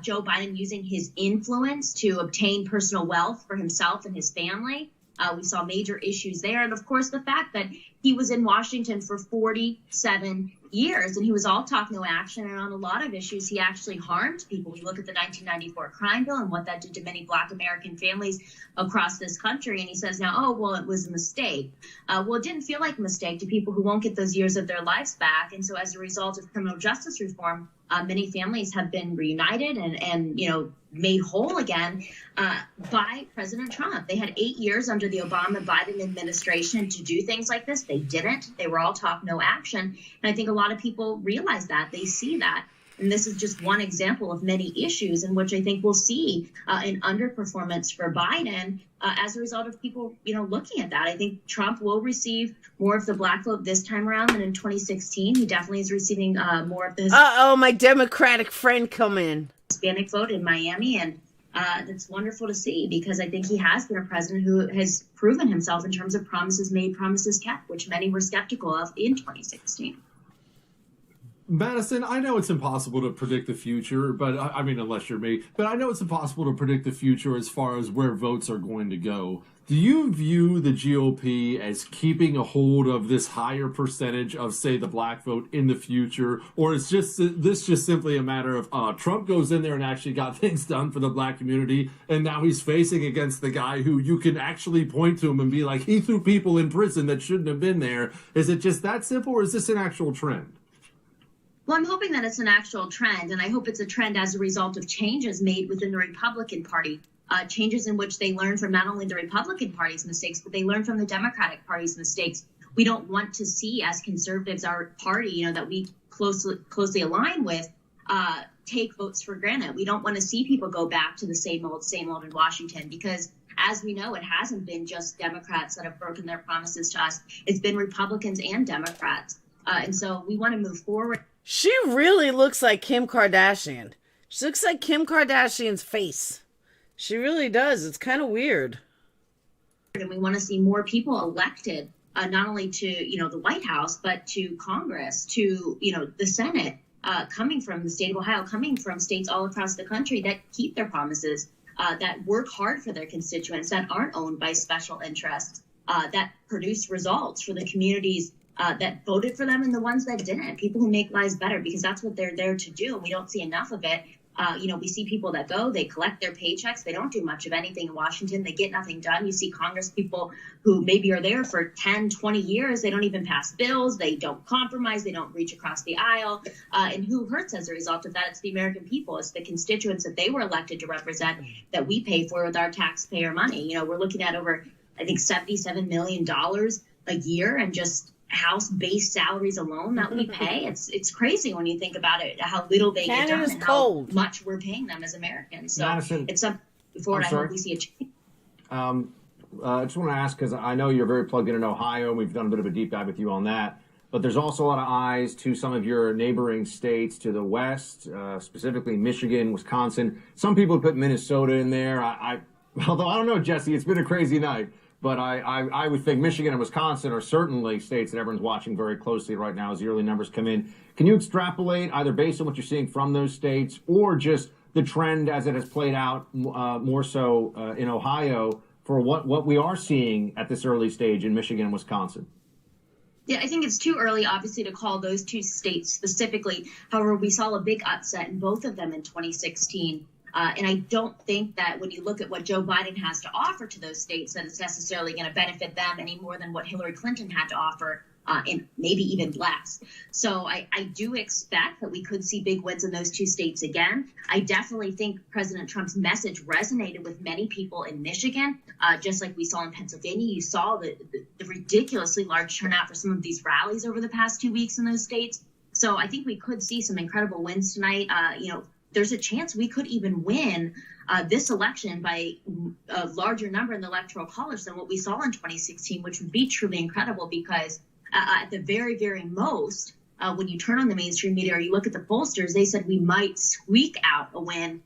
Joe Biden using his influence to obtain personal wealth for himself and his family. We saw major issues there, and of course the fact that he was in Washington for 47 years, and he was all talk, no action. And on a lot of issues, he actually harmed people. We look at the 1994 crime bill and what that did to many Black American families across this country. And he says now, oh, well, it was a mistake. Well, it didn't feel like a mistake to people who won't get those years of their lives back. And so as a result of criminal justice reform, many families have been reunited and made whole again by President Trump. They had 8 years under the Obama-Biden administration to do things like this. They didn't. They were all talk, no action. And I think a lot of people realize that. They see that. And this is just one example of many issues in which I think we'll see an underperformance for Biden as a result of people, looking at that. I think Trump will receive more of the Black vote this time around than in 2016. He definitely is receiving more of the my Democratic friend come in. Hispanic vote in Miami. And that's wonderful to see, because I think he has been a president who has proven himself in terms of promises made, promises kept, which many were skeptical of in 2016. Madison, I know it's impossible to predict the future, but I mean, unless you're me, but I know it's impossible to predict the future as far as where votes are going to go. Do you view the GOP as keeping a hold of this higher percentage of, say, the Black vote in the future? Or is this just simply a matter of Trump goes in there and actually got things done for the Black community, and now he's facing against the guy who you can actually point to him and be like, he threw people in prison that shouldn't have been there? Is it just that simple, or is this an actual trend? Well, I'm hoping that it's an actual trend, and I hope it's a trend as a result of changes made within the Republican Party, changes in which they learn from not only the Republican Party's mistakes, but they learn from the Democratic Party's mistakes. We don't want to see, as conservatives, our party, that we closely align with, take votes for granted. We don't want to see people go back to the same old in Washington, because as we know, it hasn't been just Democrats that have broken their promises to us. It's been Republicans and Democrats. And so we want to move forward. She really looks like Kim Kardashian. She looks like Kim Kardashian's face. She really does. It's kind of weird. And we want to see more people elected, not only to, the White House, but to Congress, to, the Senate, coming from the state of Ohio, coming from states all across the country that keep their promises, that work hard for their constituents, that aren't owned by special interests, that produce results for the communities that voted for them and the ones that didn't, people who make lives better, because that's what they're there to do. And we don't see enough of it. We see people that go, they collect their paychecks. They don't do much of anything in Washington. They get nothing done. You see Congress people who maybe are there for 10, 20 years. They don't even pass bills. They don't compromise. They don't reach across the aisle. And who hurts as a result of that? It's the American people. It's the constituents that they were elected to represent that we pay for with our taxpayer money. We're looking at over, I think, $77 million a year, and just House-based salaries alone that we pay. It's crazy when you think about it, how little they get done and how much we're paying them as Americans. So Madison, it's something forward. I hope we see a change. I just want to ask, because I know you're very plugged in Ohio, and we've done a bit of a deep dive with you on that, but there's also a lot of eyes to some of your neighboring states to the west, specifically Michigan, Wisconsin. Some people put Minnesota in there. Although I don't know, Jesse, it's been a crazy night. But I would think Michigan and Wisconsin are certainly states that everyone's watching very closely right now as the early numbers come in. Can you extrapolate, either based on what you're seeing from those states or just the trend as it has played out more so in Ohio, for what we are seeing at this early stage in Michigan and Wisconsin? Yeah, I think it's too early, obviously, to call those two states specifically. However, we saw a big upset in both of them in 2016. And I don't think that when you look at what Joe Biden has to offer to those states, that it's necessarily going to benefit them any more than what Hillary Clinton had to offer, and maybe even less. So I do expect that we could see big wins in those two states again. I definitely think President Trump's message resonated with many people in Michigan, just like we saw in Pennsylvania. You saw the ridiculously large turnout for some of these rallies over the past 2 weeks in those states. So I think we could see some incredible wins tonight. There's a chance we could even win this election by a larger number in the Electoral College than what we saw in 2016, which would be truly incredible, because at the very, very most, when you turn on the mainstream media or you look at the pollsters, they said we might squeak out a win,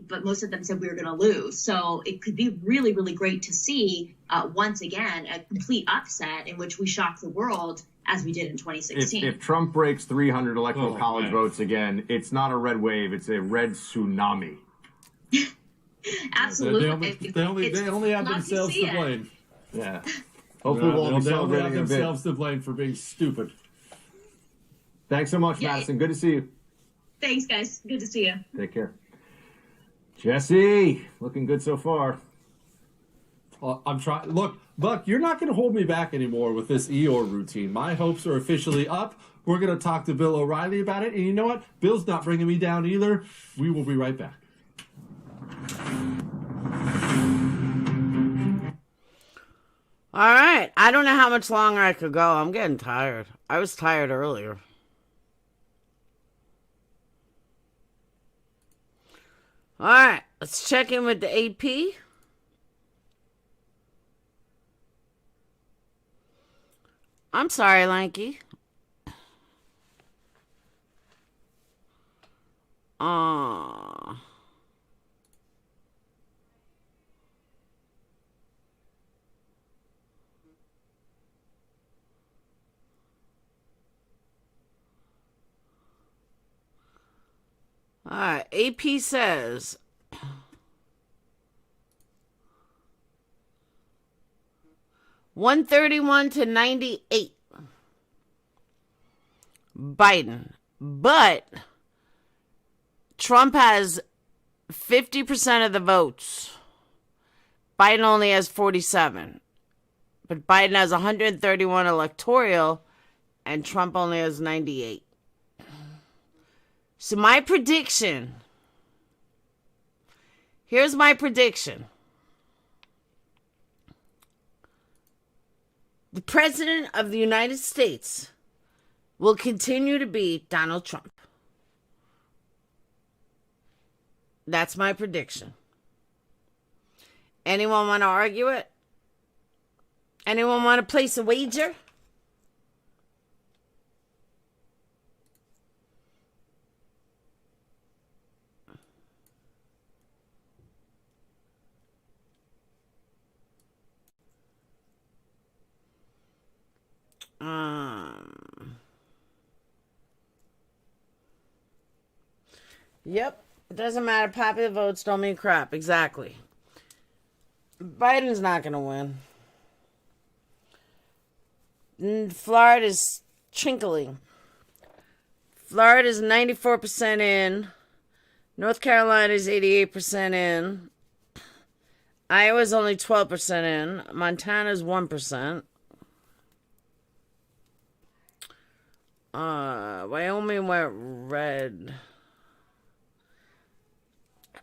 but most of them said we were going to lose. So it could be really, really great to see, once again, a complete upset in which we shock the world, as we did in 2016. If Trump breaks 300 electoral college votes again, it's not a red wave, it's a red tsunami. Absolutely. They only have themselves to blame. Yeah. Hopefully we'll be celebrating have themselves to blame for being stupid. Thanks so much, Yeah. Madison. Good to see you. Thanks, guys. Good to see you. Take care. Jesse, looking good so far. I'm trying. Look, Buck, you're not going to hold me back anymore with this Eeyore routine. My hopes are officially up. We're going to talk to Bill O'Reilly about it. And you know what? Bill's not bringing me down either. We will be right back. All right. I don't know how much longer I could go. I'm getting tired. I was tired earlier. All right. Let's check in with the AP. I'm sorry, Lanky. Alright, AP says 131 to 98. Biden. But Trump has 50% of the votes. Biden only has 47. But Biden has 131 electoral and Trump only has 98. So my prediction. Here's my prediction. The President of the United States will continue to be Donald Trump. That's my prediction. Anyone want to argue it? Anyone want to place a wager? Yep. It doesn't matter. Popular votes don't mean crap. Exactly. Biden's not going to win. Florida's trickling. Florida's 94% in. North Carolina's 88% in. Iowa's only 12% in. Montana's 1%. Wyoming went red.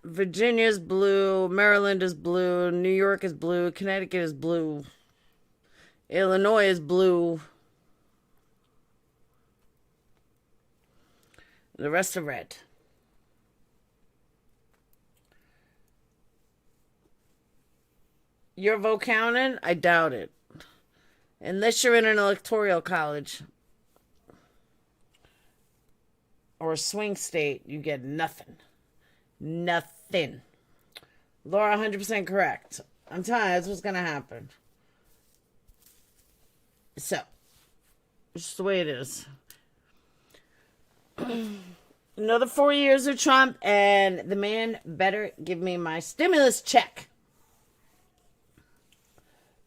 Virginia's blue. Maryland is blue. New York is blue. Connecticut is blue. Illinois is blue. The rest are red. Your vote counted? I doubt it. Unless you're in an electoral college or a swing state, you get nothing. Nothing. Laura, 100% correct. I'm telling you, that's what's going to happen. So, it's just the way it is. Another 4 years of Trump, and the man better give me my stimulus check.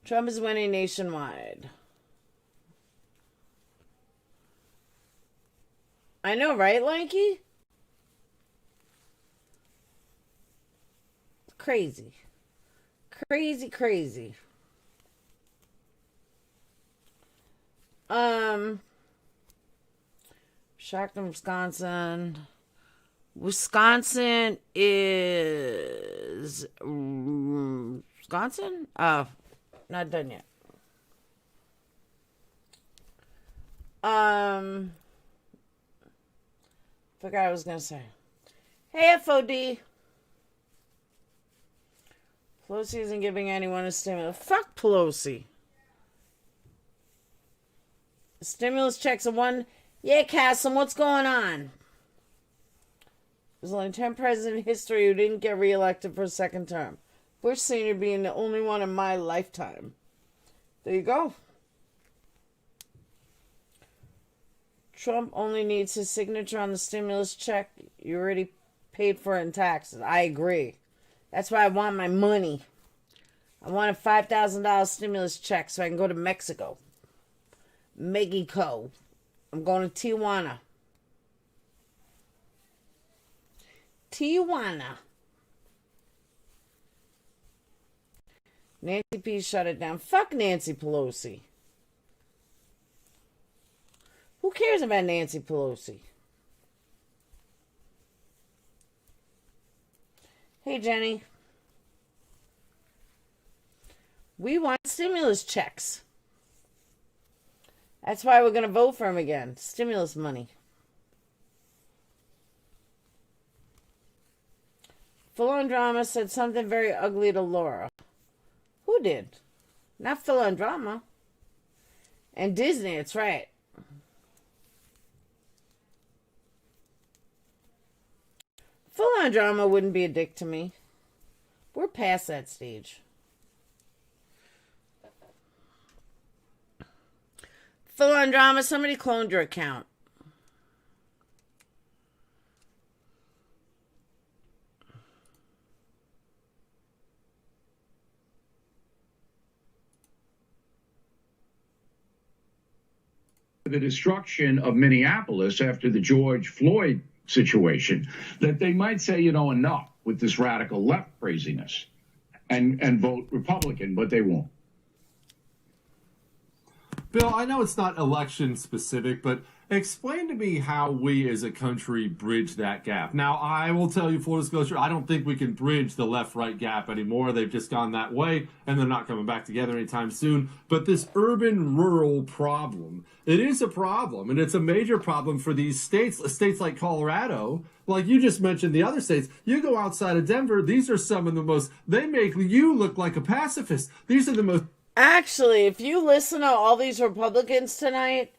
Trump is winning nationwide. I know, right, Lanky? Crazy. Crazy, crazy. Shockton, Wisconsin. Wisconsin is... Wisconsin? Oh, not done yet. Forgot what I was going to say. Hey, FOD. Pelosi isn't giving anyone a stimulus. Fuck Pelosi. The stimulus checks are one... Yeah, Cassim, what's going on? There's only 10 presidents in history who didn't get reelected for a second term. Bush Sr. being the only one in my lifetime. There you go. Trump only needs his signature on the stimulus check. You already paid for it in taxes. I agree. That's why I want my money. I want a $5,000 stimulus check so I can go to Mexico. Mexico. I'm going to Tijuana. Tijuana. Nancy P. shut it down. Fuck Nancy Pelosi. Who cares about Nancy Pelosi? Hey, Jenny. We want stimulus checks. That's why we're going to vote for him again. Stimulus money. Full on Drama said something very ugly to Laura. Who did? Not Full on Drama. And Disney, it's right. Full on Drama wouldn't be a dick to me. We're past that stage. Full on Drama, somebody cloned your account. The destruction of Minneapolis after the George Floyd situation, that they might say, you know, enough with this radical left craziness and vote Republican, but they won't. Bill, I know it's not election specific, but explain to me how we as a country bridge that gap. Now, I will tell you, full disclosure, I don't think we can bridge the left-right gap anymore. They've just gone that way, and they're not coming back together anytime soon. But this urban-rural problem, it is a problem, and it's a major problem for these states like Colorado. Like you just mentioned the other states, you go outside of Denver, these are some of the most, they make you look like a pacifist. These are the most... Actually, if you listen to all these Republicans tonight,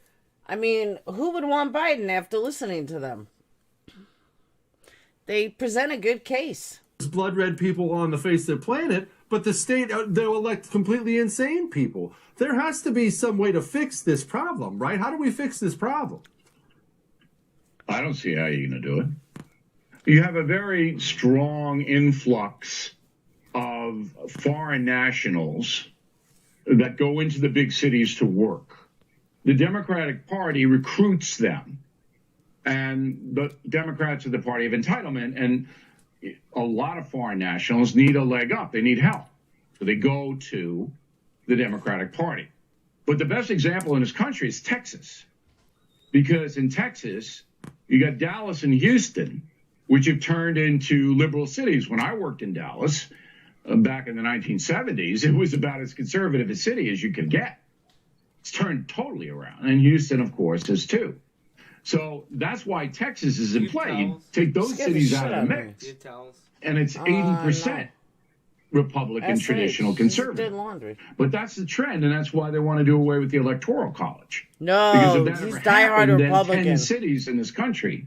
I mean, who would want Biden after listening to them? They present a good case. Blood red people on the face of the planet, but the state, they'll elect completely insane people. There has to be some way to fix this problem, right? How do we fix this problem? I don't see how you're going to do it. You have a very strong influx of foreign nationals that go into the big cities to work. The Democratic Party recruits them, and the Democrats are the party of entitlement, and a lot of foreign nationals need a leg up. They need help. So they go to the Democratic Party. But the best example in this country is Texas, because in Texas, you got Dallas and Houston, which have turned into liberal cities. When I worked in Dallas back in the 1970s, it was about as conservative a city as you could get. It's turned totally around. And Houston, of course, is too. So that's why Texas is in play. You take those cities out of the mix, and it's 80% Republican, That's traditional right. conservative. Did laundry. But that's the trend, and that's why they want to do away with the Electoral College. No, Because if that he's ever diehard happened, then Republican. 10 cities in this country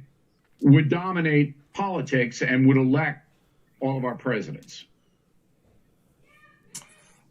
would dominate politics and would elect all of our presidents.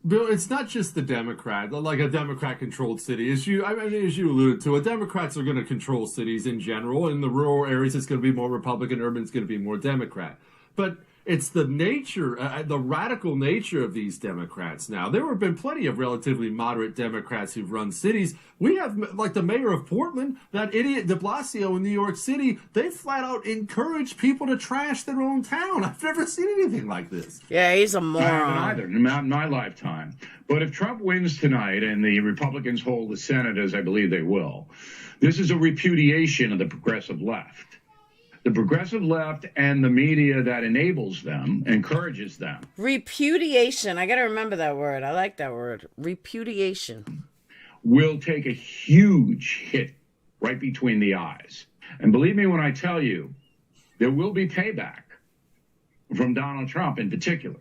Bill, it's not just the Democrat, like a Democrat-controlled city. As you alluded to, Democrats are going to control cities in general. In the rural areas, it's going to be more Republican. Urban, it's going to be more Democrat. But it's the nature, the radical nature of these Democrats now. There have been plenty of relatively moderate Democrats who've run cities. We have, like the mayor of Portland, that idiot de Blasio in New York City, they flat out encourage people to trash their own town. I've never seen anything like this. Yeah, he's a I haven't moron. either, not in my lifetime. But if Trump wins tonight and the Republicans hold the Senate, as I believe they will, this is a repudiation of the progressive left. The progressive left and the media that enables them, encourages them. Repudiation. I got to remember that word. I like that word. Repudiation. Will take a huge hit right between the eyes. And believe me when I tell you, there will be payback from Donald Trump in particular.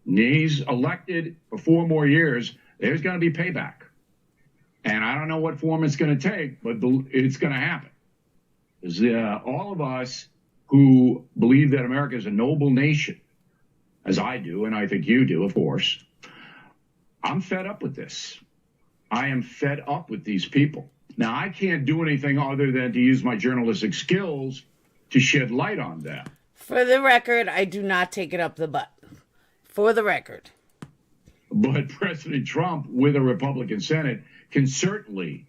He's elected for 4 more years. There's going to be payback. And I don't know what form it's going to take, but it's going to happen. All of us who believe that America is a noble nation, as I do, and I think you do, of course, I'm fed up with this. I am fed up with these people. Now, I can't do anything other than to use my journalistic skills to shed light on them. For the record, I do not take it up the butt. For the record. But President Trump, with a Republican Senate, can certainly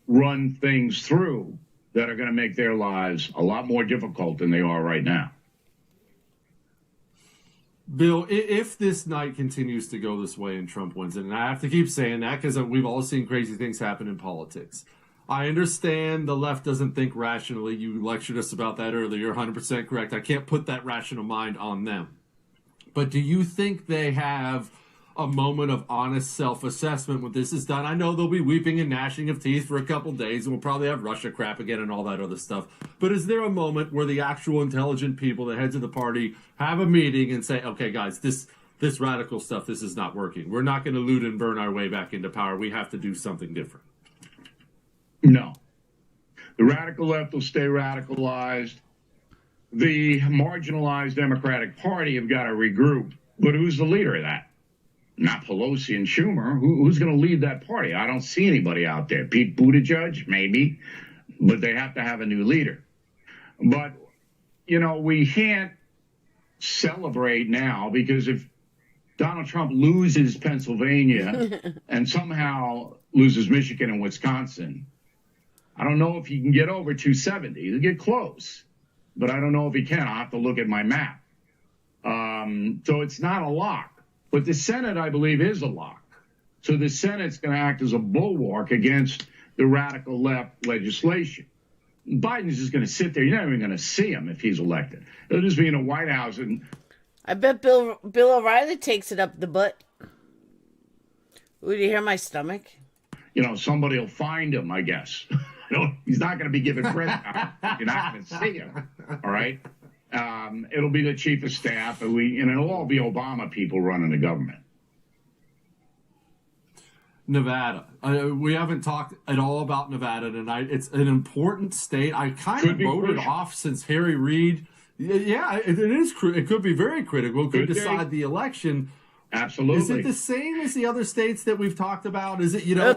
run things through that are going to make their lives a lot more difficult than they are right now. Bill, if this night continues to go this way and Trump wins it, and I have to keep saying that because we've all seen crazy things happen in politics. I understand the left doesn't think rationally. You lectured us about that earlier. You're 100% correct. I can't put that rational mind on them. But do you think they have a moment of honest self-assessment when this is done? I know they'll be weeping and gnashing of teeth for a couple days, and we'll probably have Russia crap again and all that other stuff. But is there a moment where the actual intelligent people, the heads of the party, have a meeting and say, okay, guys, this radical stuff, this is not working. We're not going to loot and burn our way back into power. We have to do something different. No. The radical left will stay radicalized. The marginalized Democratic Party have got to regroup. But who's the leader of that? Not Pelosi and Schumer. Who's going to lead that party? I don't see anybody out there. Pete Buttigieg, maybe. But they have to have a new leader. But, you know, we can't celebrate now, because if Donald Trump loses Pennsylvania and somehow loses Michigan and Wisconsin, I don't know if he can get over 270. He'll get close, but I don't know if he can. I'll have to look at my map. So it's not a lock. But the Senate, I believe, is a lock. So the Senate's going to act as a bulwark against the radical left legislation. Biden's just going to sit there. You're not even going to see him if he's elected. He'll just be in the White House. And I bet Bill O'Reilly takes it up the butt. Ooh, do you hear my stomach? You know, somebody will find him, I guess. He's not going to be given press time. You're not going to see him. All right? It'll be the chief of staff, and it'll all be Obama people running the government. Nevada. We haven't talked at all about Nevada tonight. It's an important state. I kind of wrote it off since Harry Reid. Yeah, it is. It could be very critical. It could decide the election. Absolutely. Is it the same as the other states that we've talked about? Is it, you know?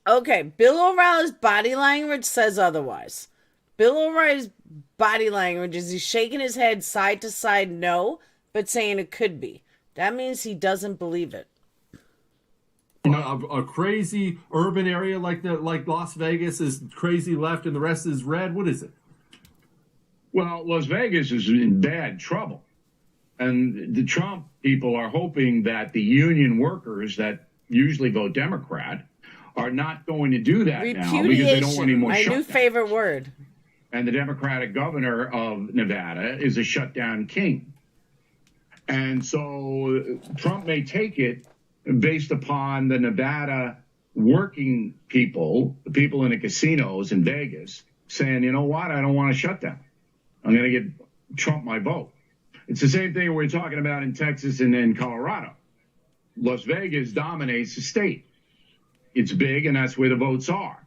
Okay. Bill O'Reilly's body language says otherwise. Bill O'Reilly's body language is he's shaking his head side to side no, but saying it could be. That means he doesn't believe it. A crazy urban area like Las Vegas is crazy left and the rest is red. What is it? Well, Las Vegas is in bad trouble. And the Trump people are hoping that the union workers that usually vote Democrat are not going to do that now because they don't want any more shutdowns. My new favorite word. And the Democratic governor of Nevada is a shutdown king. And so Trump may take it based upon the Nevada working people, the people in the casinos in Vegas, saying, you know what, I don't want a shutdown. I'm going to get Trump my vote. It's the same thing we're talking about in Texas and in Colorado. Las Vegas dominates the state. It's big, and that's where the votes are.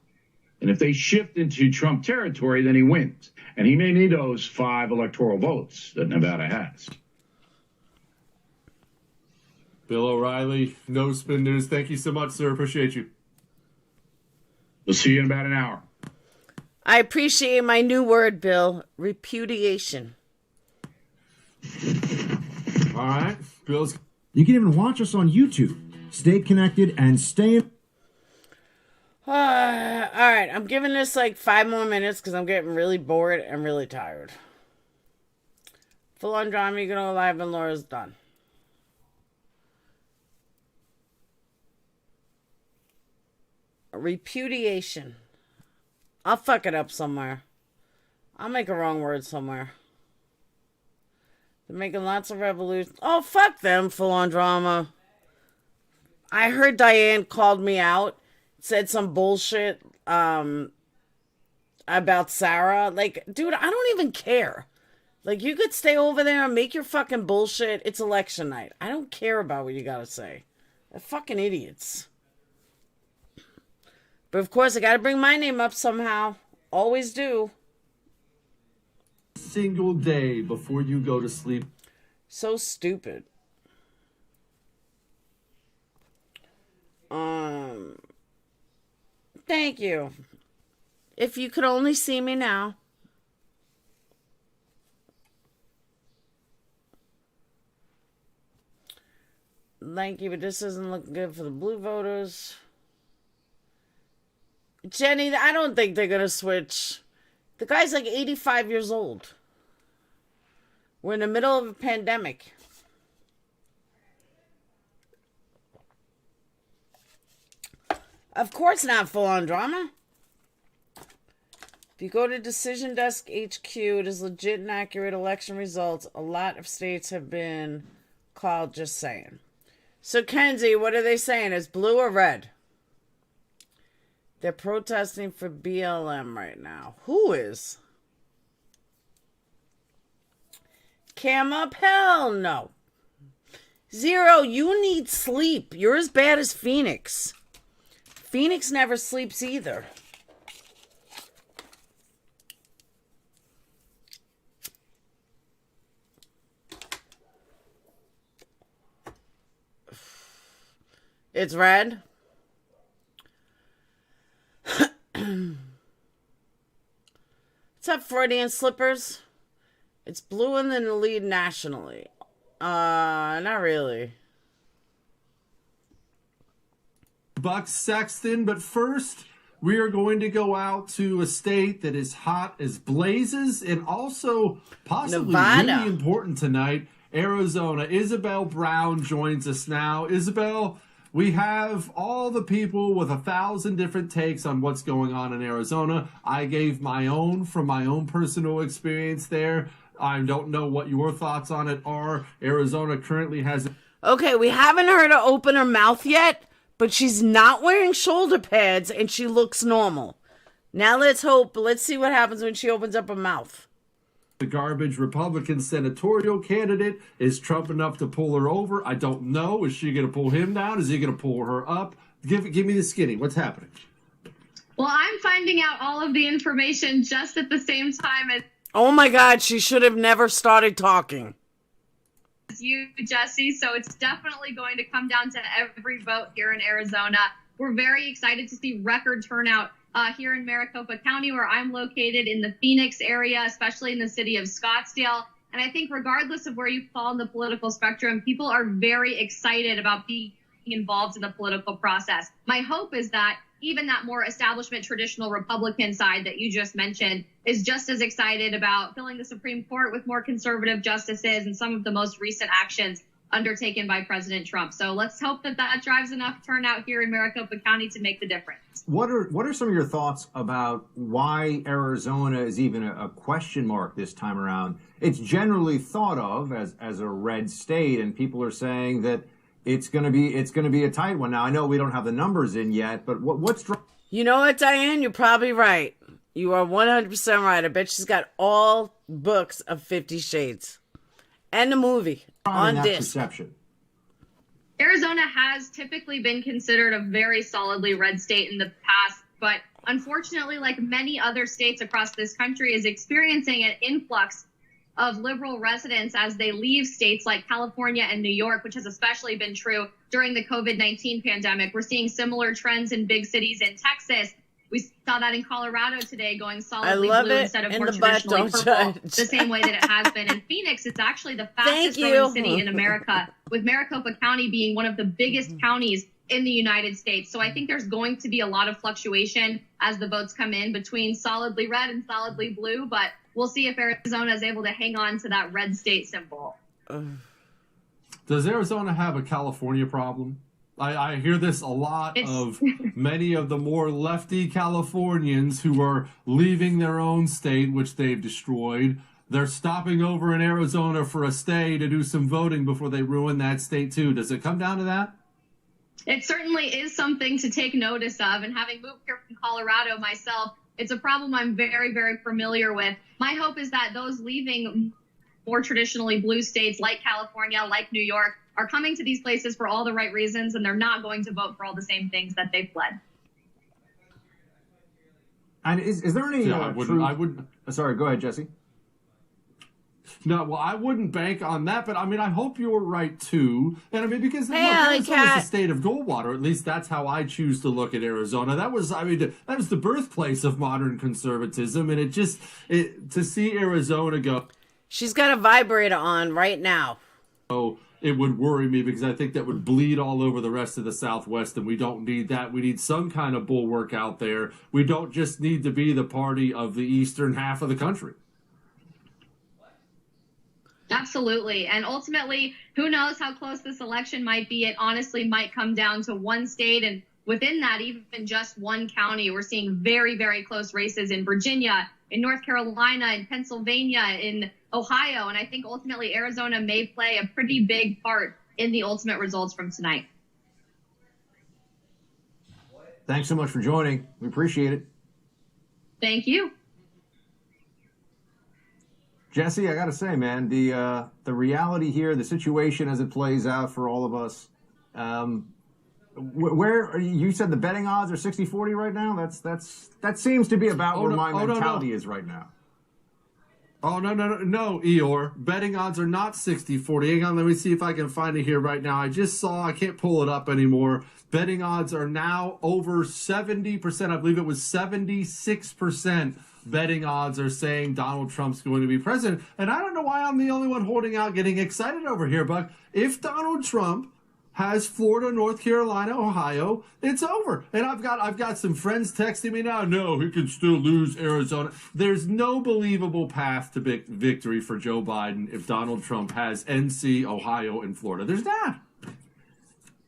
And if they shift into Trump territory, then he wins. And he may need those 5 electoral votes that Nevada has. Bill O'Reilly, No Spin News. Thank you so much, sir. Appreciate you. We'll see you in about an hour. I appreciate my new word, Bill. Repudiation. All right. Bill's. You can even watch us on YouTube. Stay connected and stay in. All right. I'm giving this like 5 more minutes because I'm getting really bored and really tired. Full on drama, you can go live and Laura's done. Repudiation. I'll fuck it up somewhere. I'll make a wrong word somewhere. They're making lots of revolutions. Oh, fuck them, full on drama. I heard Diane called me out, said some bullshit about Sarah. Like, dude, I don't even care. Like, you could stay over there and make your fucking bullshit. It's election night. I don't care about what you gotta say. They're fucking idiots. But of course, I gotta bring my name up somehow. Always do. Single day before you go to sleep. So stupid. Thank you. If you could only see me now. Thank you, but this isn't looking good for the blue voters. Jenny, I don't think they're going to switch. The guy's like 85 years old. We're in the middle of a pandemic. Of course not full-on drama. If you go to Decision Desk HQ, it is legit and accurate election results. A lot of states have been called, just saying. So, Kenzie, what are they saying? Is blue or red? They're protesting for BLM right now. Who is? Cam up? Hell no. Zero, you need sleep. You're as bad as Phoenix. Phoenix never sleeps either. It's red. What's up, Freudian slippers? It's blue and then the lead nationally. Not really. Buck Sexton, but first we are going to go out to a state that is hot as blazes and also possibly Nevada. really important tonight, Arizona. Isabel Brown joins us now. Isabel, we have all the people with 1,000 different takes on what's going on in Arizona. I gave my own from my own personal experience there. I don't know what your thoughts on it are. Arizona currently has... Okay, we haven't heard her open her mouth yet, but she's not wearing shoulder pads and she looks normal. Now let's see what happens when she opens up her mouth. The garbage Republican senatorial candidate. Is Trump enough to pull her over? I don't know. Is she going to pull him down? Is he going to pull her up? Give me the skinny. What's happening? Well, I'm finding out all of the information just at the same time as Oh my God, she should have never started talking. you, Jesse. So it's definitely going to come down to every vote here in Arizona. We're very excited to see record turnout here in Maricopa County, where I'm located in the Phoenix area, especially in the city of Scottsdale. And I think regardless of where you fall in the political spectrum, people are very excited about being involved in the political process. My hope is that even that more establishment traditional Republican side that you just mentioned is just as excited about filling the Supreme Court with more conservative justices and some of the most recent actions undertaken by President Trump. So let's hope that that drives enough turnout here in Maricopa County to make the difference. What are some of your thoughts about why Arizona is even a question mark this time around? It's generally thought of as a red state, and people are saying that it's going to be a tight one. Now, I know we don't have the numbers in yet, but what's... You know what, Diane? You're probably right. You are 100% right. I bet she's got all books of 50 Shades. And the movie on disc. Perception. Arizona has typically been considered a very solidly red state in the past, but unfortunately, like many other states across this country, is experiencing an influx of liberal residents as they leave states like California and New York, which has especially been true during the COVID-19 pandemic. We're seeing similar trends in big cities in Texas. We saw that in Colorado today, going solidly blue instead of more traditionally purple, the same way that it has been. In Phoenix, it's actually the fastest growing city in America, with Maricopa County being one of the biggest counties in the United States. So I think there's going to be a lot of fluctuation as the votes come in between solidly red and solidly blue, but we'll see if Arizona is able to hang on to that red state symbol. Does Arizona have a California problem? I hear this a lot of many of the more lefty Californians who are leaving their own state, which they've destroyed. They're stopping over in Arizona for a stay to do some voting before they ruin that state too. Does it come down to that? It certainly is something to take notice of. And having moved here from Colorado myself, it's a problem I'm very, very familiar with. My hope is that those leaving more traditionally blue states like California, like New York, are coming to these places for all the right reasons, and they're not going to vote for all the same things that they fled. And is there any... Yeah, I wouldn't. Sorry, go ahead, Jesse. No, well, I wouldn't bank on that, but I mean, I hope you're right too. And I mean, because Arizona's the state of Goldwater. At least that's how I choose to look at Arizona. That was the birthplace of modern conservatism, and to see Arizona go. She's got a vibrator on right now. Oh, it would worry me because I think that would bleed all over the rest of the Southwest, and we don't need that. We need some kind of bulwark out there. We don't just need to be the party of the eastern half of the country. Absolutely. And ultimately, who knows how close this election might be. It honestly might come down to one state, and within that, even just one county. We're seeing very, very close races in Virginia, in North Carolina, in Pennsylvania, in Ohio. And I think ultimately Arizona may play a pretty big part in the ultimate results from tonight. Thanks so much for joining. We appreciate it. Thank you. Jesse, I got to say, man, the reality here, the situation as it plays out for all of us, where you said the betting odds are 60-40 right now? That seems to be about where my mentality is right now. Oh, no, Eeyore. Betting odds are not 60-40. Hang on, let me see if I can find it here right now. I just saw, I can't pull it up anymore. Betting odds are now over 70%. I believe it was 76%. Betting odds are saying Donald Trump's going to be president. And I don't know why I'm the only one holding out, getting excited over here, Buck. If Donald Trump has Florida, North Carolina, Ohio, it's over. And I've got some friends texting me now. No, he can still lose Arizona. There's no believable path to victory for Joe Biden if Donald Trump has NC, Ohio, and Florida. There's not.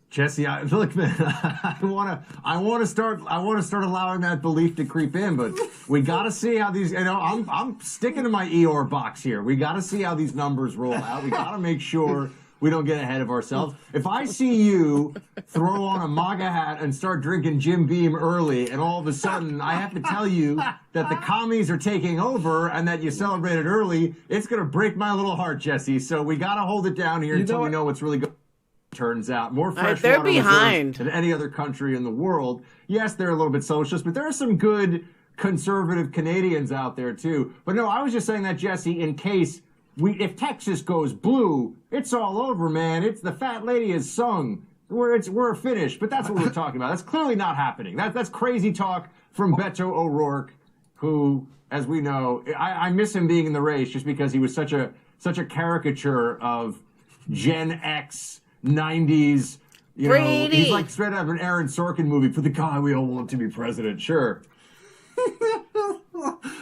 Jesse, look, man, I want to start allowing that belief to creep in, but we got to see how these. I'm sticking to my Eeyore box here. We got to see how these numbers roll out. We got to make sure we don't get ahead of ourselves. If I see you throw on a MAGA hat and start drinking Jim Beam early, and all of a sudden I have to tell you that the commies are taking over and that you celebrated early, it's going to break my little heart, Jesse. So we got to hold it down here until we know what's really going. Turns out more fresh they're water behind than any other country in the world. Yes, they're a little bit socialist, but there are some good conservative Canadians out there too. But no, I was just saying that, Jesse, in case if Texas goes blue, it's all over, man. It's the fat lady has sung. We're finished. But that's what we're talking about. That's clearly not happening. That's crazy talk from Beto O'Rourke, who, as we know, I miss him being in the race just because he was such a caricature of Gen X. 90s, Brady. He's like straight out of an Aaron Sorkin movie for the guy we all want to be president. Sure.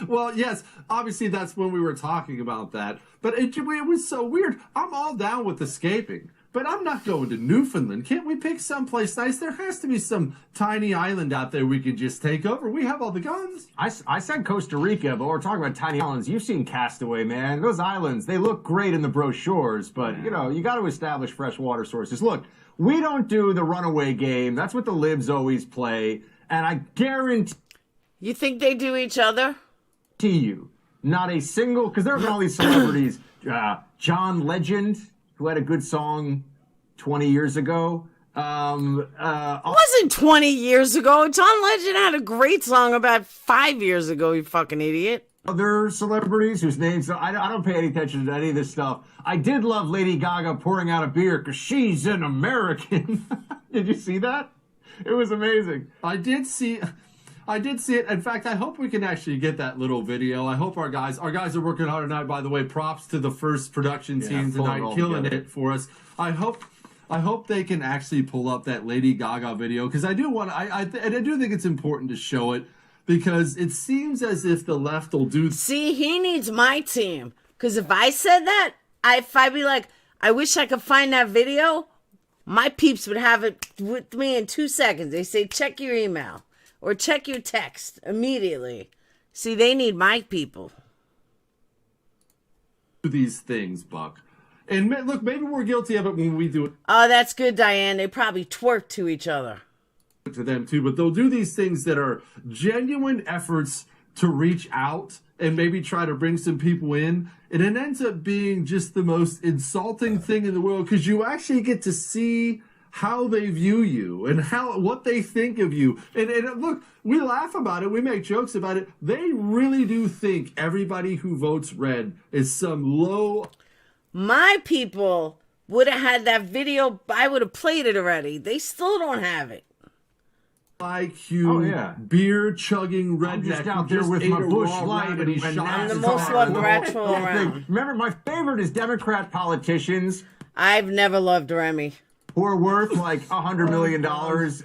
Well, yes, obviously that's when we were talking about that. But it was so weird. I'm all down with escaping, but I'm not going to Newfoundland. Can't we pick someplace nice? There has to be some tiny island out there we can just take over. We have all the guns. I said Costa Rica, but we're talking about tiny islands. You've seen Castaway, man. Those islands, they look great in the brochures, but, you got to establish fresh water sources. Look, we don't do the runaway game. That's what the libs always play, and I guarantee... You think they do each other? You. Not a single... Because there have been all these celebrities. John Legend, who had a good song 20 years ago. It wasn't 20 years ago. John Legend had a great song about 5 years ago, you fucking idiot. Other celebrities whose names... I don't pay any attention to any of this stuff. I did love Lady Gaga pouring out a beer because she's an American. Did you see that? It was amazing. I did see it. In fact, I hope we can actually get that little video. I hope our guys are working hard tonight. By the way, props to the first production team tonight, killing it for us. I hope they can actually pull up that Lady Gaga video because I do want. I do think it's important to show it because it seems as if the left will do. See, he needs my team because if I said that, if I'd be like, I wish I could find that video, my peeps would have it with me in 2 seconds. They say check your email. Or check your text immediately. See, they need my people. These things, Buck. And look, maybe we're guilty of it when we do it. Oh, that's good, Diane. They probably twerk to each other. To them, too. But they'll do these things that are genuine efforts to reach out and maybe try to bring some people in. And it ends up being just the most insulting thing in the world because you actually get to see how they view you and what they think of you. And look, we laugh about it. We make jokes about it. They really do think everybody who votes red is some low. My people would have had that video. I would have played it already. They still don't have it. IQ, beer chugging redneck. I'm just out there with my Bush Light and I'm the most loved gradual around. Remember, my favorite is Democrat politicians I've never loved Remy. Who are worth like $100 million,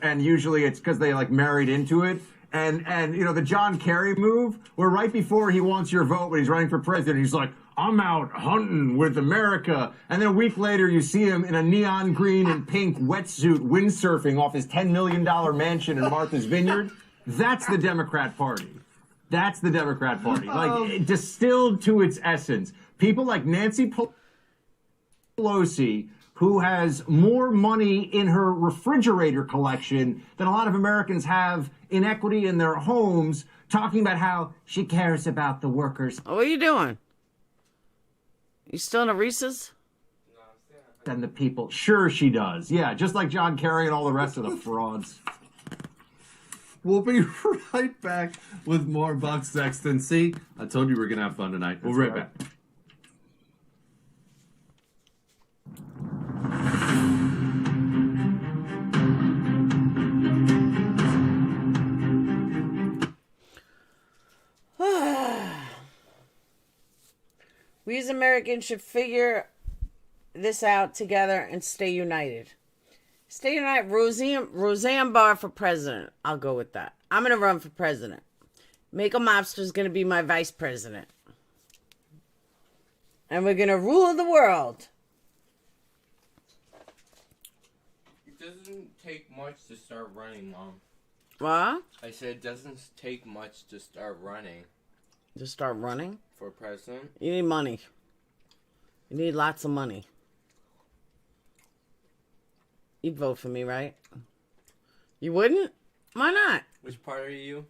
and usually it's because they like married into it. And you know, the John Kerry move, where right before he wants your vote when he's running for president, he's like, I'm out hunting with America. And then a week later, you see him in a neon green and pink wetsuit windsurfing off his $10 million mansion in Martha's Vineyard. That's the Democrat Party. That's the Democrat Party. Like, distilled to its essence. People like Nancy Pelosi, who has more money in her refrigerator collection than a lot of Americans have in equity in their homes, talking about how she cares about the workers. Oh, what are you doing? You still in a Reese's? And the people. Sure she does. Yeah, just like John Kerry and all the rest of the frauds. We'll be right back with more Buck Sexton. See, I told you we were going to have fun tonight. We'll be right back. We as Americans should figure this out together and stay united. Stay united. Roseanne Barr for president. I'll go with that. I'm going to run for president. Make a Mobster's going to be my vice president. And we're going to rule the world. It doesn't take much to start running, Mom. What? I said it doesn't take much to start running. To start running? For president? You need money. You need lots of money. You'd vote for me, right? You wouldn't? Why not? Which part are you?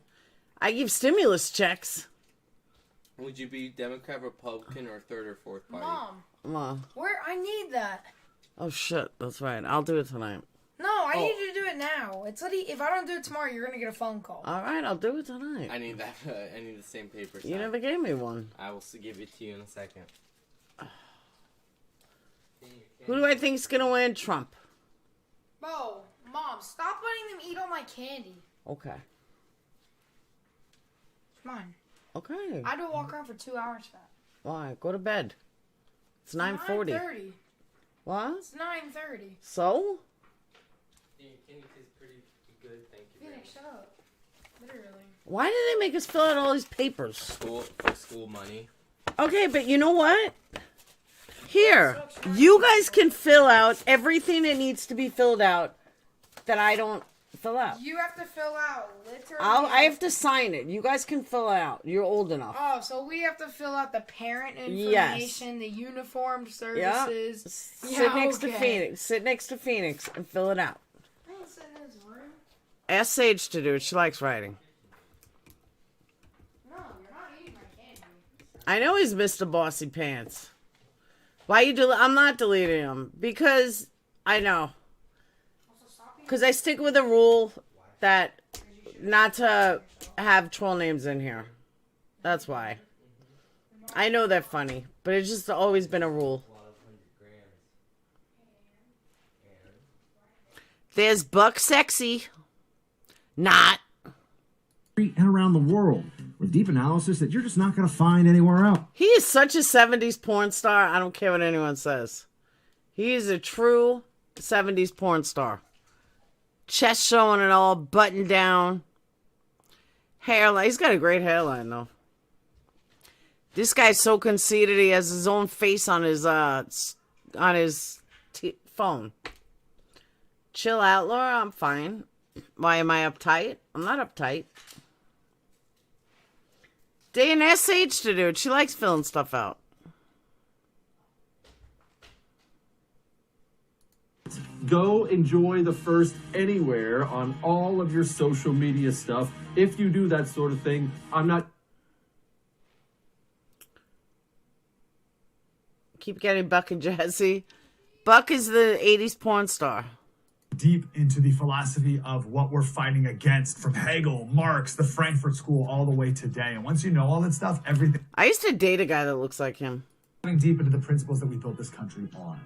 I give stimulus checks. Would you be Democrat, Republican, or third or fourth party? Mom. Where? I need that. Oh, shit. That's right. I'll do it tonight. No, I need you to do it now. It's like, if I don't do it tomorrow, you're going to get a phone call. All right, I'll do it tonight. I need that. I need the same paper. You never gave me one. I will give it to you in a second. Who do I think's going to win? Trump. Bo, Mom, stop letting them eat all my candy. Okay. Come on. Okay. I had to walk around for 2 hours for that. Why? Go to bed. It's 9:40. 9:30. What? It's 9:30. So? Candy tastes pretty good, thank you. Phoenix, shut up. Literally. Why did they make us fill out all these papers? School money. Okay, but you know what? Here, you guys can fill out everything that needs to be filled out that I don't fill out. You have to fill out literally. I have to sign it. You guys can fill it out. You're old enough. Oh, so we have to fill out the parent information, the uniformed services. Sit next to Phoenix. Sit next to Phoenix and fill it out. I ain't sitting in his room. Ask Sage to do it. She likes writing. No, you're not eating my candy. I know he's Mr. Bossy Pants. Why you I'm not deleting him. Because I know. Because I stick with a rule that not to have troll names in here. That's why. I know they're funny, but it's just always been a rule. There's Buck Sexy. Not. And around the world with deep analysis that you're just not going to find anywhere else. He is such a 70s porn star. I don't care what anyone says. He is a true 70s porn star. Chest showing it all, buttoned down. Hairline. He's got a great hairline, though. This guy's so conceited he has his own face on his phone. Chill out, Laura. I'm fine. Why am I uptight? I'm not uptight. Dana asked Sage to do it. She likes filling stuff out. Go enjoy the first anywhere on all of your social media stuff. If you do that sort of thing, I'm not... Keep getting Buck and Jesse. Buck is the 80s porn star. Deep into the philosophy of what we're fighting against, from Hegel, Marx, the Frankfurt School, all the way today. And once you know all that stuff, everything... I used to date a guy that looks like him. Going deep into the principles that we built this country on.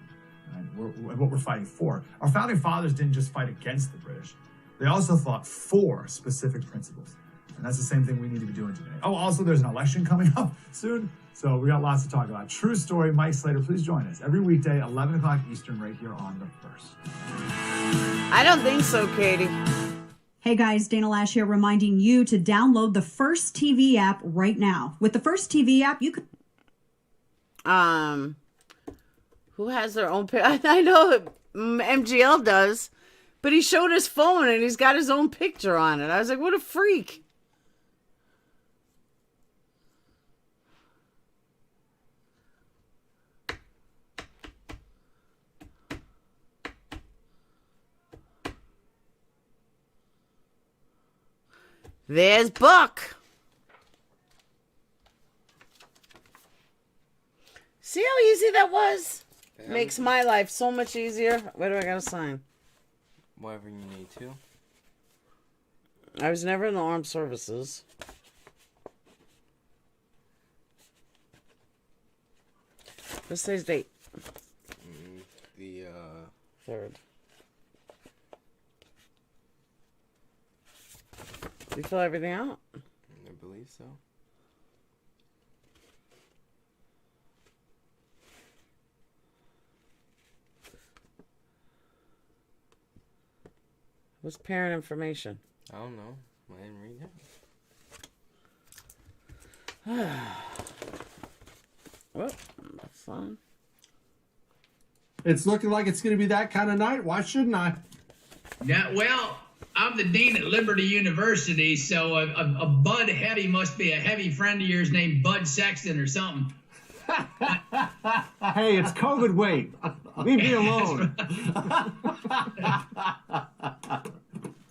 Right? What we're fighting for. Our founding fathers didn't just fight against the British. They also fought for specific principles. And that's the same thing we need to be doing today. Oh, also, there's an election coming up soon, so we got lots to talk about. True story, Mike Slater, please join us every weekday, 11 o'clock Eastern, right here on The First. I don't think so, Katie. Hey guys, Dana Lash here, reminding you to download the First TV app right now. With the First TV app, you can... Who has their own... I know MGL does, but he showed his phone and he's got his own picture on it. I was like, what a freak. There's Buck. See how easy that was? Yeah. Makes my life so much easier. Where do I gotta sign? Whatever you need to. I was never in the armed services. What's today's date? The 3rd. You fill everything out? I believe so. What's parent information? I don't know. I didn't read it. Well, that's fine. It's looking like it's going to be that kind of night. Why shouldn't I? Yeah, well, I'm the dean at Liberty University, so a Bud Heavy must be a heavy friend of yours named Bud Sexton or something. Hey, it's COVID. Wait, leave me alone.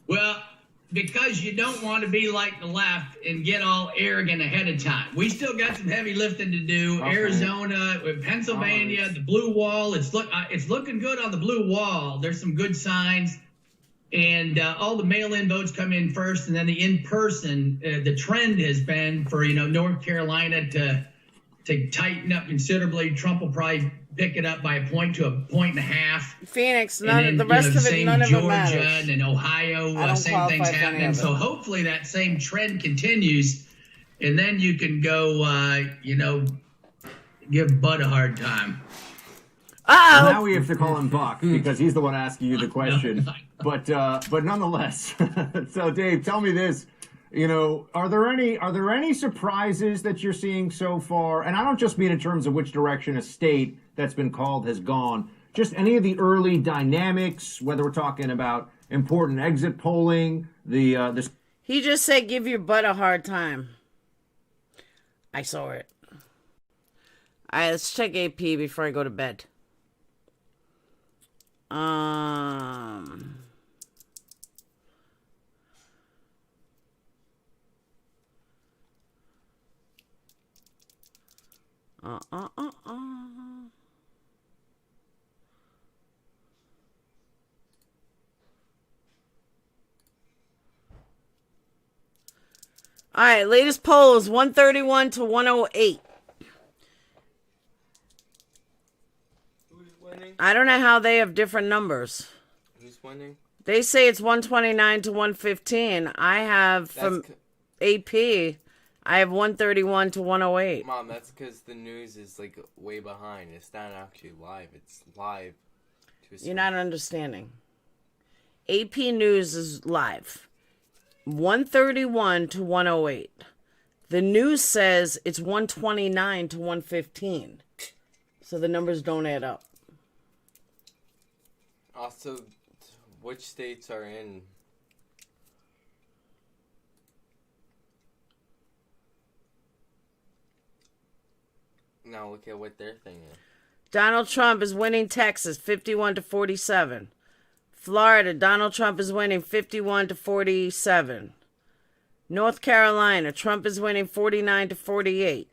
Well, because you don't want to be like the left and get all arrogant ahead of time. We still got some heavy lifting to do. Okay. Arizona, Pennsylvania, the blue wall. It's looking good on the blue wall. There's some good signs. And all the mail-in votes come in first, and then the in-person. The trend has been for North Carolina to tighten up considerably. Trump will probably pick it up by a point to a point and a half. Phoenix, the rest of it, none of it matters. Georgia and Ohio, same things happening. So hopefully that same trend continues, and then you can go, give Bud a hard time. Well, now we have to call him Buck because he's the one asking you the question. But nonetheless, so Dave, tell me this. Are there any surprises that you're seeing so far? And I don't just mean in terms of which direction a state that's been called has gone. Just any of the early dynamics, whether we're talking about important exit polling, the. He just said, "Give your butt a hard time." I saw it. All right, let's check AP before I go to bed. All right, latest polls 131 to 108. Who's winning? I don't know how they have different numbers. Who's winning? They say it's 129 to 115. I have from AP, I have 131 to 108. Mom, that's because the news is like way behind. It's not actually live. It's live. You're not understanding. AP News is live. 131 to 108. The news says it's 129 to 115. So the numbers don't add up. Also, which states are in? Now look at what their thing is. Donald Trump is winning Texas 51 to 47. Florida, Donald Trump is winning 51 to 47. North Carolina, Trump is winning 49 to 48.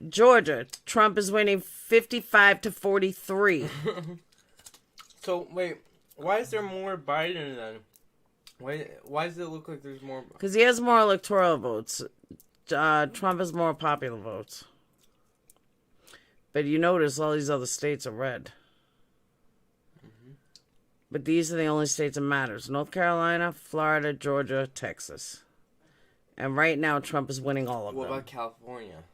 Georgia, Trump is winning 55 to 43. So, wait, why is there more Biden then? Why does it look like there's more? Because he has more electoral votes. Trump has more popular votes. But you notice all these other states are red. But these are the only states that matters. North Carolina, Florida, Georgia, Texas. And right now, Trump is winning all of them. What about California?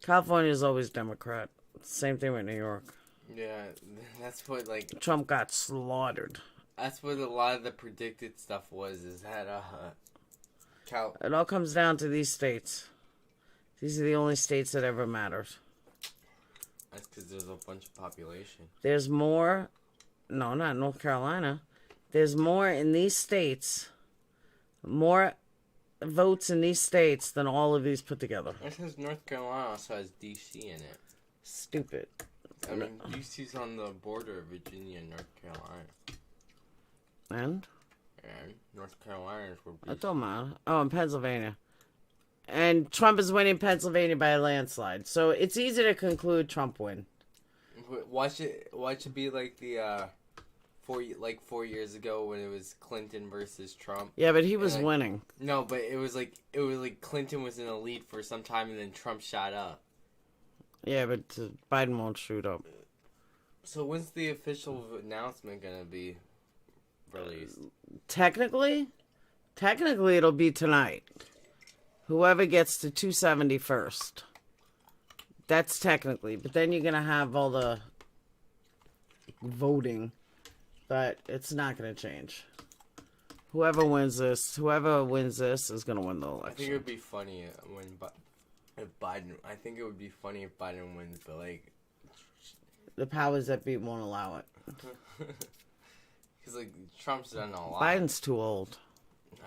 California is always Democrat. Same thing with New York. Yeah, that's what, like... Trump got slaughtered. That's what a lot of the predicted stuff was, is that, It all comes down to these states. These are the only states that ever matters. That's because there's a bunch of population. There's more... No, not North Carolina. There's more in these states... More votes in these states than all of these put together. It says North Carolina also has D.C. in it. Stupid. I mean, D.C.'s on the border of Virginia and North Carolina. And North Carolina is where it don't matter. Oh, in Pennsylvania. And Trump is winning Pennsylvania by a landslide. So it's easy to conclude Trump win. Watch it be like the 4 years ago when it was Clinton versus Trump. Yeah, but he was winning. No, but it was like Clinton was in the lead for some time and then Trump shot up. Yeah, but Biden won't shoot up. So when's the official announcement gonna be released? Technically it'll be tonight. Whoever gets to 270 first. That's technically. But then you're gonna have all the voting. But it's not gonna change. Whoever wins this is gonna win the election. I think it would be funny if Biden. I think it would be funny if Biden wins, but like the powers that be won't allow it. Because like Trump's done a lot. Biden's too old.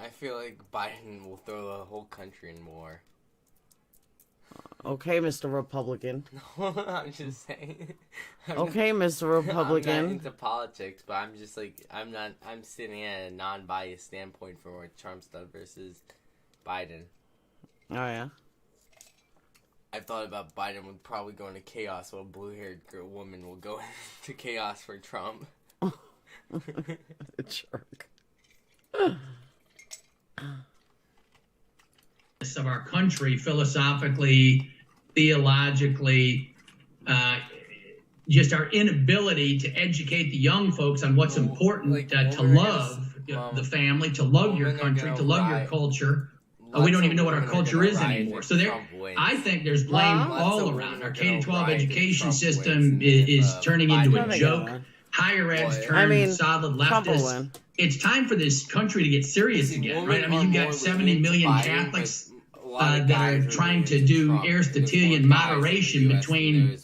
I feel like Biden will throw the whole country in war. Okay, Mr. Republican. No, I'm just saying. Mr. Republican. I'm not into politics, but I'm just like I'm sitting at a non-biased standpoint for what Trump's done versus Biden. Oh yeah. I've thought about Biden would probably go into chaos, while a blue-haired woman will go into chaos for Trump. Jerk. Of our country, philosophically, theologically, just our inability to educate the young folks on what's important, to love the family, to love your country, to love your culture. We don't even know what our culture is anymore. So I think there's blame all around. Our K-12 education system is turning into a joke. Higher ed's turned solid leftist. It's time for this country to get serious again, right? I mean, you've got 70 million Catholics that are trying to do Aristotelian moderation between,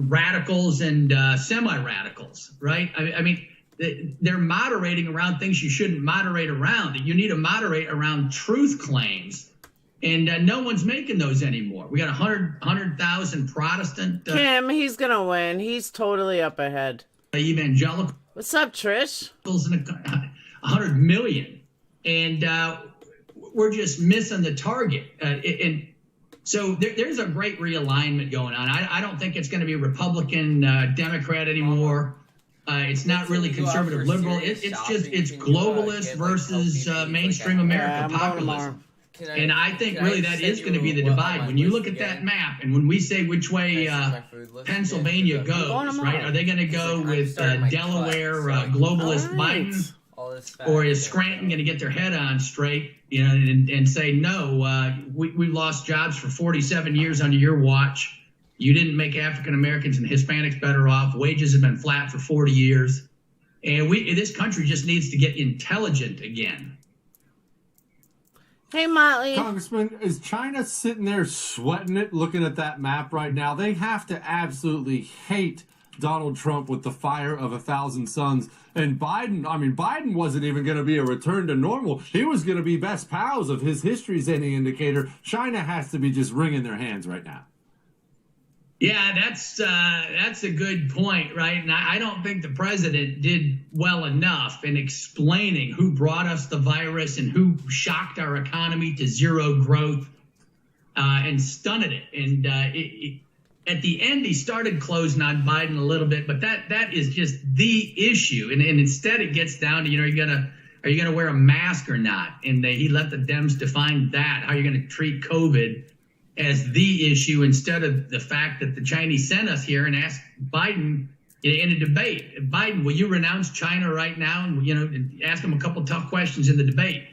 radicals and semi-radicals, right? I mean, they're moderating around things you shouldn't moderate around. You need to moderate around truth claims, and no one's making those anymore. We got 100,000 Protestant. Kim, he's gonna win. He's totally up ahead. Evangelical. What's up, Trish? 100 million, and we're just missing the target. And so there's a great realignment going on. I don't think it's going to be Republican, Democrat anymore. It's not really conservative, liberal. It's globalist versus mainstream America populism. And I think really that is going to be the divide. When you look at that map, and when we say which way Pennsylvania goes, right? Are they going to go with Delaware globalist Biden, or is Scranton going to get their head on straight, and say no? We've lost jobs for 47 years under your watch. You didn't make African Americans and Hispanics better off. Wages have been flat for 40 years, and this country just needs to get intelligent again. Hey, Motley. Congressman, is China sitting there sweating it, looking at that map right now? They have to absolutely hate Donald Trump with the fire of 1,000 suns. And Biden wasn't even going to be a return to normal. He was going to be best pals. If his history's any indicator, China has to be just wringing their hands right now. Yeah, that's a good point, right? And I don't think the president did well enough in explaining who brought us the virus and who shocked our economy to zero growth and stunted it. And at the end, he started closing on Biden a little bit, but that is just the issue. And instead, it gets down to are you gonna wear a mask or not? And he let the Dems define that. How are you going to treat COVID as the issue instead of the fact that the Chinese sent us here and asked Biden in a debate, Biden, will you renounce China right now? And ask him a couple tough questions in the debate.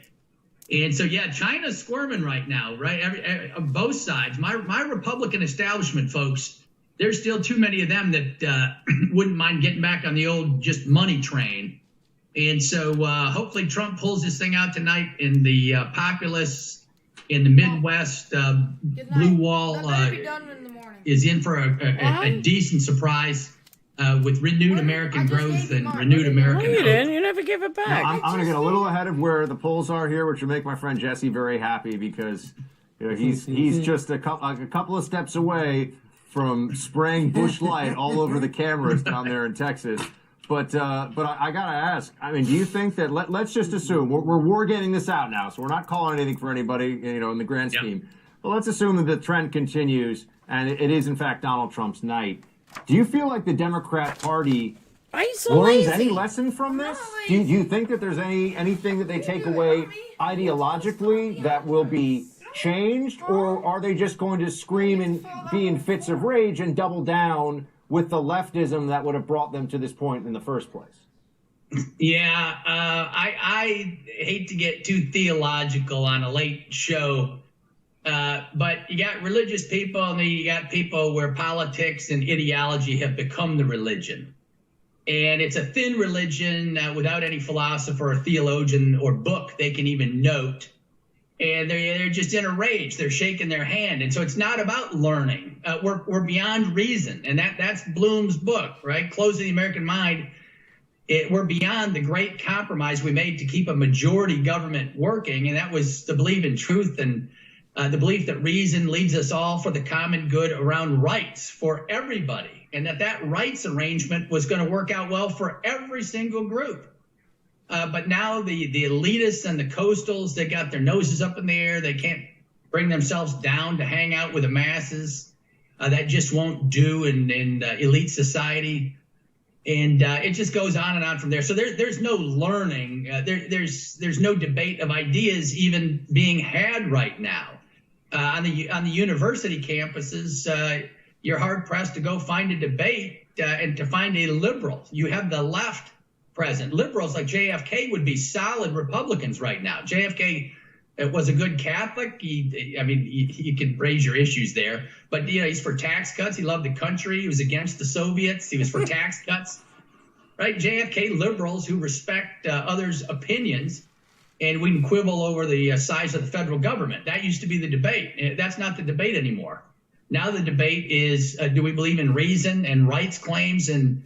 And so, yeah, China's squirming right now, right? Both sides. My Republican establishment folks, there's still too many of them that wouldn't mind getting back on the old just money train. And so hopefully Trump pulls this thing out tonight, and the populists in the Midwest blue wall is in for a decent surprise with renewed American growth and renewed American hope. You never give it back. No, I'm going to get a little ahead of where the polls are here, which will make my friend Jesse very happy, because he's just a couple of steps away from spraying Bush Light all over the cameras down there in Texas. But I gotta ask. I mean, do you think that let's just assume we're getting this out now, so we're not calling anything for anybody, in the grand scheme. But let's assume that the trend continues and it is in fact Donald Trump's night. Do you feel like the Democrat Party learns any lesson from this? Do you think that there's anything that they take away ideologically that will be changed, or are they just going to scream and be in fits of rage and double down with the leftism that would have brought them to this point in the first place? Yeah, I hate to get too theological on a late show, but you got religious people and then you got people where politics and ideology have become the religion. And it's a thin religion without any philosopher or theologian or book they can even note. And they're just in a rage. They're shaking their hand. And so it's not about learning. We're beyond reason. And that's Bloom's book, right? Closing the American Mind. We're beyond the great compromise we made to keep a majority government working. And that was to believe in truth and the belief that reason leads us all for the common good around rights for everybody. And that rights arrangement was going to work out well for every single group. But now the elitists and the coastals, they got their noses up in the air. They can't bring themselves down to hang out with the masses. That just won't do in elite society. And it just goes on and on from there. So there's no learning. There's no debate of ideas even being had right now. On the university campuses, you're hard pressed to go find a debate and to find a liberal. You have the left present. Liberals like JFK would be solid Republicans right now. JFK was a good Catholic. You could raise your issues there, but he's for tax cuts. He loved the country. He was against the Soviets. He was for tax cuts, right? JFK liberals who respect others' opinions, and we can quibble over the size of the federal government. That used to be the debate. That's not the debate anymore. Now the debate is, do we believe in reason and rights claims and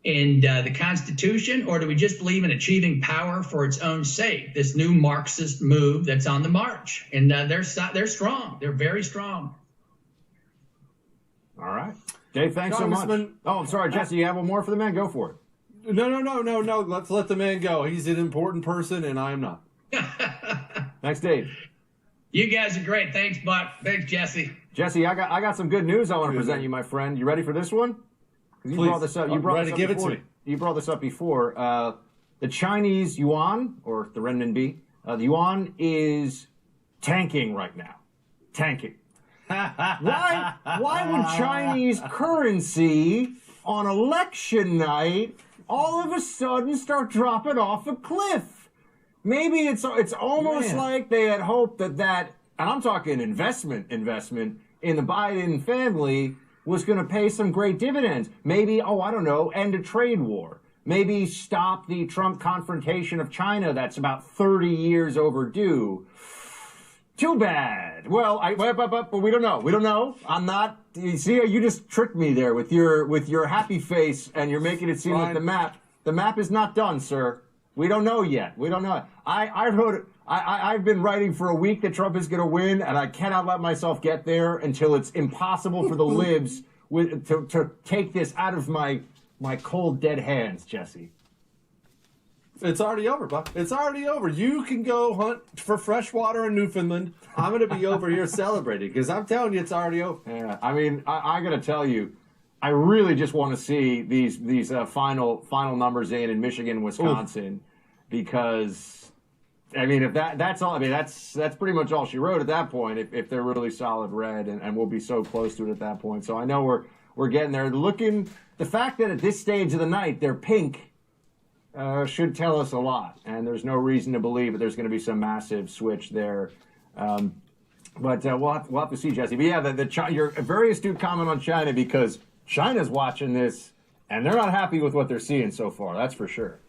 the Constitution, or do we just believe in achieving power for its own sake? This new Marxist move that's on the march, and they're strong. They're very strong. All right, Dave. Thanks so much. Oh, I'm sorry, Jesse. You have one more for the man? Go for it. No. Let's let the man go. He's an important person, and I am not. Thanks, Dave. You guys are great. Thanks, Buck. Thanks, Jesse. Jesse, I got some good news I want to present you, my friend. You ready for this one? You brought this up. You brought this up before. The Chinese yuan, or the renminbi, the yuan is tanking right now. Tanking. Why would Chinese currency on election night all of a sudden start dropping off a cliff? Maybe it's almost like they had hoped that, and I'm talking investment in the Biden family, was going to pay some great dividends. Maybe, I don't know, end a trade war. Maybe stop the Trump confrontation of China that's about 30 years overdue. Too bad. Well, but we don't know. We don't know. I'm not. You see, you just tricked me there with your happy face, and you're making it seem like the map is not done, sir. We don't know yet. We don't know. I've been writing for a week that Trump is going to win, and I cannot let myself get there until it's impossible for the libs to take this out of my cold, dead hands, Jesse. It's already over, Buck. It's already over. You can go hunt for fresh water in Newfoundland. I'm going to be over here celebrating, because I'm telling you, it's already over. Yeah, I mean, I got to tell you, I really just want to see these final numbers in Michigan and Wisconsin, because I mean, if that's all, I mean, that's pretty much all she wrote at that point. If they're really solid red, and we'll be so close to it at that point. So I know we're getting there. The fact that at this stage of the night they're pink should tell us a lot. and there's no reason to believe that there's going to be some massive switch there. But we'll have to see, Jesse. But yeah, you're a very astute comment on China, because China's watching this, and they're not happy with what they're seeing so far. That's for sure.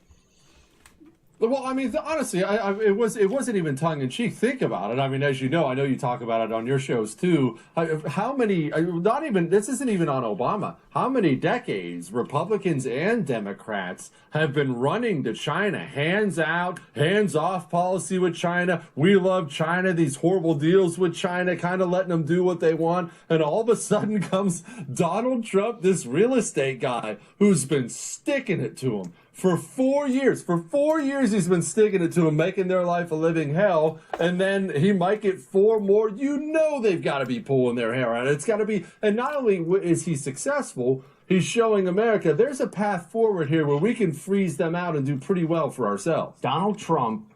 Well, I mean, honestly, it wasn't even tongue in cheek. Think about it. I mean, as you know you talk about it on your shows too. How many? This isn't even on Obama. How many decades Republicans and Democrats have been running to China? Hands out, hands off policy with China. We love China. These horrible deals with China, kind of letting them do what they want. And all of a sudden comes Donald Trump, this real estate guy who's been sticking it to them. For 4 years. For 4 years, he's been sticking it to them, making their life a living hell. And then he might get 4 more. You know they've got to be pulling their hair out. It's got to be. And not only is he successful, he's showing America there's a path forward here where we can freeze them out and do pretty well for ourselves. Donald Trump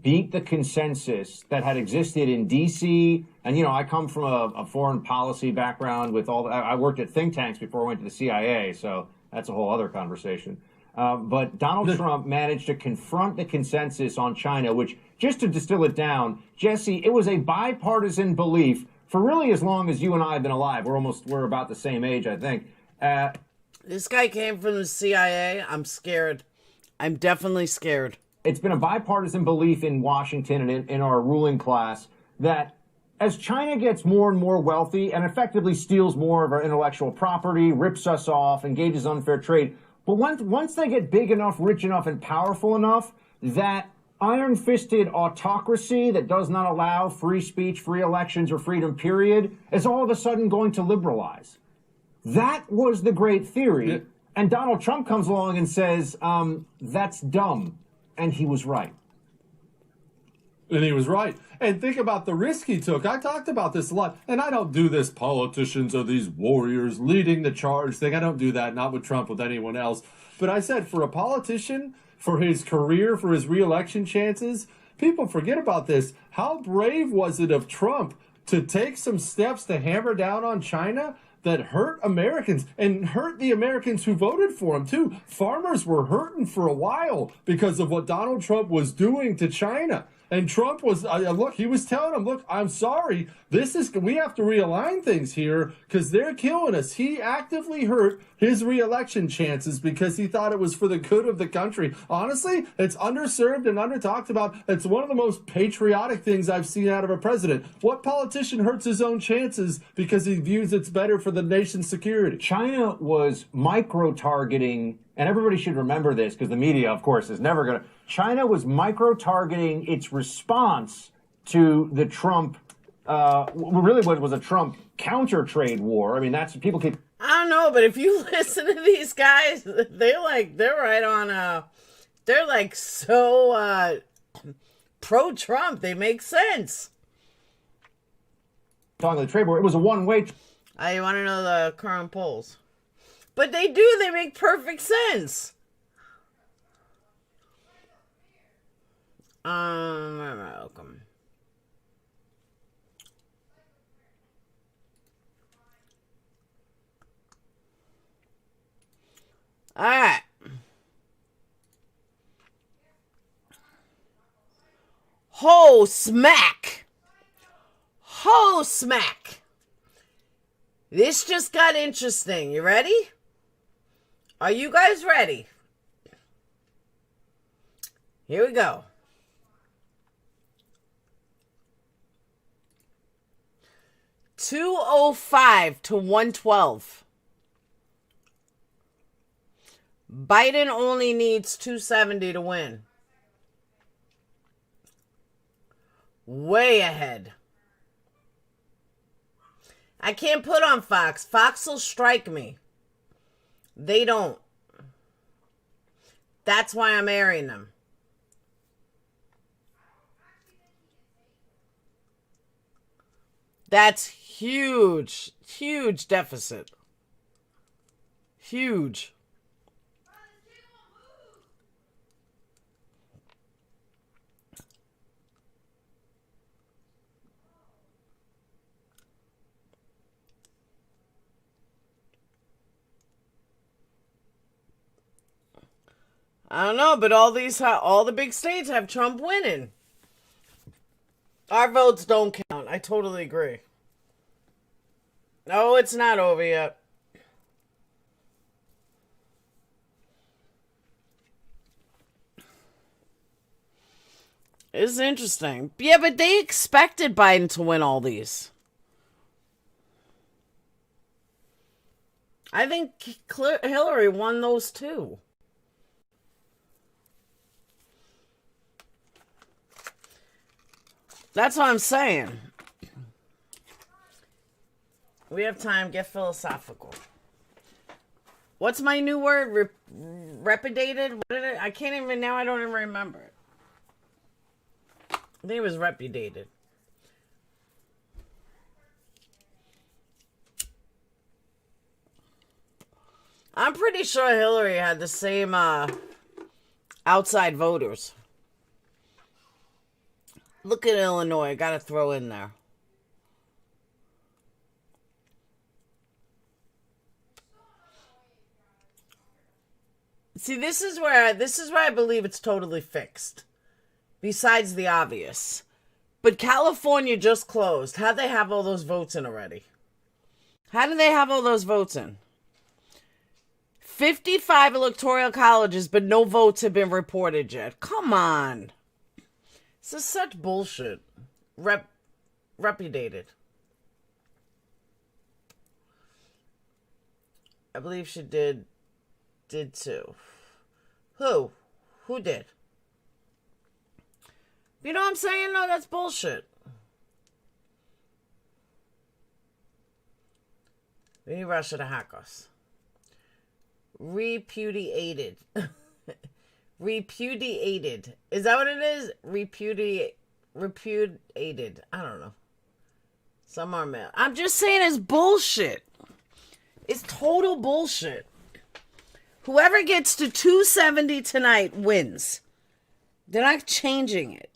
beat the consensus that had existed in D.C. And, I come from a foreign policy background with I worked at think tanks before I went to the CIA, so that's a whole other conversation. But Donald Trump managed to confront the consensus on China, which, just to distill it down, Jesse, it was a bipartisan belief for really as long as you and I have been alive. We're about the same age, I think. This guy came from the CIA. I'm scared. I'm definitely scared. It's been a bipartisan belief in Washington and in our ruling class that as China gets more and more wealthy and effectively steals more of our intellectual property, rips us off, engages in unfair trade, but once they get big enough, rich enough, and powerful enough, that iron-fisted autocracy that does not allow free speech, free elections, or freedom, period, is all of a sudden going to liberalize. That was the great theory. Yeah. And Donald Trump comes along and says, that's dumb. And he was right. And he was right. And think about the risk he took. I talked about this a lot. And I don't do this politicians are these warriors leading the charge thing. I don't do that, not with Trump, with anyone else. But I said for a politician, for his career, for his re-election chances, people forget about this. How brave was it of Trump to take some steps to hammer down on China that hurt Americans and hurt the Americans who voted for him, too? Farmers were hurting for a while because of what Donald Trump was doing to China. And Trump was, he was telling them, look, I'm sorry, we have to realign things here because they're killing us. He actively hurt his re-election chances because he thought it was for the good of the country. Honestly, it's underserved and under-talked about. It's one of the most patriotic things I've seen out of a president. What politician hurts his own chances because he views it's better for the nation's security? China was micro-targeting, and everybody should remember this because the media, of course, is never going to. China was micro-targeting its response to the Trump, really what was a Trump counter-trade war. I mean, that's people keep. I don't know, but if you listen to these guys, they're right on, they're like so pro-Trump. They make sense. Talking of the trade war, it was a one-way. You want to know the current polls? But they do. They make perfect sense. Welcome. All right. Ho smack. Ho smack. This just got interesting. You ready? Are you guys ready? Here we go. 205 to 112. Biden only needs 270 to win. Way ahead. I can't put on Fox. Fox will strike me. They don't. That's why I'm airing them. That's huge, huge deficit. Huge. I don't know, but all the big states have Trump winning. Our votes don't count. I totally agree. No, it's not over yet. It's interesting. Yeah, but they expected Biden to win all these. I think Hillary won those too. That's what I'm saying. We have time. Get philosophical. What's my new word? Repudiated? What did it? I can't even now. I don't even remember it. I think it was repudiated. I'm pretty sure Hillary had the same outside voters. Look at Illinois. I gotta throw in there. See, this is where I believe it's totally fixed. Besides the obvious. But California just closed. How'd they have all those votes in already? How did they have all those votes in? 55 electoral colleges, but no votes have been reported yet. Come on. This is such bullshit. Repudiated. I believe she did too. Who? Who did? You know what I'm saying? No, that's bullshit. We need Russia to hack us. Repudiated. Repudiated. Is that what it is? Repudiated. I don't know. Some more mail. I'm just saying it's bullshit. It's total bullshit. Whoever gets to 270 tonight wins. They're not changing it.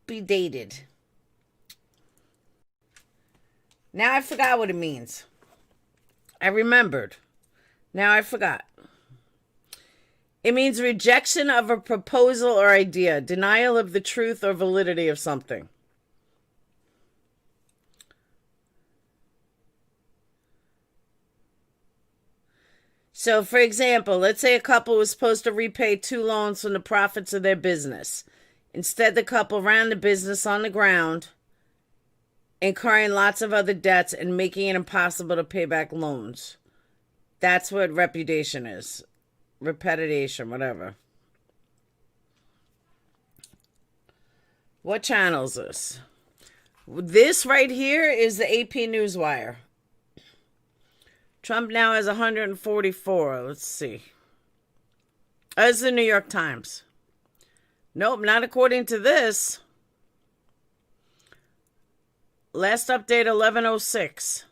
Repudiated. Now I forgot what it means. I remembered. Now I forgot. It means rejection of a proposal or idea, denial of the truth or validity of something. So, for example, let's say a couple was supposed to repay 2 loans from the profits of their business. Instead, the couple ran the business on the ground, incurring lots of other debts and making it impossible to pay back loans. That's what repudiation is. Repudiation, whatever. What channel is this? This right here is the AP Newswire. Trump now has 144. Let's see. That's the New York Times. Nope, not according to this. Last update 11:06.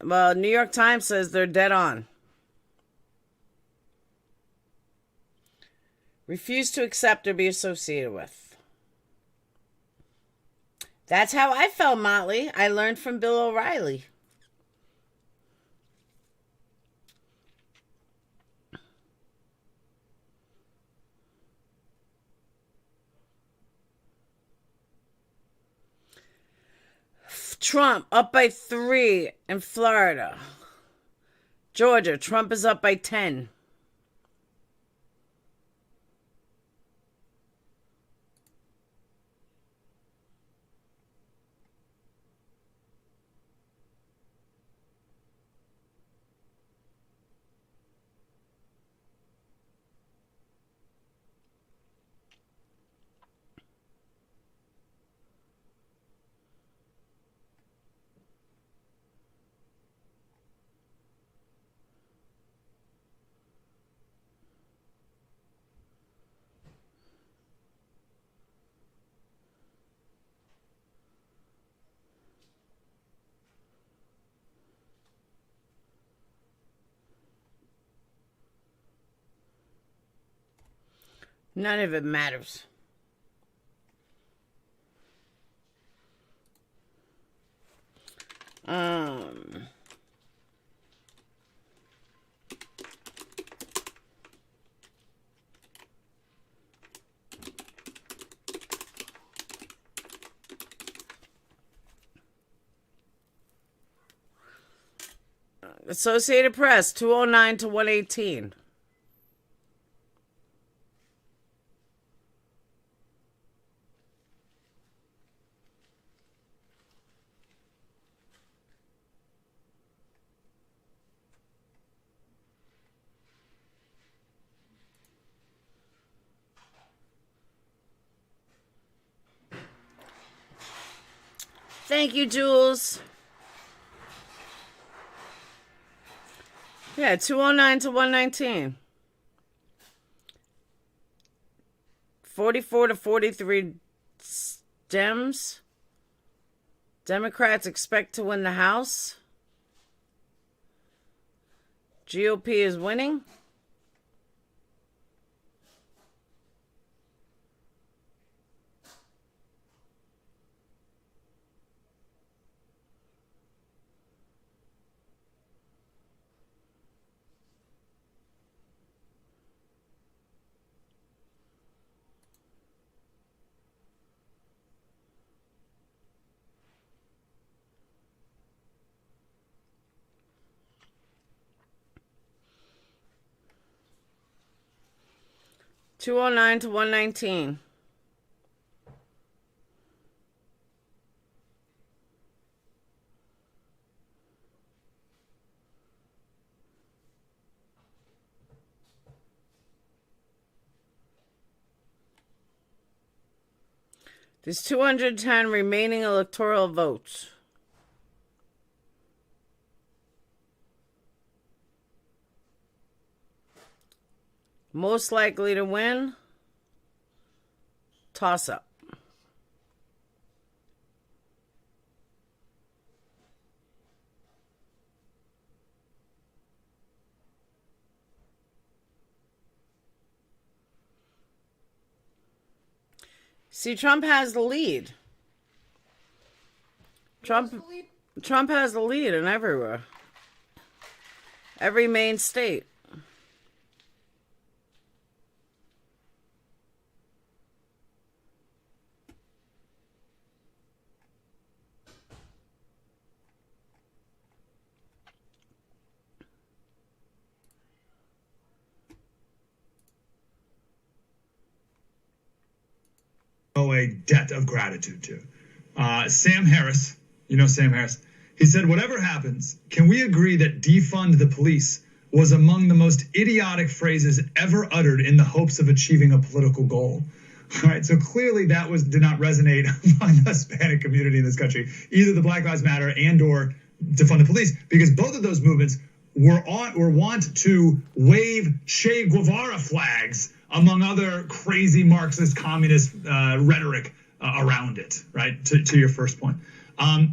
Well, New York Times says they're dead on. Refuse to accept or be associated with. That's how I felt, Motley. I learned from Bill O'Reilly. Trump up by 3 in Florida. Georgia, Trump is up by 10. None of it matters. Associated Press, 209 to 118. Thank you, Jules. Yeah, 209 to 119. 44 to 43 Dems. Democrats expect to win the House. GOP is winning. $209 to $119. There's 210 remaining electoral votes. Most likely to win, toss up. See, Trump has the lead. Trump has the lead in everywhere. Every main state. A debt of gratitude to. Sam Harris, you know Sam Harris, he said, whatever happens, can we agree that defund the police was among the most idiotic phrases ever uttered in the hopes of achieving a political goal? All right, so clearly that did not resonate among the Hispanic community in this country, either the Black Lives Matter and or defund the police, because both of those movements were want to wave Che Guevara flags among other crazy Marxist communist rhetoric around it, right? To your first point.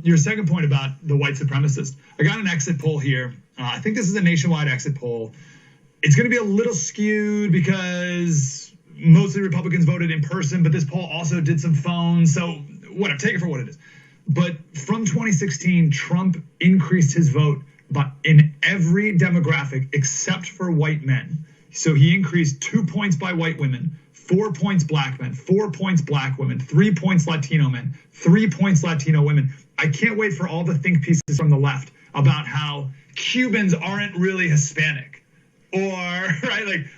Your second point about the white supremacist. I got an exit poll here. I think this is a nationwide exit poll. It's going to be a little skewed because mostly Republicans voted in person, but this poll also did some phones. So whatever, take it for what it is. But from 2016, Trump increased his vote in every demographic except for white men. So he increased 2 points by white women, 4 points black men, 4 points black women, 3 points Latino men, 3 points Latino women. I can't wait for all the think pieces from the left about how Cubans aren't really Hispanic, or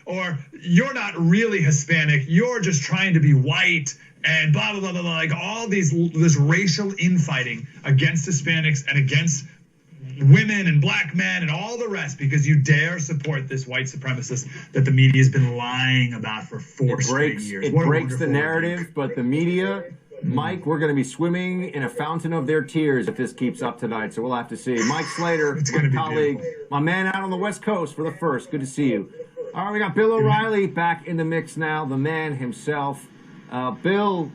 or you're not really Hispanic, you're just trying to be white, and blah blah blah blah, like all this racial infighting against Hispanics and against women and black men and all the rest, because you dare support this white supremacist that the media has been lying about for four straight years. It breaks the narrative, but the media, Mike, we're going to be swimming in a fountain of their tears if this keeps up tonight, so we'll have to see. Mike Slater, my colleague, my man out on the West Coast for the first. Good to see you. All right, we got Bill O'Reilly back in the mix now, the man himself. Bill,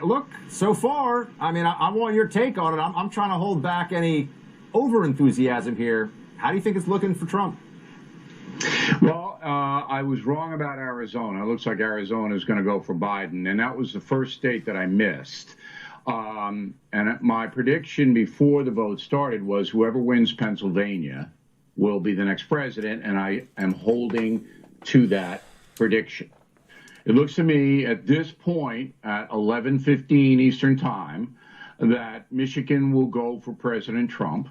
look, so far, I mean, I want your take on it. I'm trying to hold back any over-enthusiasm here. How do you think it's looking for Trump? Well, I was wrong about Arizona. It looks like Arizona is going to go for Biden, and that was the first state that I missed. And my prediction before the vote started was whoever wins Pennsylvania will be the next president, and I am holding to that prediction. It looks to me at this point at 11:15 Eastern Time that Michigan will go for President Trump.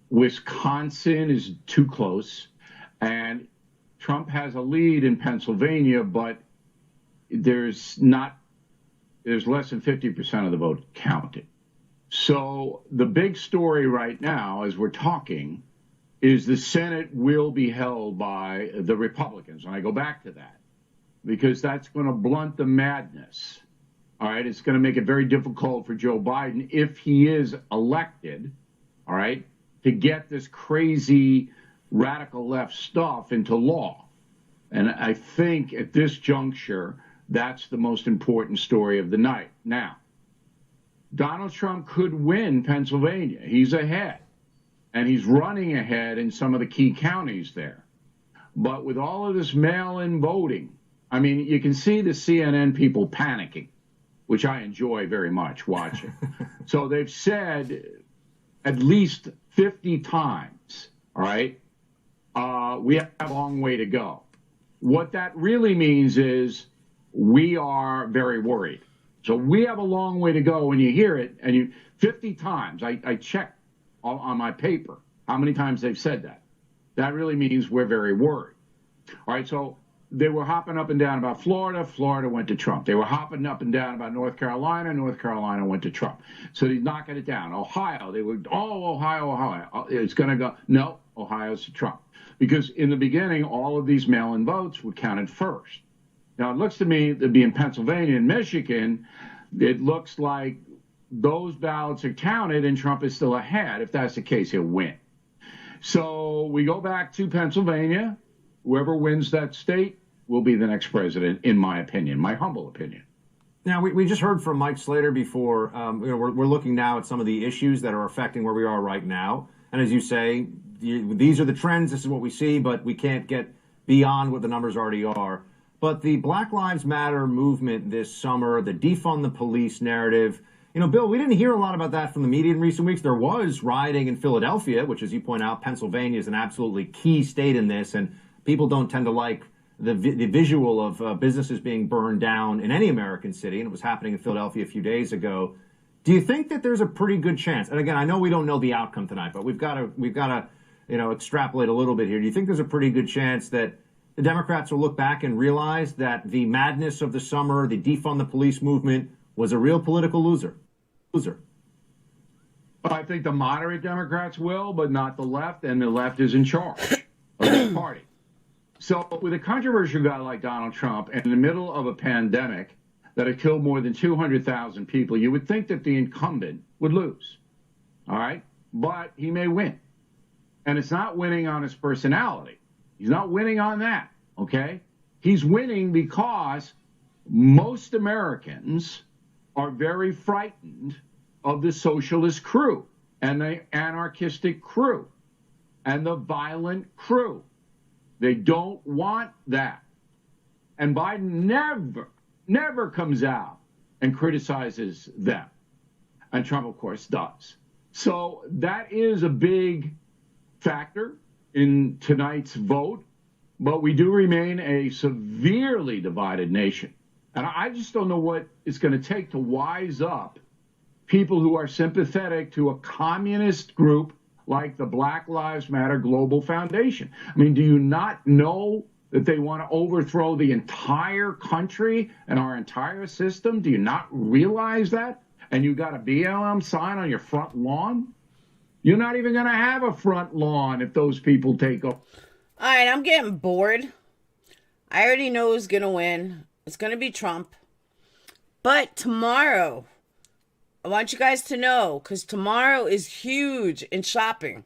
Wisconsin is too close, and Trump has a lead in Pennsylvania, but there's less than 50% of the vote counted. So the big story right now, as we're talking, is the Senate will be held by the Republicans. And I go back to that because that's going to blunt the madness. All right. It's going to make it very difficult for Joe Biden, if he is elected, all right, to get this crazy radical left stuff into law. And I think at this juncture, that's the most important story of the night. Now, Donald Trump could win Pennsylvania. He's ahead, and he's running ahead in some of the key counties there. But with all of this mail-in voting, I mean, you can see the CNN people panicking, which I enjoy very much watching. So they've said at least 50 times, all right, we have a long way to go. What that really means is we are very worried. So we have a long way to go when you hear it, and you 50 times, I checked on my paper how many times they've said that. That really means we're very worried. All right, so they were hopping up and down about Florida. Florida went to Trump. They were hopping up and down about North Carolina. North Carolina went to Trump. So he's knocking it down. Ohio, they were, Ohio. It's going to go. No, Ohio's to Trump. Because in the beginning, all of these mail-in votes were counted first. Now, it looks to me that being Pennsylvania and Michigan, it looks like those ballots are counted and Trump is still ahead. If that's the case, he'll win. So we go back to Pennsylvania. Whoever wins that state will be the next president, in my opinion, my humble opinion. Now, we just heard from Mike Slater before. We're looking now at some of the issues that are affecting where we are right now. And as you say, these are the trends. This is what we see, but we can't get beyond what the numbers already are. But the Black Lives Matter movement this summer, the defund the police narrative, Bill, we didn't hear a lot about that from the media in recent weeks. There was rioting in Philadelphia, which, as you point out, Pennsylvania is an absolutely key state in this, and people don't tend to like the visual of businesses being burned down in any American city, and it was happening in Philadelphia a few days ago. Do you think that there's a pretty good chance? And again, I know we don't know the outcome tonight, but we've got to extrapolate a little bit here. Do you think there's a pretty good chance that the Democrats will look back and realize that the madness of the summer, the defund the police movement, was a real political loser? I think the moderate Democrats will, but not the left, and the left is in charge of that party. So with a controversial guy like Donald Trump in the middle of a pandemic that had killed more than 200,000 people, you would think that the incumbent would lose. All right? But he may win. And it's not winning on his personality. He's not winning on that, okay? He's winning because most Americans are very frightened of the socialist crew and the anarchistic crew and the violent crew. They don't want that. And Biden never comes out and criticizes them. And Trump, of course, does. So that is a big factor in tonight's vote, but we do remain a severely divided nation. And I just don't know what it's going to take to wise up people who are sympathetic to a communist group like the Black Lives Matter Global Foundation. I mean, do you not know that they want to overthrow the entire country and our entire system? Do you not realize that? And you got a BLM sign on your front lawn? You're not even going to have a front lawn if those people take over. All right, I'm getting bored. I already know who's going to win. It's going to be Trump. But tomorrow, I want you guys to know, because tomorrow is huge in shopping.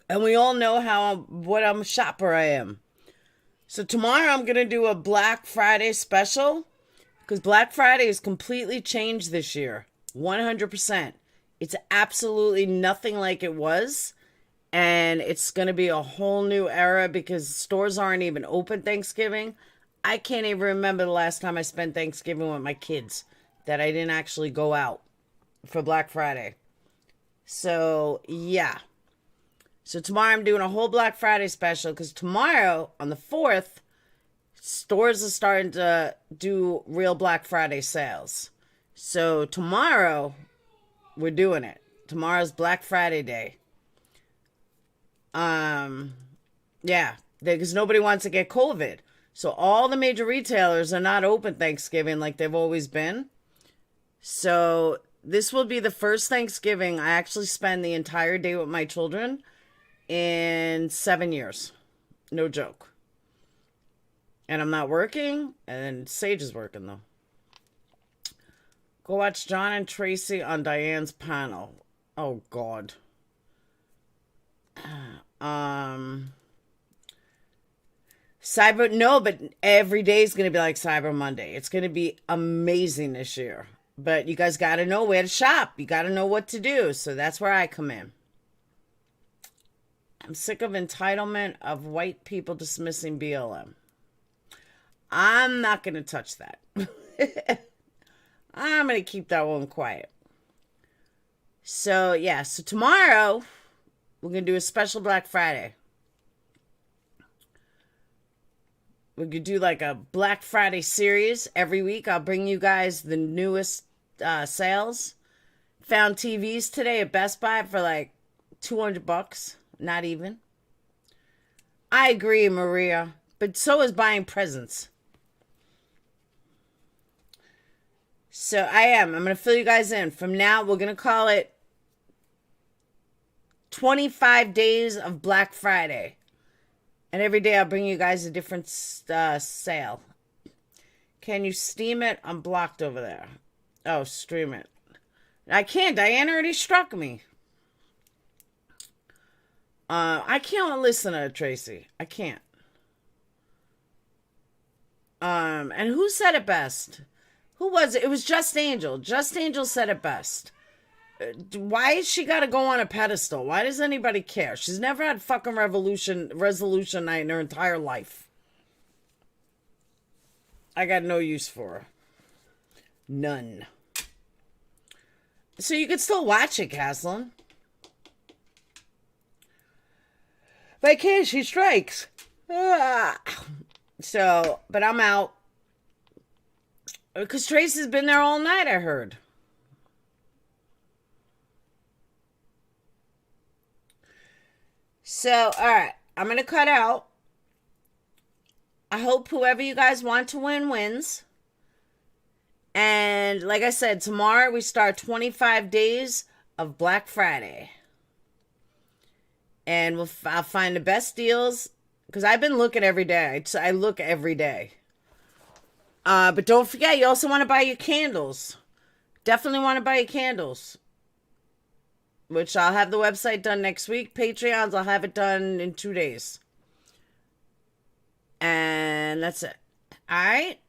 And we all know what a shopper I am. So tomorrow I'm going to do a Black Friday special, because Black Friday has completely changed this year. 100%. It's absolutely nothing like it was. And it's going to be a whole new era because stores aren't even open Thanksgiving. I can't even remember the last time I spent Thanksgiving with my kids. that I didn't actually go out for Black Friday. So, yeah. So tomorrow I'm doing a whole Black Friday special because tomorrow, on the 4th, stores are starting to do real Black Friday sales. So tomorrow, we're doing it. Tomorrow's Black Friday day. Yeah, because nobody wants to get COVID. So all the major retailers are not open Thanksgiving like they've always been. So this will be the first Thanksgiving I actually spend the entire day with my children in 7 years. No joke. And I'm not working, and Sage is working, though. Go watch John and Tracy on Diane's panel. Oh, God. No, but every day is going to be like Cyber Monday. It's going to be amazing this year. But you guys got to know where to shop. You got to know what to do. So that's where I come in. I'm sick of entitlement of white people dismissing BLM. I'm not going to touch that. I'm going to keep that one quiet. So, yeah. So tomorrow, we're going to do a special Black Friday. We could do like a Black Friday series every week. I'll bring you guys the newest sales. Found TVs today at Best Buy for like $200. Not even. I agree, Maria. But so is buying presents. So I'm going to fill you guys in. From now, we're going to call it 25 days of Black Friday. And every day I'll bring you guys a different sale. Can you steam it? I'm blocked over there. Oh, stream it. I can't. Diane already struck me. I can't listen to Tracy. I can't. And who said it best? Who was it? It was Just Angel. Just Angel said it best. Why has she got to go on a pedestal? Why does anybody care? She's never had fucking resolution night in her entire life. I got no use for her. None. So you could still watch it, Caslin. But I can't. She strikes. So, but I'm out. Because Tracy's been there all night, I heard. So, all right. I'm going to cut out. I hope whoever you guys want to win wins. And like I said, tomorrow we start 25 days of Black Friday. And I'll find the best deals. Because I've been looking every day. I look every day. But don't forget, you also want to buy your candles. Definitely want to buy your candles. Which I'll have the website done next week. Patreons, I'll have it done in 2 days. And that's it. Alright?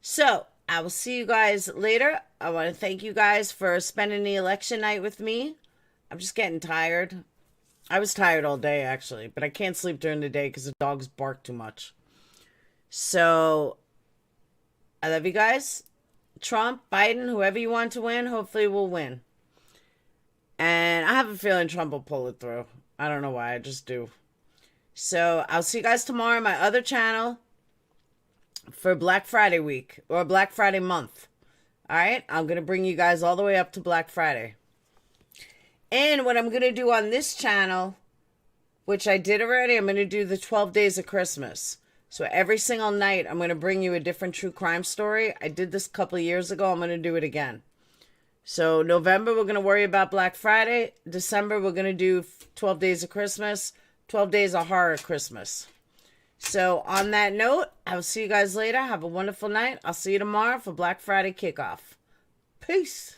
So, I will see you guys later. I want to thank you guys for spending the election night with me. I'm just getting tired. I was tired all day, actually. But I can't sleep during the day because the dogs bark too much. So, I love you guys. Trump, Biden, whoever you want to win, hopefully will win. And I have a feeling Trump will pull it through. I don't know why, I just do. So, I'll see you guys tomorrow on my other channel for Black Friday week, or Black Friday month. Alright? I'm going to bring you guys all the way up to Black Friday. And what I'm going to do on this channel, which I did already, I'm going to do the 12 Days of Christmas. So every single night, I'm going to bring you a different true crime story. I did this a couple of years ago. I'm going to do it again. So November, we're going to worry about Black Friday. December, we're going to do 12 Days of Christmas. 12 Days of Horror Christmas. So on that note, I will see you guys later. Have a wonderful night. I'll see you tomorrow for Black Friday kickoff. Peace.